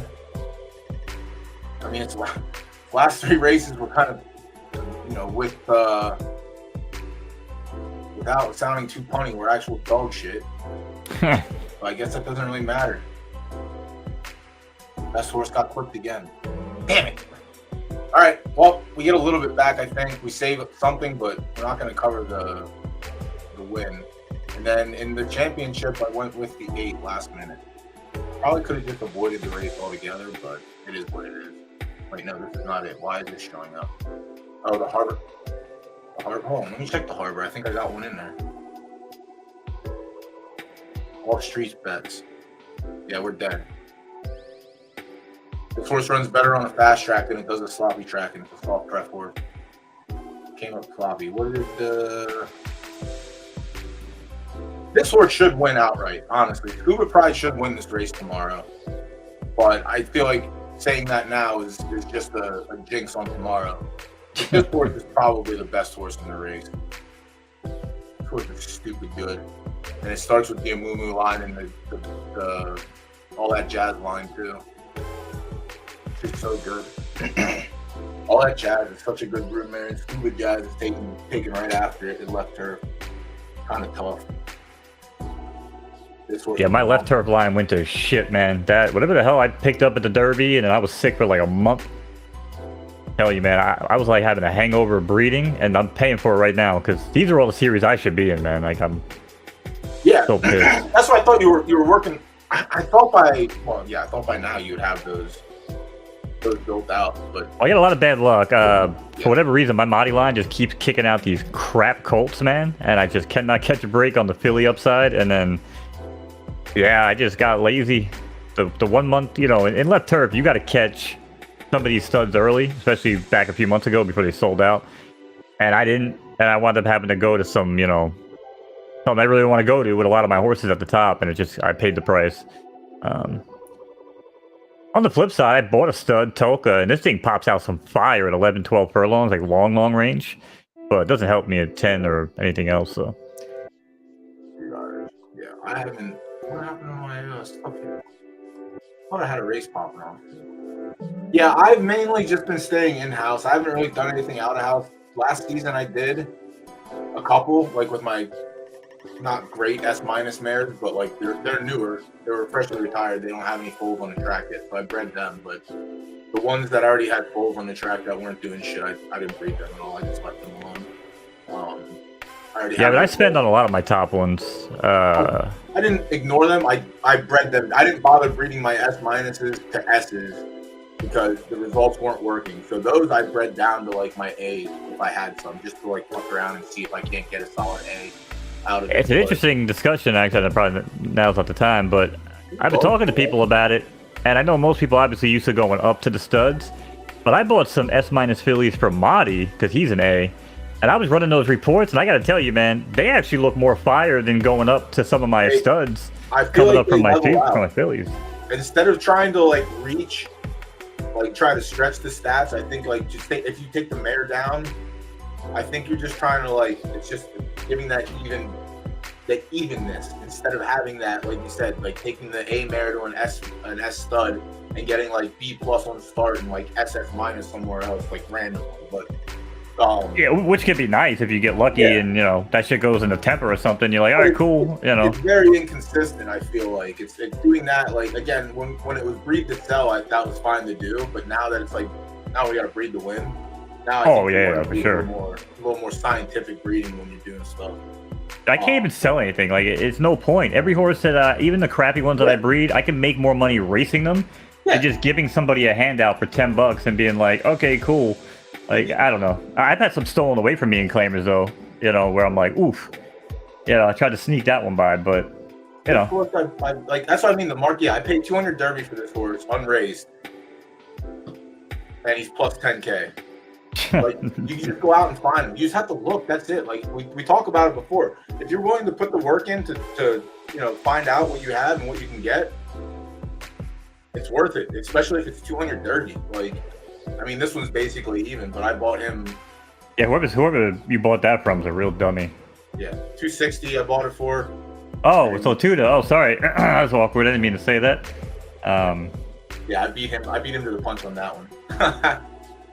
I mean, it's last 3 races were kind of, you know, without sounding too punny, we're actual dog shit. But I guess that doesn't really matter. Best horse got clipped again. Damn it. All right, well, we get a little bit back, I think. We save something, but we're not going to cover the win. And then in the championship, I went with the 8 last minute. Probably could have just avoided the race altogether, but it is what it is. Wait, no, this is not it. Why is this showing up? Oh, the Harbor. Hold on, let me check the Harbor. I think I got one in there. All streets bets. Yeah, we're dead. This horse runs better on a fast track than it does a sloppy track, and it's a soft prep horse. Came up sloppy. What is the... This horse should win outright, honestly. Scuba Pride should win this race tomorrow. But I feel like saying that now is just a jinx on tomorrow. This horse is probably the best horse in the race. This horse is stupid good. And it starts with the Amumu line and the all that jazz line too. It's just so good. All that jazz is such a good broodmare, and Scuba Jazz is taken right after it. It left her kind of tough. Yeah, my left turf line went to shit, man. That whatever the hell I picked up at the Derby, and I was sick for like a month. Tell you, man, I was like having a hangover breeding, and I'm paying for it right now because these are all the series I should be in, man. Like I'm so pissed. That's what I thought you were working. I thought by now you would have those built out, but I get a lot of bad luck. For whatever reason, my Mahdi line just keeps kicking out these crap colts, man, and I just cannot catch a break on the filly upside, and then. Yeah, I just got lazy. The 1 month, you know, in left turf, you got to catch some of these studs early, especially back a few months ago before they sold out. And I didn't, and I wound up having to go to some, you know, something I really want to go to with a lot of my horses at the top, and I paid the price. On the flip side, I bought a stud Tolka, and this thing pops out some fire at 11, 12 furlongs, like long range. But it doesn't help me at 10 or anything else, so. Yeah, I haven't. What happened to my stuff here? I thought I had a race popping off. Yeah, I've mainly just been staying in-house. I haven't really done anything out of house. Last season I did a couple, like with my not great S- mares, but like they're newer. They were freshly retired. They don't have any foals on the track yet, so I bred them. But the ones that already had foals on the track that weren't doing shit, I didn't breed them at all. I just left them alone. Yeah, but I spend on a lot of my top ones. I didn't ignore them. I bred them. I didn't bother breeding my S- to S's because the results weren't working. So those I bred down to like my A's if I had some, just to like fuck around and see if I can't get a solid A out of it. It's an interesting discussion, actually. And probably now's not the time, but I've been talking to people about it, and I know most people obviously used to going up to the studs, but I bought some S- fillies for Marty because he's an A. And I was running those reports, and I got to tell you, man, they actually look more fire than going up to some of my studs coming like up from my fillies. Instead of trying to like reach, like try to stretch the stats, I think like just if you take the mare down, I think you're just trying to like it's just giving that evenness instead of having that, like you said, like taking the A mare to an S stud and getting like B+ on start and like SS- somewhere else, like randomly, but. Yeah, which could be nice if you get lucky and, you know, that shit goes into temper or something. You're like, all right, cool, you know. It's very inconsistent, I feel like. It's doing that, like, again, when it was breed to sell, that was fine to do. But now that it's like, now we got to breed to win. Now for sure. A little more scientific breeding when you're doing stuff. I can't even sell anything. Like, it's no point. Every horse that, even the crappy ones that I breed, I can make more money racing them than just giving somebody a handout for $10 and being like, okay, cool. Like, I don't know. I've had some stolen away from me in claimers, though, you know, where I'm like, oof. You know, I tried to sneak that one by, but, you know. Of course, like, that's what I mean. The market, I paid 200 Derby for this horse, unraised. And he's plus 10K. Like, you just go out and find him. You just have to look. That's it. Like, we talked about it before. If you're willing to put the work in to you know, find out what you have and what you can get, it's worth it, especially if it's 200 Derby. Like, I mean, this one's basically even, but I bought him. Yeah, whoever you bought that from is a real dummy. Yeah, 260 I bought it for. Oh, so oh, sorry. That was awkward. I didn't mean to say that. Yeah, I beat him to the punch on that one.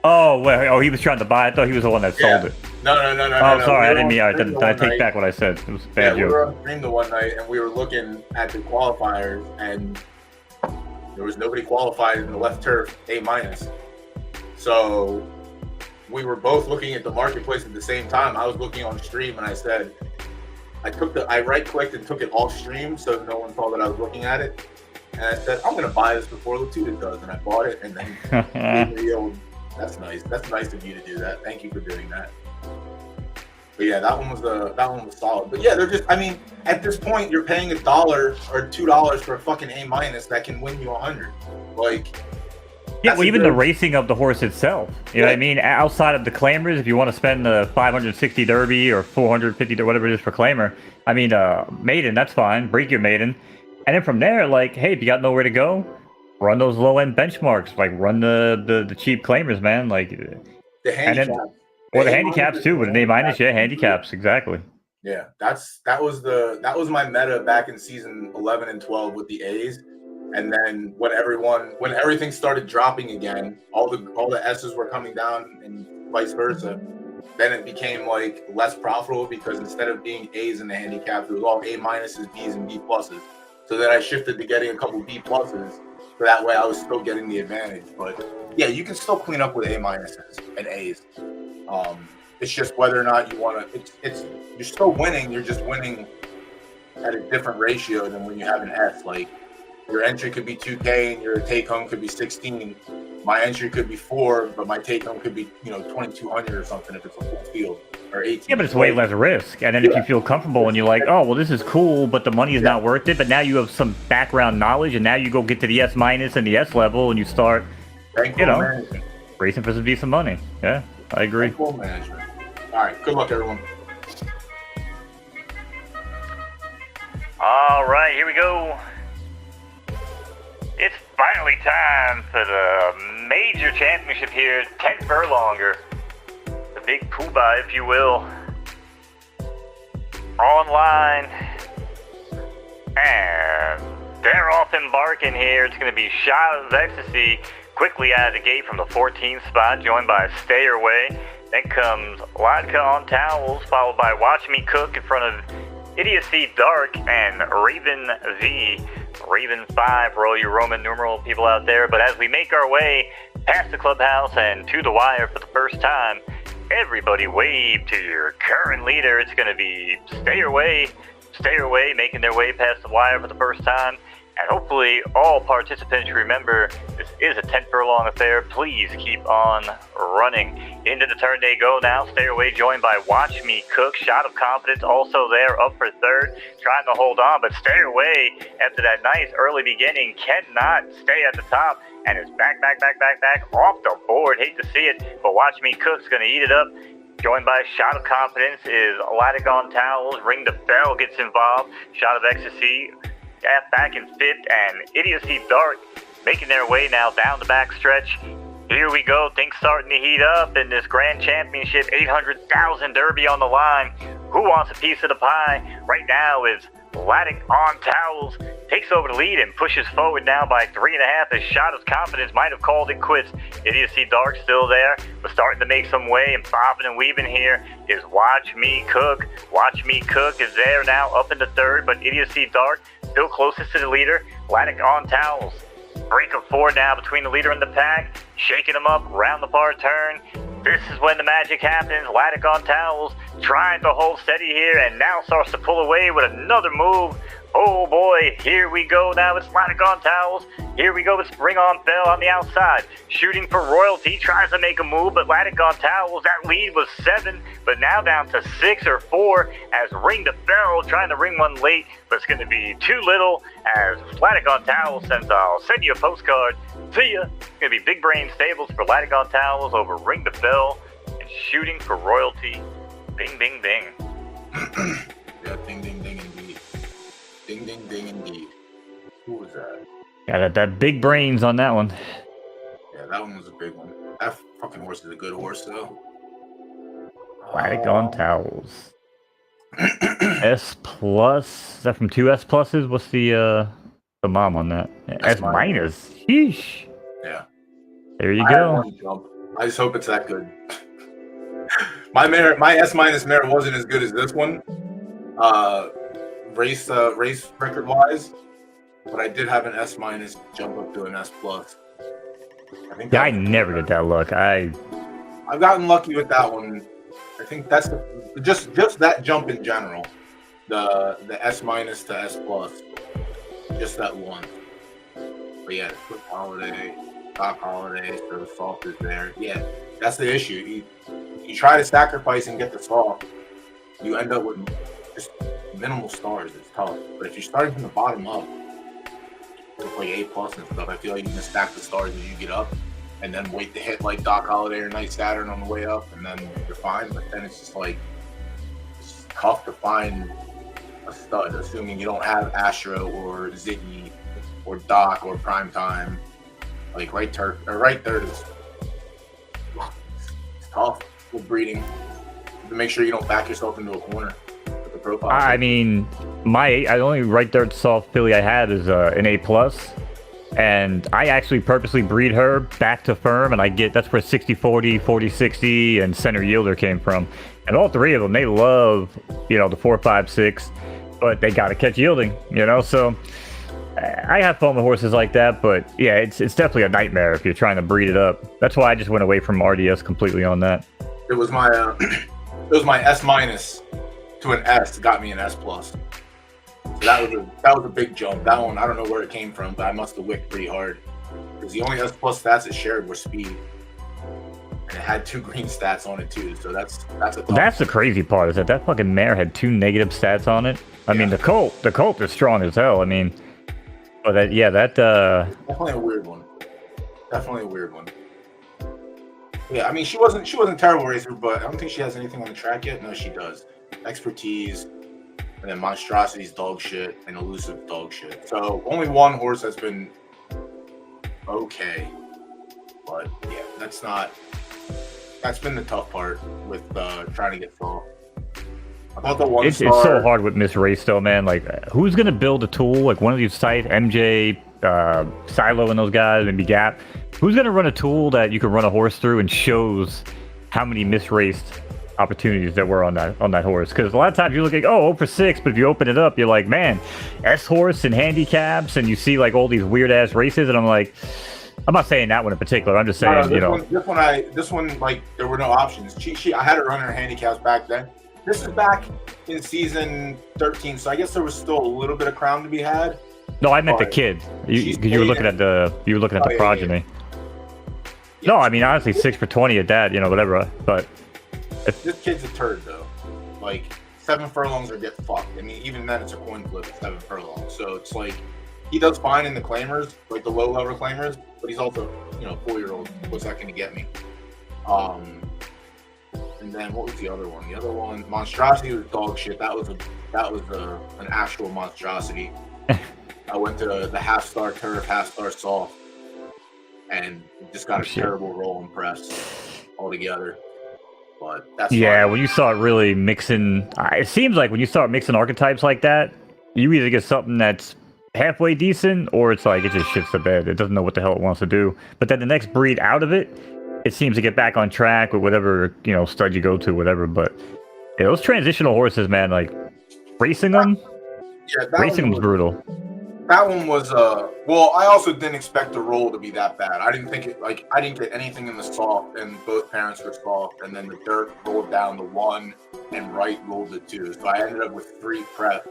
Oh, well, he was trying to buy it. I thought he was the one that sold it. No. Oh, sorry, I didn't mean. I take back what I said. It was a bad joke. We were on stream the one night, and we were looking at the qualifiers, and there was nobody qualified in the left turf A-. So we were both looking at the marketplace at the same time. I was looking on stream, and I said, I right-clicked and took it off stream, so no one saw that I was looking at it. And I said, I'm going to buy this before Latuda does, and I bought it, and then the old. That's nice. That's nice of you to do that. Thank you for doing that. But yeah, that one was solid. But yeah, they're just. I mean, at this point, you're paying $1 or $2 for a fucking A- that can win you 100. Like. Yeah, well, even the racing of the horse itself. You know what I mean? Outside of the claimers, if you want to spend the 560 Derby or 450 or whatever it is for claimer, I mean, maiden, that's fine. Break your maiden. And then from there, like, hey, if you got nowhere to go, run those low-end benchmarks. Like, run the cheap claimers, man. Like, the handicap. Or the handicaps, too, with an A-. Yeah, handicaps, exactly. Yeah, that was my meta back in season 11 and 12 with the A's. And then when everything started dropping again, all the S's were coming down and vice versa. Then it became like less profitable because instead of being A's in the handicap, it was all A-, B's, and B+. So then I shifted to getting a couple B+. So that way I was still getting the advantage. But yeah, you can still clean up with A- and A's. It's just whether or not you want to. You're still winning. You're just winning at a different ratio than when you have an S. Like, your entry could be 2K and your take home could be 16. My entry could be 4, but my take home could be 2,200 or something if it's a full field, or 18. Yeah, but it's way less risk. And then if you feel comfortable and you're like, oh well, this is cool, but the money is not worth it. But now you have some background knowledge, and now you go get to the S- and the S level, and you start, racing for some decent money. Yeah, I agree. Management. All right, good luck, everyone. All right, here we go. It's finally time for the major championship here, 10 furlonger. The big poobah, if you will. Online. And they're off embarking here. It's going to be Shot of Ecstasy quickly out of the gate from the 14th spot, joined by Stay Away. Then comes Vodka on Towels, followed by Watch Me Cook in front of Idiocy Dark and Raven V. Raven 5 for all you Roman numeral people out there. But as we make our way past the clubhouse and to the wire for the first time, everybody wave to your current leader. It's going to be Stay Away, making their way past the wire for the first time. And hopefully all participants remember this is a 10 furlong affair. Please keep on running. Into the turn they go now. Stay Away joined by Watch Me Cook. Shot of Confidence also there, up for third. Trying to hold on, but Stay Away, after that nice early beginning, cannot stay at the top. And is back off the board. Hate to see it, but Watch Me Cook's going to eat it up. Joined by Shot of Confidence is Latigon Towels. Ring the Bell gets involved. Shot of Ecstasy back in fifth, and Idiocy Dark making their way now down the back stretch. Here we go, things starting to heat up in this Grand Championship, 800,000 Derby on the line. Who wants a piece of the pie? Right now is Latic on Towels, takes over the lead and pushes forward now by 3.5 as Shot of Confidence might have called it quits. Idiocy Dark still there, but starting to make some way and bobbing and weaving here is Watch Me Cook. Watch Me Cook is there now, up into third, but Idiocy Dark still closest to the leader. Latic on Towels. Break of 4 now between the leader and the pack. Shaking them up, round the bar turn. This is when the magic happens. Latic on Towels trying to hold steady here and now starts to pull away with another move. Oh boy, here we go now. It's Latic on Towels. Here we go. It's Ring on Bell on the outside. Shooting for royalty. Tries to make a move, but Latic on Towels, that lead was 7, but now down to 6 or 4 as Ring the Bell trying to ring one late, but it's going to be too little as Latic on Towels sends, I'll send you a postcard. See ya. It's going to be Big Brain Stables for Latic on Towels over Ring the Bell and Shooting for Royalty. Bing, bing, bing. Yeah, ding, ding, ding, indeed. Ding, ding, ding, indeed. Who was that? Yeah, that big brains on that one. Yeah, that one was a big one. That fucking horse is a good horse, though. Latigon Towels. S plus. Is that from 2 S pluses? What's the mom on that? S minus. Sheesh. Yeah. There you I had go. one jump. I just hope it's that good. My S minus mare wasn't as good as this one. Race record wise, but I did have an S minus jump up to an S plus. I never get that luck. I've gotten lucky with that one. I think that's just that jump in general. The S minus to S plus, just that one. But yeah, Quick Holiday, Doc Holiday, so the soft is there. Yeah, that's the issue. You try to sacrifice and get the soft, you end up with just minimal stars. It's tough. But if you're starting from the bottom up, with like A plus and stuff, I feel like you can stack the stars as you get up, and then wait to hit like Doc Holiday or Night Saturn on the way up, and then you're fine. But then it's just like it's tough to find a stud, assuming you don't have Astro or Ziggy or Doc or Primetime. Like right third is it's tough with breeding. To make sure you don't back yourself into a corner with the profile. I mean, the only right third soft filly I had is an A plus, and I actually purposely breed her back to firm, and that's where 60-40, 40-60, and center yielder came from. And all three of them, they love, the 4-5-6, but they got to catch yielding, So I have fun with horses like that, but yeah, it's definitely a nightmare if you're trying to breed it up. That's why I just went away from RDS completely on that. It was my S minus to an S got me an S plus. So that was a big jump. That one, I don't know where it came from, but I must have wicked pretty hard. Because the only S plus stats it shared were speed, and it had 2 green stats on it too. So that's the crazy part is that fucking mare had 2 negative stats on it. I mean, the colt is strong as hell. I mean, but definitely a weird one. Yeah, I mean, she wasn't a terrible racer, but I don't think she has anything on the track yet. No, she does. Expertise, and then Monstrosity's dog shit, and Elusive dog shit. So only one horse has been okay, but yeah, that's been the tough part with trying to get full. I thought the one it's so hard with misrace though, man. Like, who's gonna build a tool? Like one of these sites, MJ, Silo, and those guys, maybe Gap. Who's gonna run a tool that you can run a horse through and shows how many misraced opportunities there were on that horse? Because a lot of times you look like, oh, 0 for 6, but if you open it up, you're like, man, S horse and handicaps, and you see like all these weird ass races, and I'm like, I'm not saying that one in particular. I'm just saying, this one, like, there were no options. I had it running her handicaps back then. This is back in season 13, so I guess there was still a little bit of crown to be had. No, I meant the kid. You were looking at the progeny. Yeah. No, I mean honestly, 6 for 20 at that, whatever. But this kid's a turd though. Like 7 furlongs or get fucked. I mean, even then it's a coin flip at 7 furlongs. So it's like he does fine in the claimers, like the low level claimers, but he's also 4-year-old. What's that going to get me? And then what was the other one? The other one, Monstrosity, was dog shit. That was an actual monstrosity. I went to the half star turf, half star soft, and just got a terrible roll and press altogether. But that's fine. When you start really mixing, it seems like when you start mixing archetypes like that, you either get something that's halfway decent, or it's like it just shits the bed. It doesn't know what the hell it wants to do. But then the next breed out of it, it seems to get back on track with whatever stud you go to, whatever. But those transitional horses, man, like racing them, racing was brutal. That one was well, I also didn't expect the roll to be that bad. I didn't think I didn't get anything in the soft, and both parents were soft, and then the dirt rolled down the 1 and right rolled the 2. So I ended up with 3 prep.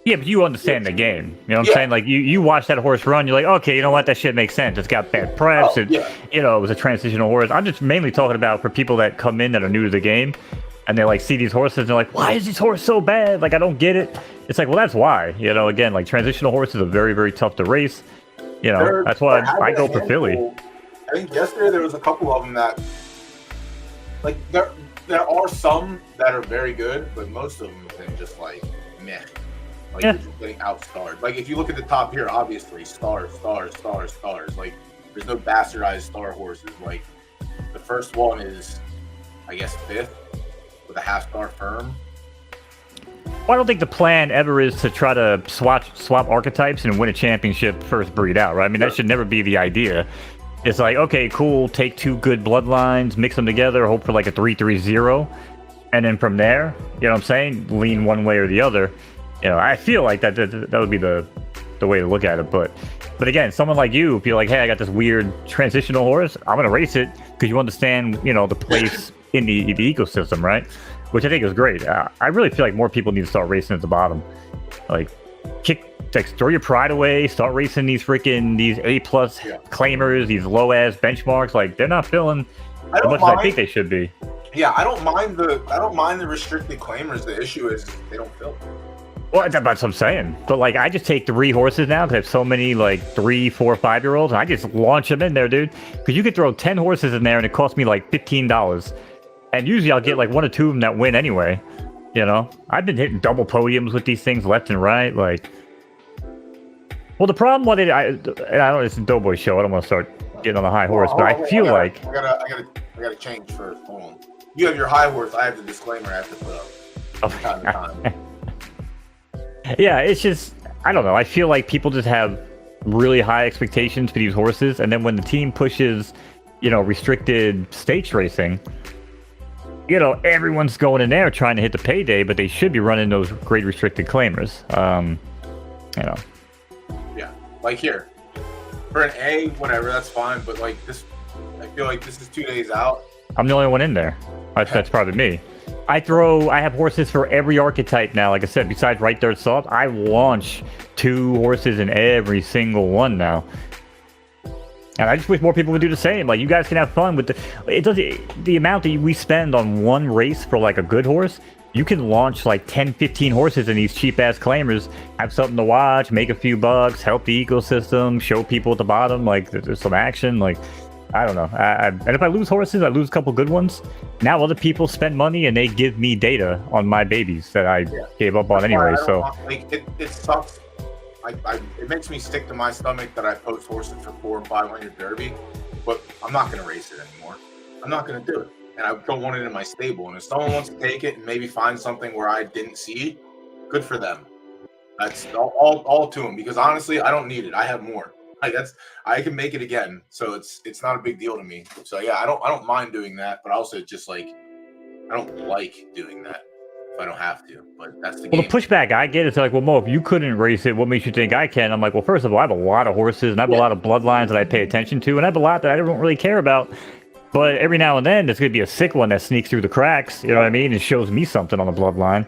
Yeah, but you understand the game. You know what I'm saying? Like, you watch that horse run, you're like, okay, you know what? That shit makes sense. It's got bad preps. It was a transitional horse. I'm just mainly talking about for people that come in that are new to the game, and they, like, see these horses, and they're like, why is this horse so bad? Like, I don't get it. It's like, well, that's why. Again, like, transitional horses are very, very tough to race. That's why I go for Philly. I think yesterday there was a couple of them that, like, there are some that are very good, but most of them have been just, like, meh. Like, you're just getting outstarred. Like, if you look at the top here, obviously, stars. Like, there's no bastardized star horses. Like, the first one is, I guess, 5th with a half-star firm. Well, I don't think the plan ever is to try to swap archetypes and win a championship first breed out, right? I mean, that should never be the idea. It's like, okay, cool, take 2 good bloodlines, mix them together, hope for like a 3-3-0, and then from there, you know what I'm saying, lean one way or the other. I feel like that would be the way to look at it. But again, someone like you, if you're like, hey, I got this weird transitional horse, I'm gonna race it because you understand, the place in the ecosystem, right? Which I think is great. I really feel like more people need to start racing at the bottom. Like, throw your pride away, start racing these A+ claimers, these low ass benchmarks. Like, they're not filling as much as I think they should be. Yeah, I don't mind the restricted claimers. The issue is they don't fill. Well, that's what I'm saying. But, like, I just take 3 horses now because I have so many, like, 3, 4, 5-year-olds, and I just launch them in there, dude. Because you could throw 10 horses in there, and it costs me, like, $15. And usually I'll get, like, 1 or 2 of them that win anyway. I've been hitting double podiums with these things left and right. Like, well, the problem with it, I don't. It's a Doughboy show. I don't want to start getting on the high horse, but I feel like I gotta change first. Hold on. You have your high horse. I have the disclaimer I have to put up from time to time. Yeah, it's just, I don't know. I feel like people just have really high expectations for these horses, and then when the team pushes, restricted stakes racing, everyone's going in there trying to hit the payday, but they should be running those great restricted claimers. Yeah, like here, for an A, whatever, that's fine, but like this, I feel like this is 2 days out. I'm the only one in there. That's probably me. I have horses for every archetype now. Like I said, besides right dirt soft, I launch 2 horses in every single one now. And I just wish more people would do the same. Like, you guys can have fun with the amount that we spend on one race for like a good horse. You can launch like 10, 15 horses in these cheap ass claimers, have something to watch, make a few bucks, help the ecosystem, show people at the bottom like there's some action. Like, I don't know. And if I lose horses, I lose a couple good ones. Now other people spend money and they give me data on my babies that I gave up on anyway. So like it sucks. It makes me sick to my stomach that I post horses for 400 and 500 Derby, but I'm not going to race it anymore. I'm not going to do it, and I don't want it in my stable. And if someone wants to take it and maybe find something where I didn't see, good for them. That's all to them, because honestly, I don't need it. I have more. I can make it again, so it's not a big deal to me. So yeah, I don't mind doing that, but also just like I don't like doing that if I don't have to. But that's the game. Well, the pushback I get is like, well, Mo, if you couldn't race it, what makes you think I can? I'm like, well, first of all, I have a lot of horses and I have a lot of bloodlines that I pay attention to, and I have a lot that I don't really care about. But every now and then, there's going to be a sick one that sneaks through the cracks, you know what I mean? And shows me something on the bloodline.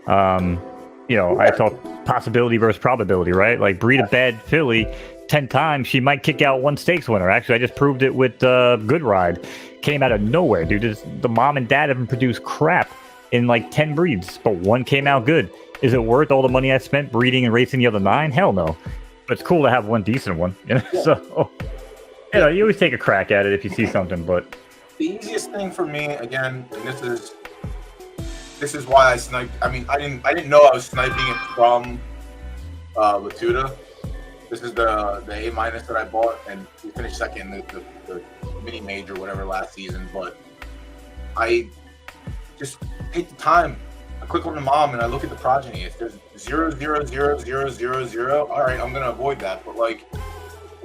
I talk possibility versus probability, right? Like, breed a bad filly 10 times, she might kick out one stakes winner. Actually, I just proved it with Good Ride. Came out of nowhere, dude. The mom and dad haven't produced crap in like 10 breeds, but one came out good. Is it worth all the money I spent breeding and racing the other 9? Hell no. But it's cool to have one decent one, you know? Yeah. So, you always take a crack at it if you see something, but... The easiest thing for me, again, and this is why I sniped. I mean, I didn't know I was sniping it from Latuda. This is the A- that I bought, and we finished second in the mini major, whatever, last season. But I just take the time. I click on the mom and I look at the progeny. If there's 0, 0, 0, 0, 0, 0, all right, I'm gonna avoid that. But like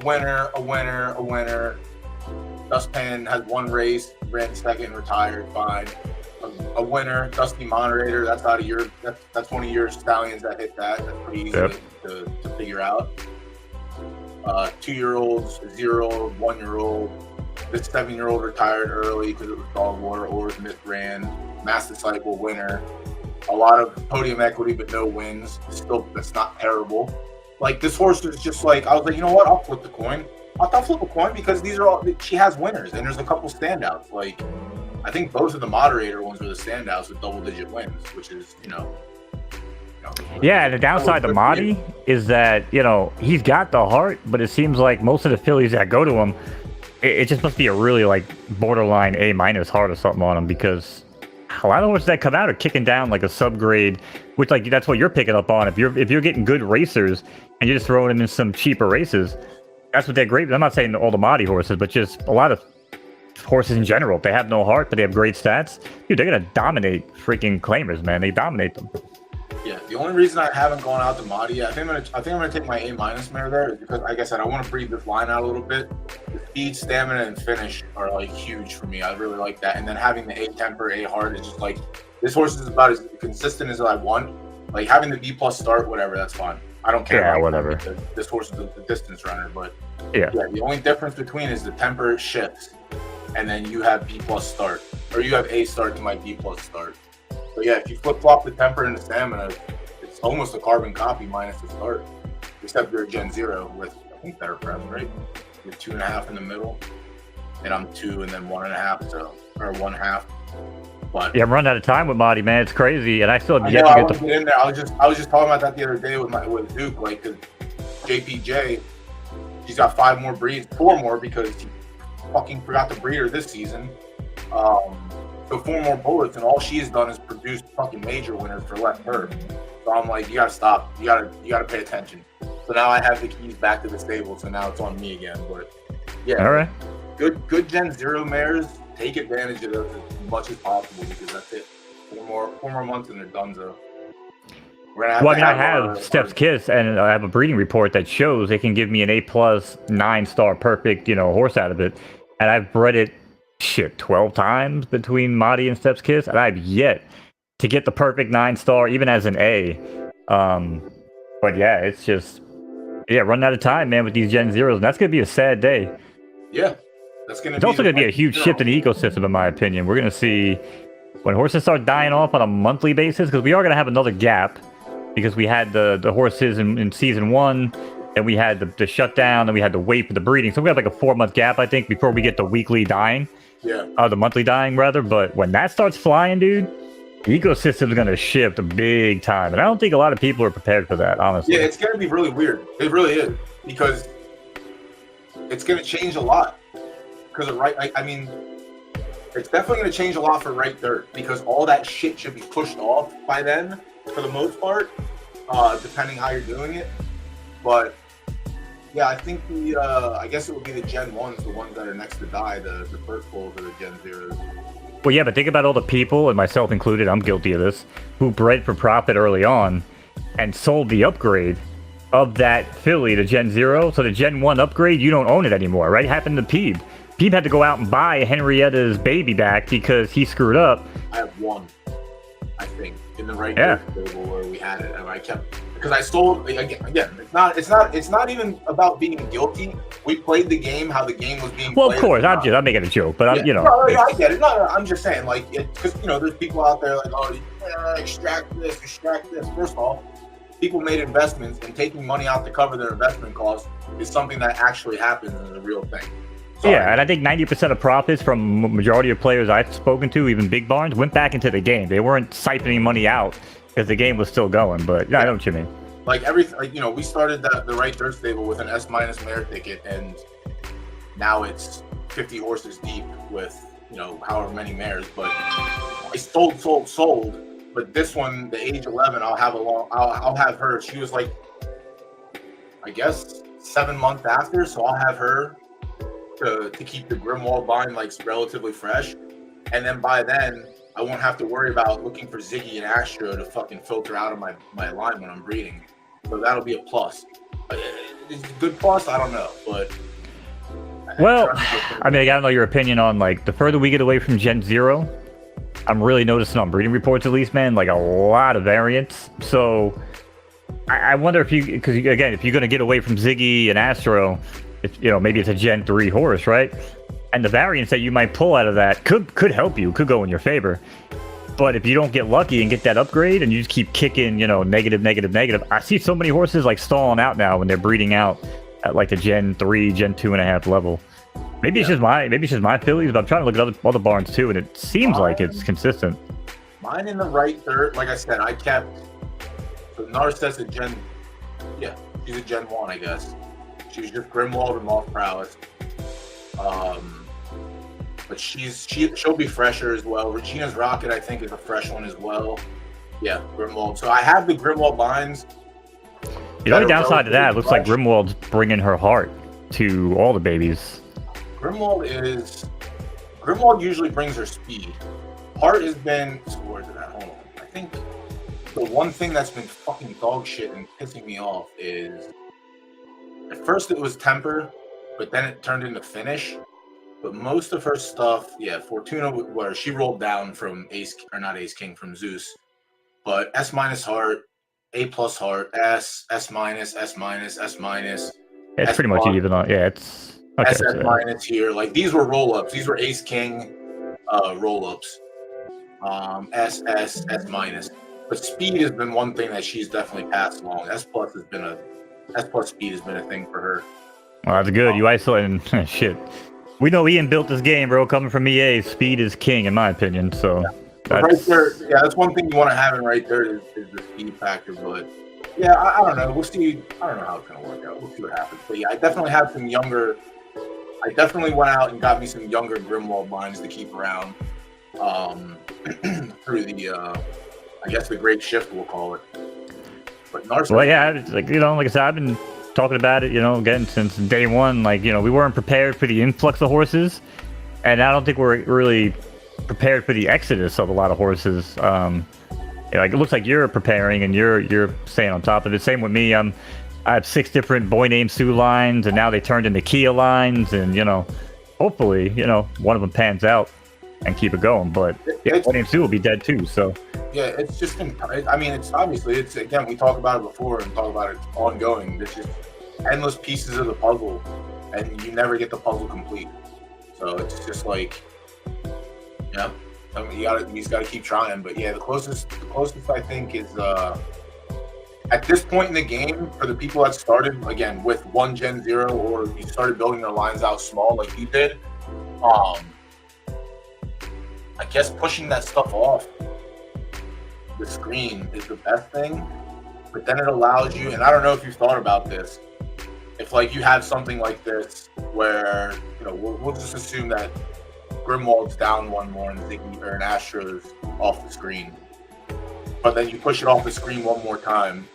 a winner. Dustpan has one race, ran second, retired, fine. A winner, Dusty Moderator. That's out of your. That's one of your stallions that hit that. That's pretty easy to figure out. 2-year-olds, 0-year-old, 1-year-old. This 7-year-old retired early because it was dog water or misran. Master Cycle winner. A lot of podium equity, but no wins. Still, that's not terrible. Like, this horse is just like, I was like, you know what? I'll flip the coin. I'll flip a coin because these are all, she has winners and there's a couple standouts. Like, I think both of the moderator ones were the standouts with double-digit wins, which is, Yeah, and the downside to Mahdi is that, he's got the heart, but it seems like most of the fillies that go to him, it just must be a really, like, borderline A- heart or something on him, because a lot of horses that come out are kicking down, like, a subgrade, which, like, that's what you're picking up on. If you're getting good racers and you're just throwing them in some cheaper races, that's what they're great. I'm not saying all the Mahdi horses, but just a lot of horses in general. They have no heart, but they have great stats. Dude, they're going to dominate freaking claimers, man. They dominate them. Yeah, the only reason I haven't gone out to Mahdi yet, I think I'm gonna take my A- mare there, is because, like I said, I want to breed this line out a little bit. The speed, stamina, and finish are like huge for me. I really like that. And then having the A temper, A heart is just like, this horse is about as consistent as I want. Like, having the B+ start, whatever, that's fine. I don't care. Yeah, whatever. This horse is the distance runner, but yeah, the only difference between is the temper shifts, and then you have B+ start, or you have A start to my B+ start. So yeah, if you flip-flop the temper and the stamina, it's almost a carbon copy minus the start. Except you're a Gen 0 with, I think, better prep, right? You're 2.5 in the middle, and I'm 2 and then 1.5, so, or 1/2. But yeah, I'm running out of time with Mahdi, man. It's crazy, and I still have yet to get the... get in there. I was just talking about that the other day with Duke, like, because JPJ, he's got 4 more because he fucking forgot to breed her this season. So 4 more bullets, and all she has done is produce fucking major winners for left her. So I'm like, you gotta stop. You gotta pay attention. So now I have the keys back to the stable, so now it's on me again. But yeah, all right. Good Gen 0 mares. Take advantage of those as much as possible, because that's it. 4 more months and they're done. So I have Steph's Kiss, and I have a breeding report that shows they can give me an A+ 9-star perfect, horse out of it, and I've bred it 12 times between Mahdi and Steph's Kiss, and I've yet to get the perfect 9-star, even as an A. But yeah, it's just running out of time, man, with these Gen 0s, and that's gonna be a sad day. Yeah, it's also gonna be a huge shift in the ecosystem, in my opinion. We're gonna see when horses start dying off on a monthly basis, because we are gonna have another gap, because we had the horses in season 1. And we had the shutdown, and we had to wait for the breeding. So we have like a 4-month gap, I think, before we get the weekly dying. Yeah. The monthly dying, rather. But when that starts flying, dude, the ecosystem's going to shift big time. And I don't think a lot of people are prepared for that, honestly. Yeah, it's going to be really weird. It really is. Because it's going to change a lot. because of right. I mean, it's definitely going to change a lot for right third because all that shit should be pushed off by then for the most part, depending how you're doing it. But yeah, I think I guess it would be the Gen 1s, the ones that are next to die, the first pulls are the Gen 0s. Well, yeah, but think about all the people, and myself included, I'm guilty of this, who bred for profit early on and sold the upgrade of that filly to Gen 0. So the Gen 1 upgrade, you don't own it anymore, right? It happened to Peeb. Peeb had to go out and buy Henrietta's baby back because he screwed up. I have one, I think, in the right table where we had it, and I kept because I sold again. It's not even about being guilty. We played the game how the game was being. Well, played. Of course, I'm making a joke, but I get it. No, I'm just saying, like, because there's people out there like, oh, extract this. First off, people made investments, and taking money out to cover their investment costs is something that actually happens and is a real thing. Sorry. Yeah, and I think 90% of profits from majority of players I've spoken to, even big barns, went back into the game. They weren't siphoning money out because the game was still going. But yeah, I know what you mean. Like everything, like, we started the right third stable with an S- mare ticket, and now it's 50 horses deep with however many mares. But I sold. But this one, the age 11, I'll have her. She was like, I guess 7 months after, so I'll have her to keep the Grimwald bind like relatively fresh, and then by then I won't have to worry about looking for Ziggy and Astro to fucking filter out of my line when I'm breeding. So that'll be a plus. Is it a good plus? I don't know, but well, I mean, I gotta know your opinion on, like, the further we get away from Gen 0, I'm really noticing on breeding reports at least, man, like a lot of variants. So I wonder if because again, if you're gonna get away from Ziggy and Astro, maybe it's a Gen 3 horse, right? And the variants that you might pull out of that could help you, could go in your favor. But if you don't get lucky and get that upgrade and you just keep kicking, negative, I see so many horses like stalling out now when they're breeding out at like a Gen 3, Gen 2.5 level. Maybe it's just my fillies, but I'm trying to look at other barns too, and it seems like it's consistent. Mine in the right third, like I said, I kept so Narcissus a Gen, she's a Gen 1, I guess. She was just Grimwald and Moth Prowess. But she'll be fresher as well. Regina's Rocket, I think, is a fresh one as well. Yeah, Grimwald. So I have the Grimwald binds. The only downside to that, it looks like Grimwald's bringing her heart to all the babies. Grimwald usually brings her speed. Heart has been, where's it at? Hold on. I think the one thing that's been fucking dog shit and pissing me off is, at first it was temper, but then it turned into finish. But most of her stuff, Fortuna, where she rolled down from not Ace King, from Zeus. But S- heart, A+ heart, S minus, S minus, S minus. It's pretty much even on. Yeah, it's okay, SS minus here. Like, these were roll-ups. These were Ace King roll-ups. S minus. But speed has been one thing that she's definitely passed along. S+ speed has been a thing for her. Well, that's good. You isolating shit. We know Ian built this game, bro. Coming from EA, speed is king, in my opinion. So right there, that's one thing you want to have in right there is the speed factor. But yeah, I don't know. We'll see. I don't know how it's gonna work out. We'll see what happens. But yeah, I definitely have some younger. I definitely went out and got me some younger Grimwald binds to keep around through the, I guess, the Great Shift, we'll call it. But Narcissus. Well, yeah, like I said, I've been talking about it, again, since day one. Like, we weren't prepared for the influx of horses, and I don't think we're really prepared for the exodus of a lot of horses. Like, it looks like you're preparing and you're staying on top of it. Same with me. I have 6 different Boy Named Sue lines, and now they turned into Kia lines, and hopefully, one of them pans out and keep it going. But Boy Named Sue will be dead too. So yeah, it's just been. I mean, it's obviously, again, we talked about it before and talk about it ongoing. There's just endless pieces of the puzzle, and you never get the puzzle complete. So it's just like, I mean, you just gotta keep trying. But yeah, the closest I think is at this point in the game, for the people that started again with one Gen 0, or you started building their lines out small like you did. I guess pushing that stuff off the screen is the best thing, but then it allows you, and I don't know if you've thought about this, if like you have something like this where we'll just assume that Grimwald's down one more and Ziggy or an Astro's off the screen. But then you push it off the screen one more time.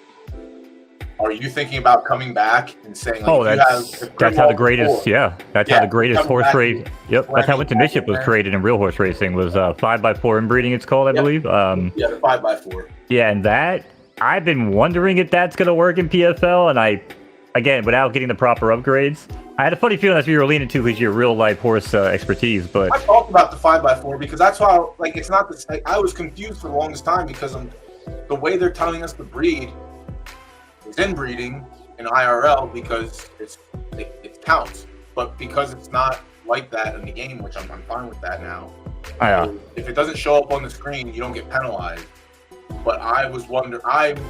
Are you thinking about coming back and saying, like, that's how the greatest, that's how the greatest horse race. Yep, that's how Intermission was created in real horse racing. Was 5x4 inbreeding, it's called, I believe. The 5x4. Yeah, and that I've been wondering if that's gonna work in PFL, and again, without getting the proper upgrades. I had a funny feeling that's what you were leaning to because your real life horse expertise. But I talked about the 5x4 because that's how, like, it's not the. I was confused for the longest time because the way they're telling us to breed is inbreeding in IRL because it counts, but because it's not like that in the game, which I'm fine with that now. If it doesn't show up on the screen, you don't get penalized. But I'm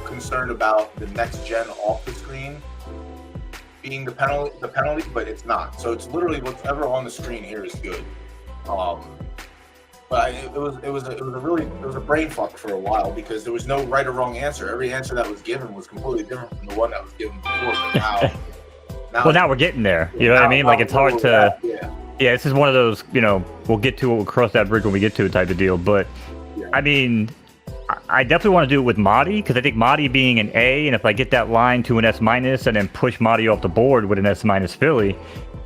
concerned about the next gen off the screen being the penalty, but it's not. So it's literally whatever on the screen here is good. But it was a brain fuck for a while because there was no right or wrong answer. Every answer that was given was completely different from the one that was given before. But now we're getting there. You know what I mean? Like, it's hard to. Yeah, this is one of those. We'll get to it. We'll cross that bridge when we get to it type of deal. But I mean, I definitely want to do it with Mahdi because I think Mahdi being an A, and if I get that line to an S- and then push Mahdi off the board with an S- filly,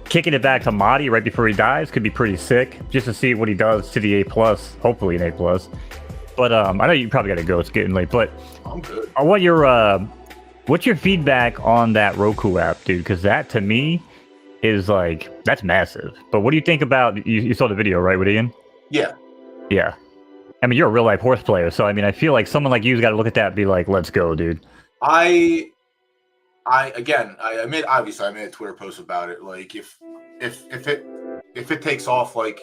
kicking it back to Mahdi right before he dies could be pretty sick, just to see what he does to the A+, hopefully an A+. But I know you probably got to go, it's getting late, but I'm good. What's your feedback on that Roku app, dude? Because that, to me, is like, that's massive. But what do you think about, you saw the video, right, with Ian? Yeah. Yeah. I mean, you're a real life horse player, so I mean, I feel like someone like you's got to look at that and be like, let's go, dude. I made a Twitter post about it. Like, if it takes off like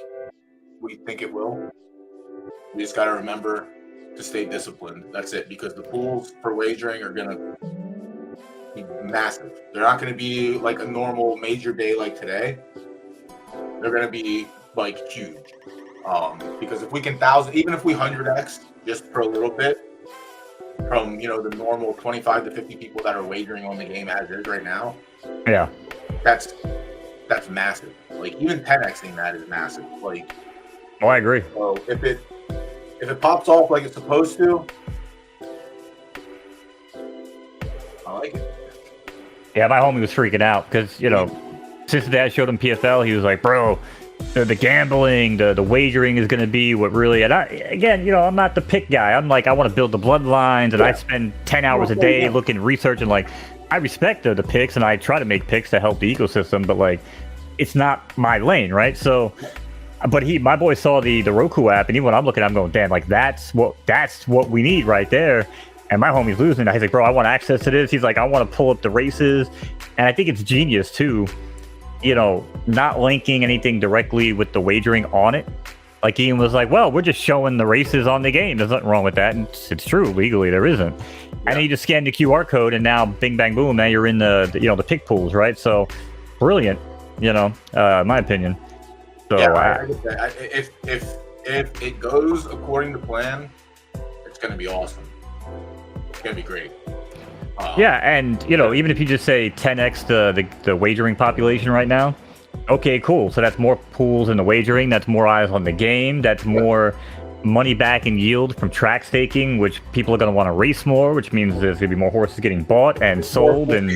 we think it will, we just got to remember to stay disciplined. That's it, because the pools for wagering are gonna be massive. They're not gonna be like a normal major day like today. They're gonna be like huge. Because if we can even if we 100x just for a little bit from the normal 25 to 50 people that are wagering on the game as is right now, that's massive. Like, even 10xing that is massive. Like, I agree. So if it pops off like it's supposed to, I like it. Yeah, my homie was freaking out because since Dad showed him PFL, he was like, bro, the gambling, the wagering is going to be what really. And I'm not the pick guy. I'm like, I want to build the bloodlines, and I spend 10 hours a day looking, researching. Like, I respect the picks, and I try to make picks to help the ecosystem, but like, it's not my lane, right? So, but my boy saw the Roku app, and even when I'm looking, I'm going, damn, like that's what we need right there. And my homie's losing. He's like, bro, I want access to this. He's like, I want to pull up the races, and I think it's genius too. Not linking anything directly with the wagering on it. Like, Ian was like, well, we're just showing the races on the game. There's nothing wrong with that. And it's true. Legally, there isn't. Yeah. And then you just scan the QR code, and now bing, bang, boom. Now you're in the pick pools, right? So brilliant, in my opinion. So if it goes according to plan, it's going to be awesome. It's going to be great. And even if you just say 10x the wagering population right now, okay, cool. So that's more pools in the wagering. That's more eyes on the game. That's more money back in yield from track staking, which people are going to want to race more, which means there's going to be more horses getting bought and sold. And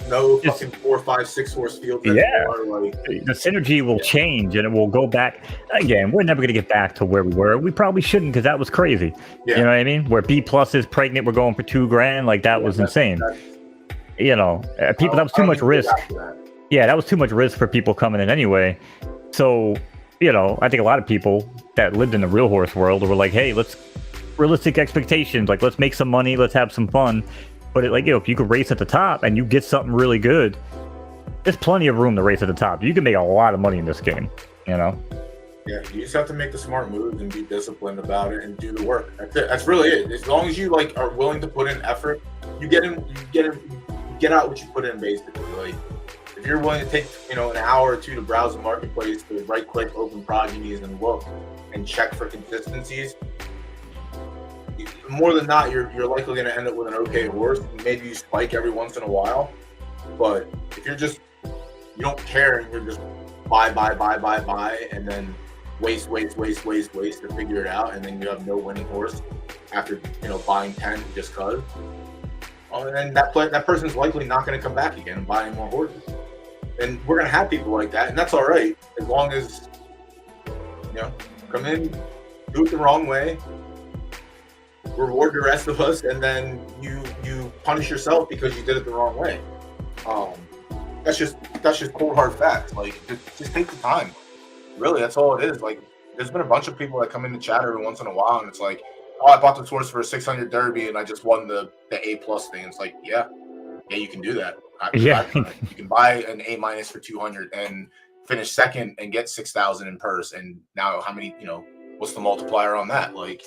fucking 4, 5, 6 horse fields. The synergy will change, and it will go back. Again, we're never going to get back to where we were. We probably shouldn't, because that was crazy. You know what I mean? Where B+ is pregnant, we're going for $2,000. Like, that was insane. People, that was too much risk. Yeah, that was too much risk for people coming in anyway. So, I think a lot of people that lived in the real horse world were like, hey, let's realistic expectations. Like, let's make some money. Let's have some fun. But if you could race at the top and you get something really good, there's plenty of room to race at the top. You can make a lot of money in this game, Yeah, you just have to make the smart moves and be disciplined about it and do the work. That's it. That's really it. As long as you are willing to put in effort, you get out what you put in, basically. Like, if you're willing to take, an hour or two to browse the marketplace, to right click, open progenies, and look and check for consistencies, more than not, you're likely going to end up with an okay horse. Maybe you spike every once in a while, but if you don't care and you're just buy, and then waste to figure it out, and then you have no winning horse after buying 10 just cause. And then that person's likely not going to come back again and buy any more horses. And we're going to have people like that, and that's all right as long as come in, do it the wrong way, reward the rest of us, and then you punish yourself because you did it the wrong way. That's just cold hard facts. Like just take the time. Really, that's all it is. Like there's been a bunch of people that come in the chat every once in a while, and it's like, oh, I bought this horse for a 600 Derby, and I just won the A+ thing. It's like, yeah, you can do that. You can buy an A- for 200 and finish second and get 6,000 in purse. And now how many? What's the multiplier on that? Like,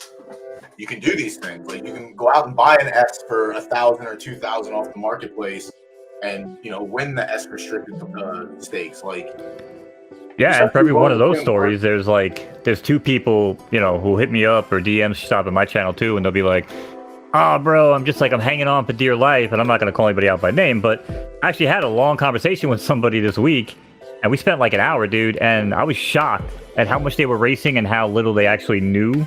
you can do these things. Like you can go out and buy an S for 1,000 or 2,000 off the marketplace, and win the S restricted stakes. Like. Yeah, and for every one of those stories, there's two people, who hit me up or DM stop at my channel too, and they'll be like, "Oh, bro, I'm hanging on for dear life," and I'm not gonna call anybody out by name, but I actually had a long conversation with somebody this week, and we spent like an hour, dude, and I was shocked at how much they were racing and how little they actually knew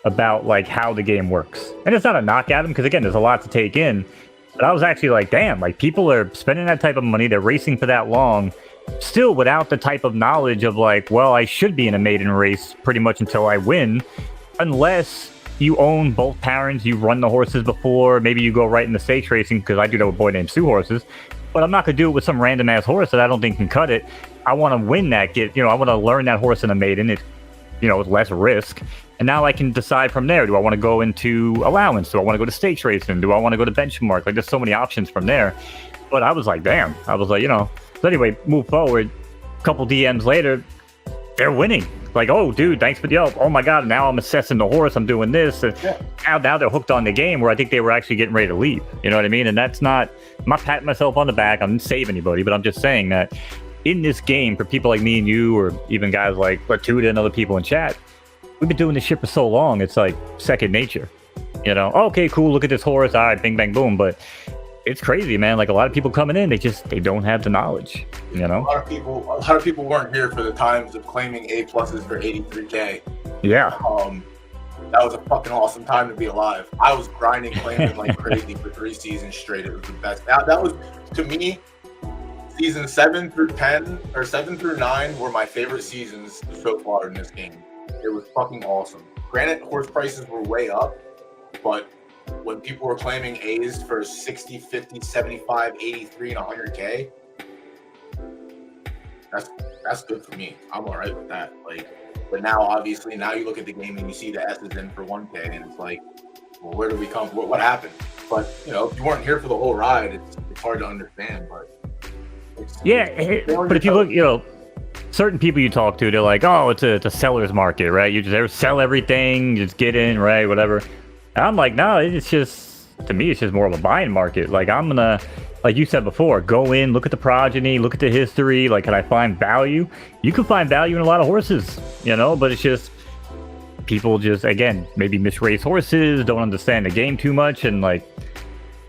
about like how the game works. And it's not a knock at them, because again, there's a lot to take in, but I was actually like, damn, like people are spending that type of money, they're racing for that long, still without the type of knowledge of like, well, I should be in a maiden race pretty much until I win, unless you own both parents, you run the horses before, maybe you go right into stakes racing, because I do that with Boy Named Sue horses, but I'm not going to do it with some random ass horse that I don't think can cut it. I want to win that, I want to learn that horse in a maiden, it's less risk, and now I can decide from there, do I want to go into allowance, do I want to go to stakes racing, do I want to go to benchmark, like there's so many options from there. But I was like, damn, so anyway, move forward. A couple DMs later, they're winning. Like, oh, dude, thanks for the help. Oh my God, now I'm assessing the horse. I'm doing this. And now they're hooked on the game, where I think they were actually getting ready to leave. You know what I mean? And I'm not patting myself on the back. I didn't save anybody, but I'm just saying that in this game, for people like me and you, or even guys like Latuda and other people in chat, we've been doing this shit for so long. It's like second nature. Okay, cool. Look at this horse. All right, bing, bang, boom. But it's crazy, man. Like a lot of people coming in, they don't have the knowledge. A lot of people weren't here for the times of claiming A+ for 83K. Yeah. That was a fucking awesome time to be alive. I was grinding, claiming like crazy for 3 seasons straight. It was the best. That was, to me, season 7 through 10 or 7 through 9 were my favorite seasons so far in this game. It was fucking awesome. Granted, horse prices were way up, but when people were claiming A's for 60, 50, 75, 83, and 100K, that's good for me. I'm all right with that. Like, but now, obviously, you look at the game and you see the S's in for 1K, and it's like, well, where do we come? What happened? But if you weren't here for the whole ride, it's hard to understand. But but if you look, certain people you talk to, they're like, oh, it's a seller's market, right? You just sell everything, just get in, right? Whatever. And I'm like, no, it's just, to me, it's just more of a buying market. Like, I'm gonna, like you said before, go in, look at the progeny, look at the history. Like, can I find value? You can find value in a lot of horses, but it's just, people just, again, maybe misrace horses, don't understand the game too much. And like,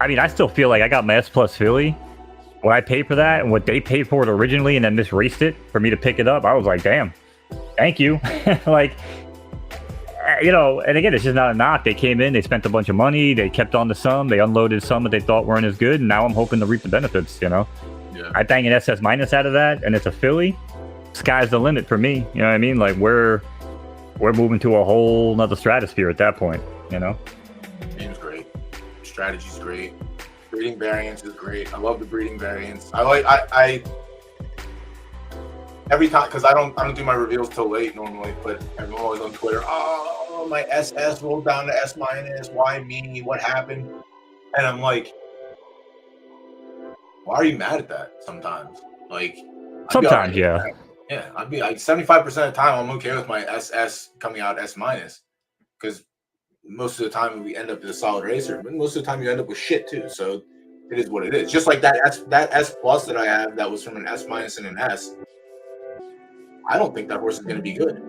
I still feel like I got my S+ filly. When I paid for that and what they paid for it originally and then misraced it for me to pick it up, I was like, damn, thank you. Like, and again, it's just not a knock. They came in, they spent a bunch of money, they kept on to some, they unloaded some that they thought weren't as good, and now I'm hoping to reap the benefits, Yeah. I bang an SS- out of that, and it's a filly, sky's the limit for me, you know what I mean? Like, we're moving to a whole nother stratosphere at that point, Game's great. Strategy's great. Breeding variance is great. I love the breeding variance. I every time, because I don't do my reveals till late normally, but everyone always on Twitter, oh, my SS rolled down to S-, why me, what happened? And I'm like, why are you mad at that sometimes? Like, sometimes, yeah. Yeah, I'd be like 75% of the time I'm okay with my SS coming out S-, because most of the time we end up with a solid racer, but most of the time you end up with shit too. So it is what it is. Just like that S+ that I have that was from an S- and an S. I don't think that horse is going to be good,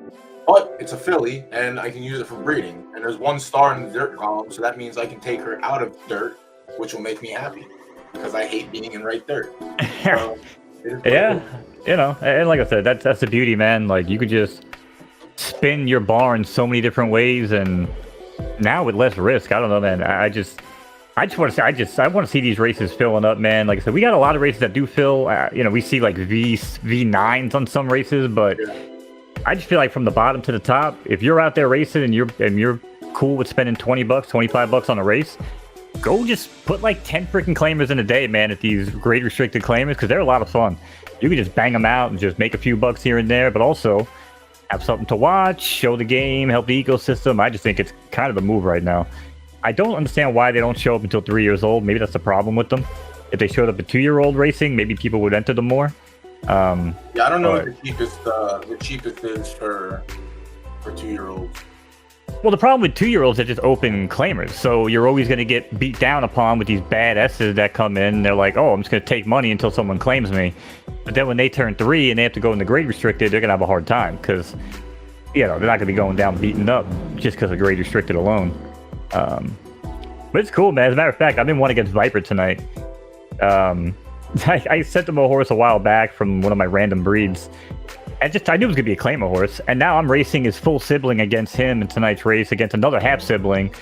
but it's a filly and I can use it for breeding. And there's 1 star in the dirt column, so that means I can take her out of dirt, which will make me happy because I hate being in right dirt. So It is what it Yeah, is. you know, and like I said, that's the beauty, man. Like you could just spin your bar in so many different ways, and now with less risk. I don't know, man. I just want to say, I want to see these races filling up, man. Like I said, we got a lot of races that do fill. You know, we see like V9s on some races, but Yeah. I just feel like from the bottom to the top, if you're out there racing and you're cool with spending $20, $25 on a race, go just put like 10 freaking claimers in a day, man, at these grade restricted claimers, because they're a lot of fun. You can just bang them out and just make a few bucks here and there, but also have something to watch, show the game, help the ecosystem. I just think it's kind of the move right now. I don't understand why they don't show up until 3 years old. Maybe that's the problem with them. If they showed up at 2-year-old racing, maybe people would enter them more. Yeah, I don't know but- what the cheapest is for 2-year-olds. Well, the problem with 2-year-olds, they're just open claimers. So you're always going to get beat down upon with these bad S's that come in. They're like, oh, I'm just going to take money until someone claims me. But then when they turn 3 and they have to go in the grade restricted, they're going to have a hard time because, you know, they're not going to be going down beaten up just because of grade restricted alone. But it's cool, man. As a matter of fact, I've been one against Viper tonight. I sent him a horse a while back from one of my random breeds. I knew it was gonna be a claimer horse, and now I'm racing his full sibling against him in tonight's race against another half sibling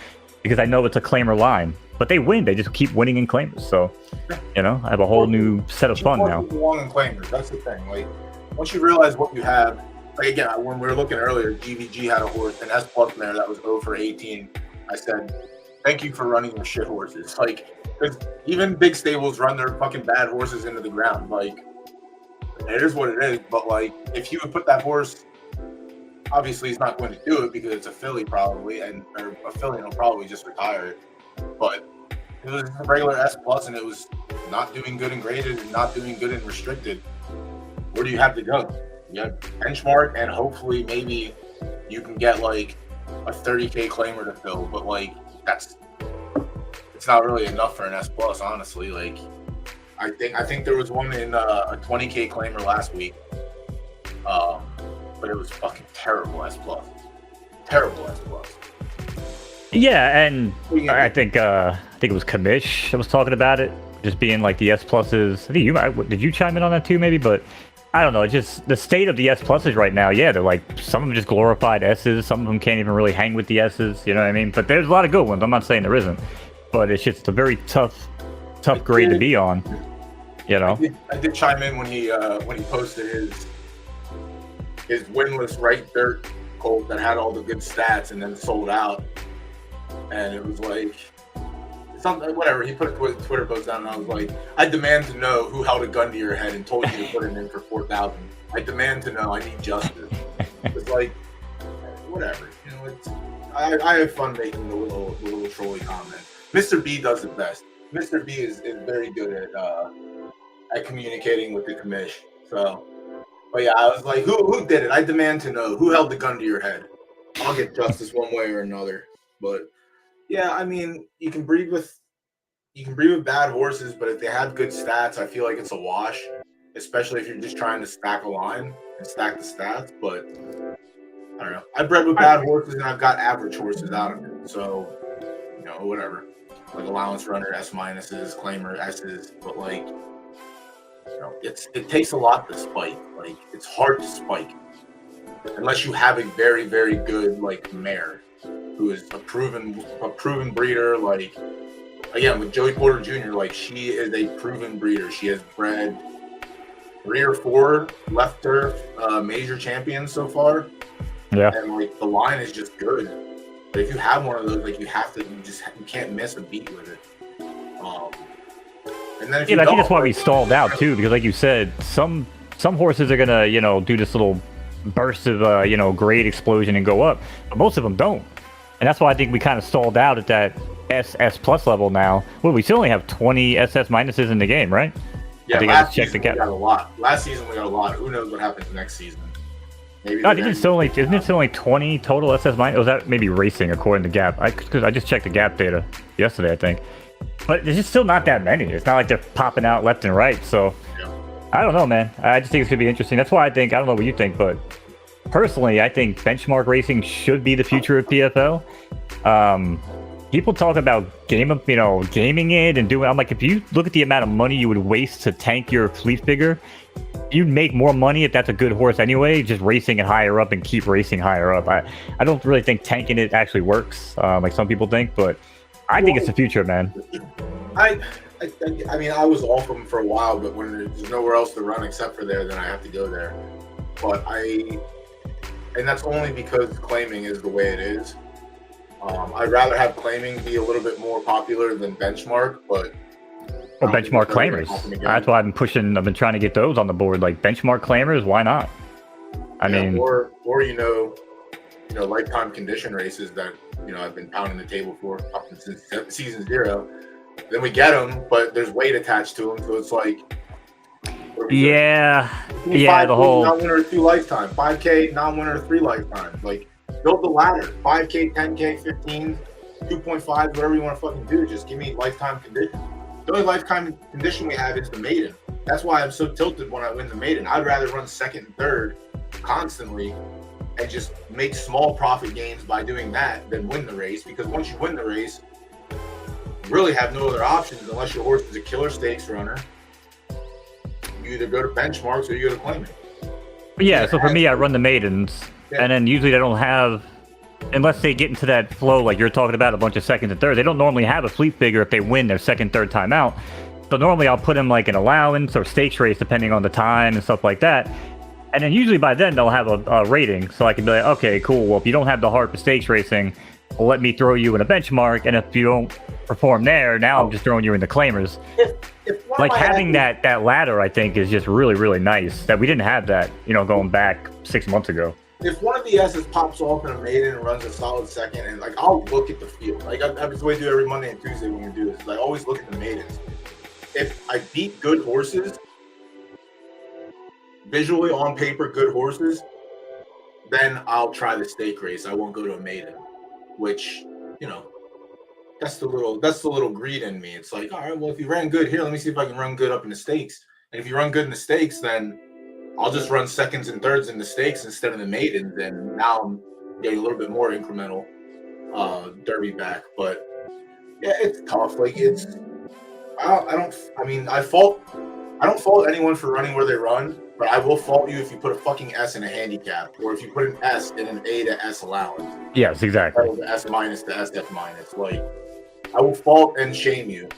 because I know it's a claimer line. But they win; they just keep winning in claimers. So, you know, I have a whole new set of fun now. Long in claimers. That's the thing. Like once you realize what you have, like again, when we were looking earlier, GVG had a horse, an S plus mare that was 0 for 18. I said, "Thank you for running your shit horses." Like, because even big stables run their fucking bad horses into the ground. Like, it is what it is. But like, if you would put that horse, obviously he's not going to do it because it's a filly probably, and or a filly will probably just retire it. But it was a regular S plus, and it was not doing good in graded and not doing good in restricted. Where do you have to go? You have benchmark, and hopefully maybe you can get like a 30K claimer to fill. But like it's not really enough for an S plus, honestly. Like I think there was one in a 20K claimer last week, but it was fucking terrible S plus, terrible S plus. Yeah, and I think it was Kamish that was talking about it, just being like the S pluses. I think did you chime in on that too, maybe? But I don't know, just the state of the S pluses right now. Yeah, they're like some of them just glorified S's. Some of them can't even really hang with the S's. You know what I mean? But there's a lot of good ones. I'm not saying there isn't, but it's just a very tough grade to be on. You know. I did chime in when he posted his winless right dirt colt that had all the good stats and then sold out. And it was like something, whatever. He put a Twitter post down, and I was like, "I demand to know who held a gun to your head and told you to put it in for 4,000. I demand to know. I need justice." It's like, whatever. You know, I have fun making the little trolly comment. Mr. B does it best. Mr. B is very good at communicating with the commish. So, but yeah, I was like, who did it? I demand to know who held the gun to your head. I'll get justice one way or another. But yeah, I mean, you can breed with bad horses, but if they have good stats, I feel like it's a wash, especially if you're just trying to stack a line and stack the stats. But I don't know. I bred with bad horses, and I've got average horses out of it. So, you know, whatever. Like allowance runner, S minuses, claimer S's, but like, you know, it takes a lot to spike. Like, it's hard to spike unless you have a very, very good like mare who is a proven breeder. Like, again, with Joey Porter Jr., like, she is a proven breeder. She has bred 3 or 4 left turf major champions so far. Yeah. And like the line is just good. But if you have one of those, like, you can't miss a beat with it. And then if I think that's why we stalled out too, because like you said, some horses are gonna, you know, do this little burst of you know, grade explosion and go up, but most of them don't. And that's why I think we kind of stalled out at that SS plus level now. Well, we still only have 20 SS minuses in the game, right? Yeah, I think last check the season we gap. got a lot. Last season we got a lot. Who knows what happens next season? Maybe No, isn't it still only 20 total SS minus? Was that maybe racing according to Gap? Because I just checked the Gap data yesterday, I think. But there's just still not that many. It's not like they're popping out left and right. So Yeah. I don't know, man. I just think it's gonna be interesting. That's why I don't know what you think, but personally, I think benchmark racing should be the future of PFL. people talk about gaming it and doing. I'm like, if you look at the amount of money you would waste to tank your fleet figure, you'd make more money if that's a good horse anyway, just racing it higher up and keep racing higher up. I don't really think tanking it actually works, like some people think, but I think it's the future, man. I mean, I was off them for a while, but when there's nowhere else to run except for there, then I have to go there. But and that's only because claiming is the way it is. I'd rather have claiming be a little bit more popular than benchmark, but well, benchmark claimers. That's why I've been trying to get those on the board. Like benchmark claimers, why not? I mean, or lifetime condition races that I've been pounding the table for up since season 0. Then we get them, but there's weight attached to them, so it's like the whole non-winner 2 lifetime, 5K non-winner 3 lifetime. Like build the ladder, 5K, 10K, 15, 2.5, whatever you want to fucking do. Just give me lifetime condition. The only lifetime condition we have is the maiden. That's why I'm so tilted when I win the maiden. I'd rather run second and third constantly and just make small profit gains by doing that than win the race, because once you win the race, you really have no other options unless your horse is a killer stakes runner. You either go to benchmarks or you go to claiming. Yeah, so for me, I run the maidens, and then usually they don't have, unless they get into that flow like you're talking about, a bunch of seconds and thirds, they don't normally have a fleet figure if they win their second, third time out. So normally I'll put in like an allowance or stakes race depending on the time and stuff like that. And then usually by then they'll have a rating, so I can be like, okay, cool, well, if you don't have the heart for stakes racing, well, let me throw you in a benchmark, and if you don't perform there, now I'm just throwing you in the claimers. Like having that ladder, I think, is just really, really nice. That we didn't have that, going back 6 months ago. If one of the S's pops off in a maiden and runs a solid second, and like I'll look at the field. Like that's the way I do every Monday and Tuesday when we do this. I always look at the maidens. If I beat good horses, visually on paper, good horses, then I'll try the stake race. I won't go to a maiden, which that's the little greed in me. It's like, all right, well, if you ran good here, let me see if I can run good up in the stakes. And if you run good in the stakes, then I'll just run seconds and thirds in the stakes instead of the maidens. And now I'm getting a little bit more incremental derby back. But yeah, it's tough. Like I don't fault anyone for running where they run, but I will fault you if you put a fucking S in a handicap, or if you put an S in an A to S allowance. Yes, exactly. The S minus to SF minus. Like, I will fault and shame you.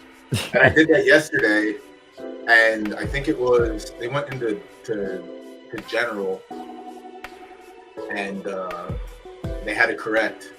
And I did that yesterday, and I think it was, they went into to general, and they had to correct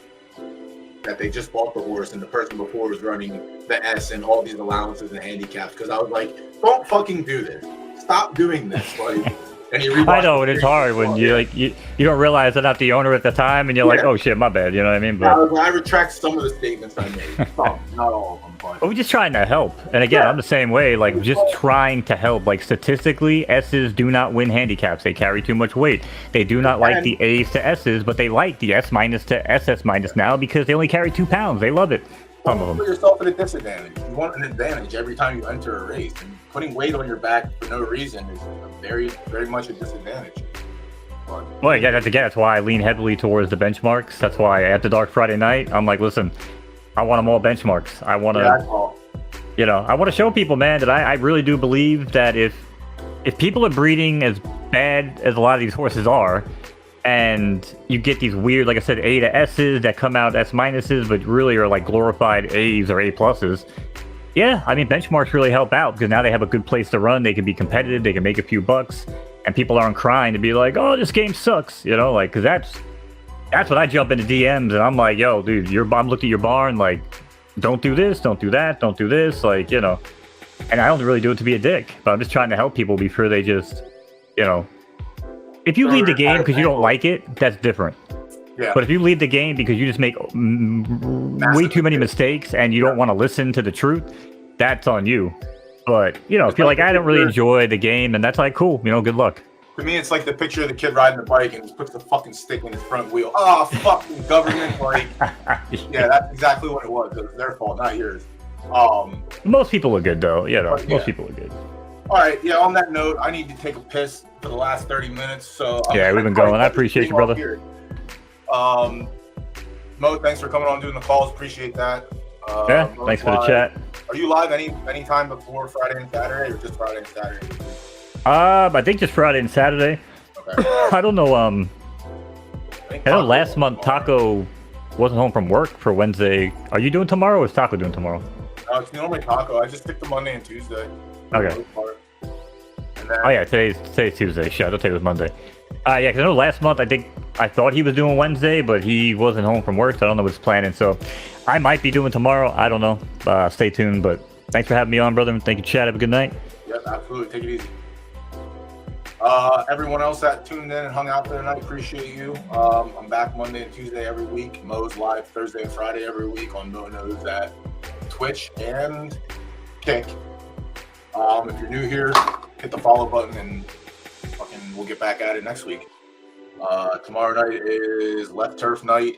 that they just bought the horse and the person before was running the S and all these allowances and handicaps, because I was like, don't fucking do this. Stop doing this. Like, and I know, and it's hard when you don't realize they're not the owner at the time, and you're like, oh shit, my bad, you know what I mean? But I retract some of the statements I made. Not all of them. But we're just trying to help. And again, I'm the same way, like just trying to help. Like statistically, S's do not win handicaps. They carry too much weight. They do not like the A's to S's, but they like the S minus to SS minus now because they only carry 2 pounds. They love it. Some of them. Put yourself at a disadvantage. You want an advantage every time you enter a race, and putting weight on your back for no reason is very, very much a disadvantage. Well, yeah, that's why I lean heavily towards the benchmarks. That's why at the Dark Friday night, I'm like, listen, I want them all benchmarks. I want to, I want to show people, man, that I really do believe that if people are breeding as bad as a lot of these horses are, and you get these weird, like I said, A to S's that come out S minuses, but really are like glorified A's or A pluses. Yeah, I mean, benchmarks really help out because now they have a good place to run. They can be competitive. They can make a few bucks, and people aren't crying to be like, "Oh, this game sucks," like, because that's when I jump into DMs and I'm like, "Yo, dude, I'm looking at your barn, like, don't do this, don't do that, don't do this," like, And I don't really do it to be a dick, but I'm just trying to help people before they just, If you lead the game because you don't like it, that's different. Yeah. But if you lead the game because you just make way too many mistakes and you don't want to listen to the truth, that's on you. But, if you're like, I don't really enjoy the game, and that's like, cool, good luck. To me, it's like the picture of the kid riding the bike and just puts the fucking stick in his front wheel. Oh, fucking government. Like, yeah, that's exactly what it was. It was their fault, not yours. Most people are good, though. Most people are good. All right, yeah, on that note, I need to take a piss for the last 30 minutes. So yeah, we've been going. I appreciate you, brother. Mo, thanks for coming on doing the calls. Appreciate that. Yeah, thanks for the chat. Are you live anytime before Friday and Saturday, or just Friday and Saturday? I think just Friday and Saturday. Okay. I don't know. I know last Taco month tomorrow. Taco wasn't home from work for Wednesday. Are you doing tomorrow, or is Taco doing tomorrow? No, it's normally Taco. I just stick to Monday and Tuesday. Okay. And then, Oh yeah, today's Tuesday. Shit, I thought today was Monday. Yeah, because I know last month I thought he was doing Wednesday, but he wasn't home from work, so I don't know what he's planning. So I might be doing tomorrow. I don't know. Stay tuned. But thanks for having me on, brother. Thank you, Chad. Have a good night. Yep, absolutely. Take it easy. Everyone else that tuned in and hung out there tonight, appreciate you. I'm back Monday and Tuesday every week. Mo's live Thursday and Friday every week on Mo Knows at Twitch and Kick. If you're new here, hit the follow button and we'll get back at it next week. Tomorrow night is Left Turf night.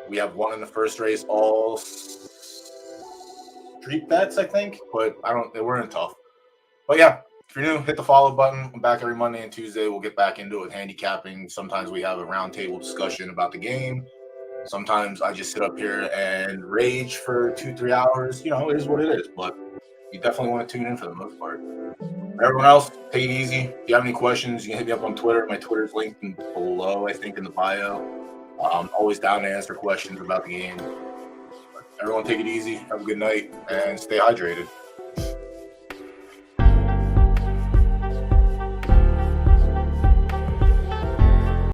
We have one in the first race, all street bets, I think, but we're in tough. But yeah, if you're new, hit the follow button. I'm back every Monday and Tuesday. We'll get back into it with handicapping. Sometimes we have a roundtable discussion about the game. Sometimes I just sit up here and rage for 2-3 hours. You know, it is what it is, but you definitely want to tune in for the most part. Everyone else, take it easy. If you have any questions, you can hit me up on Twitter. My Twitter's linked below, I think, in the bio. I'm always down to answer questions about the game. Everyone take it easy. Have a good night and stay hydrated.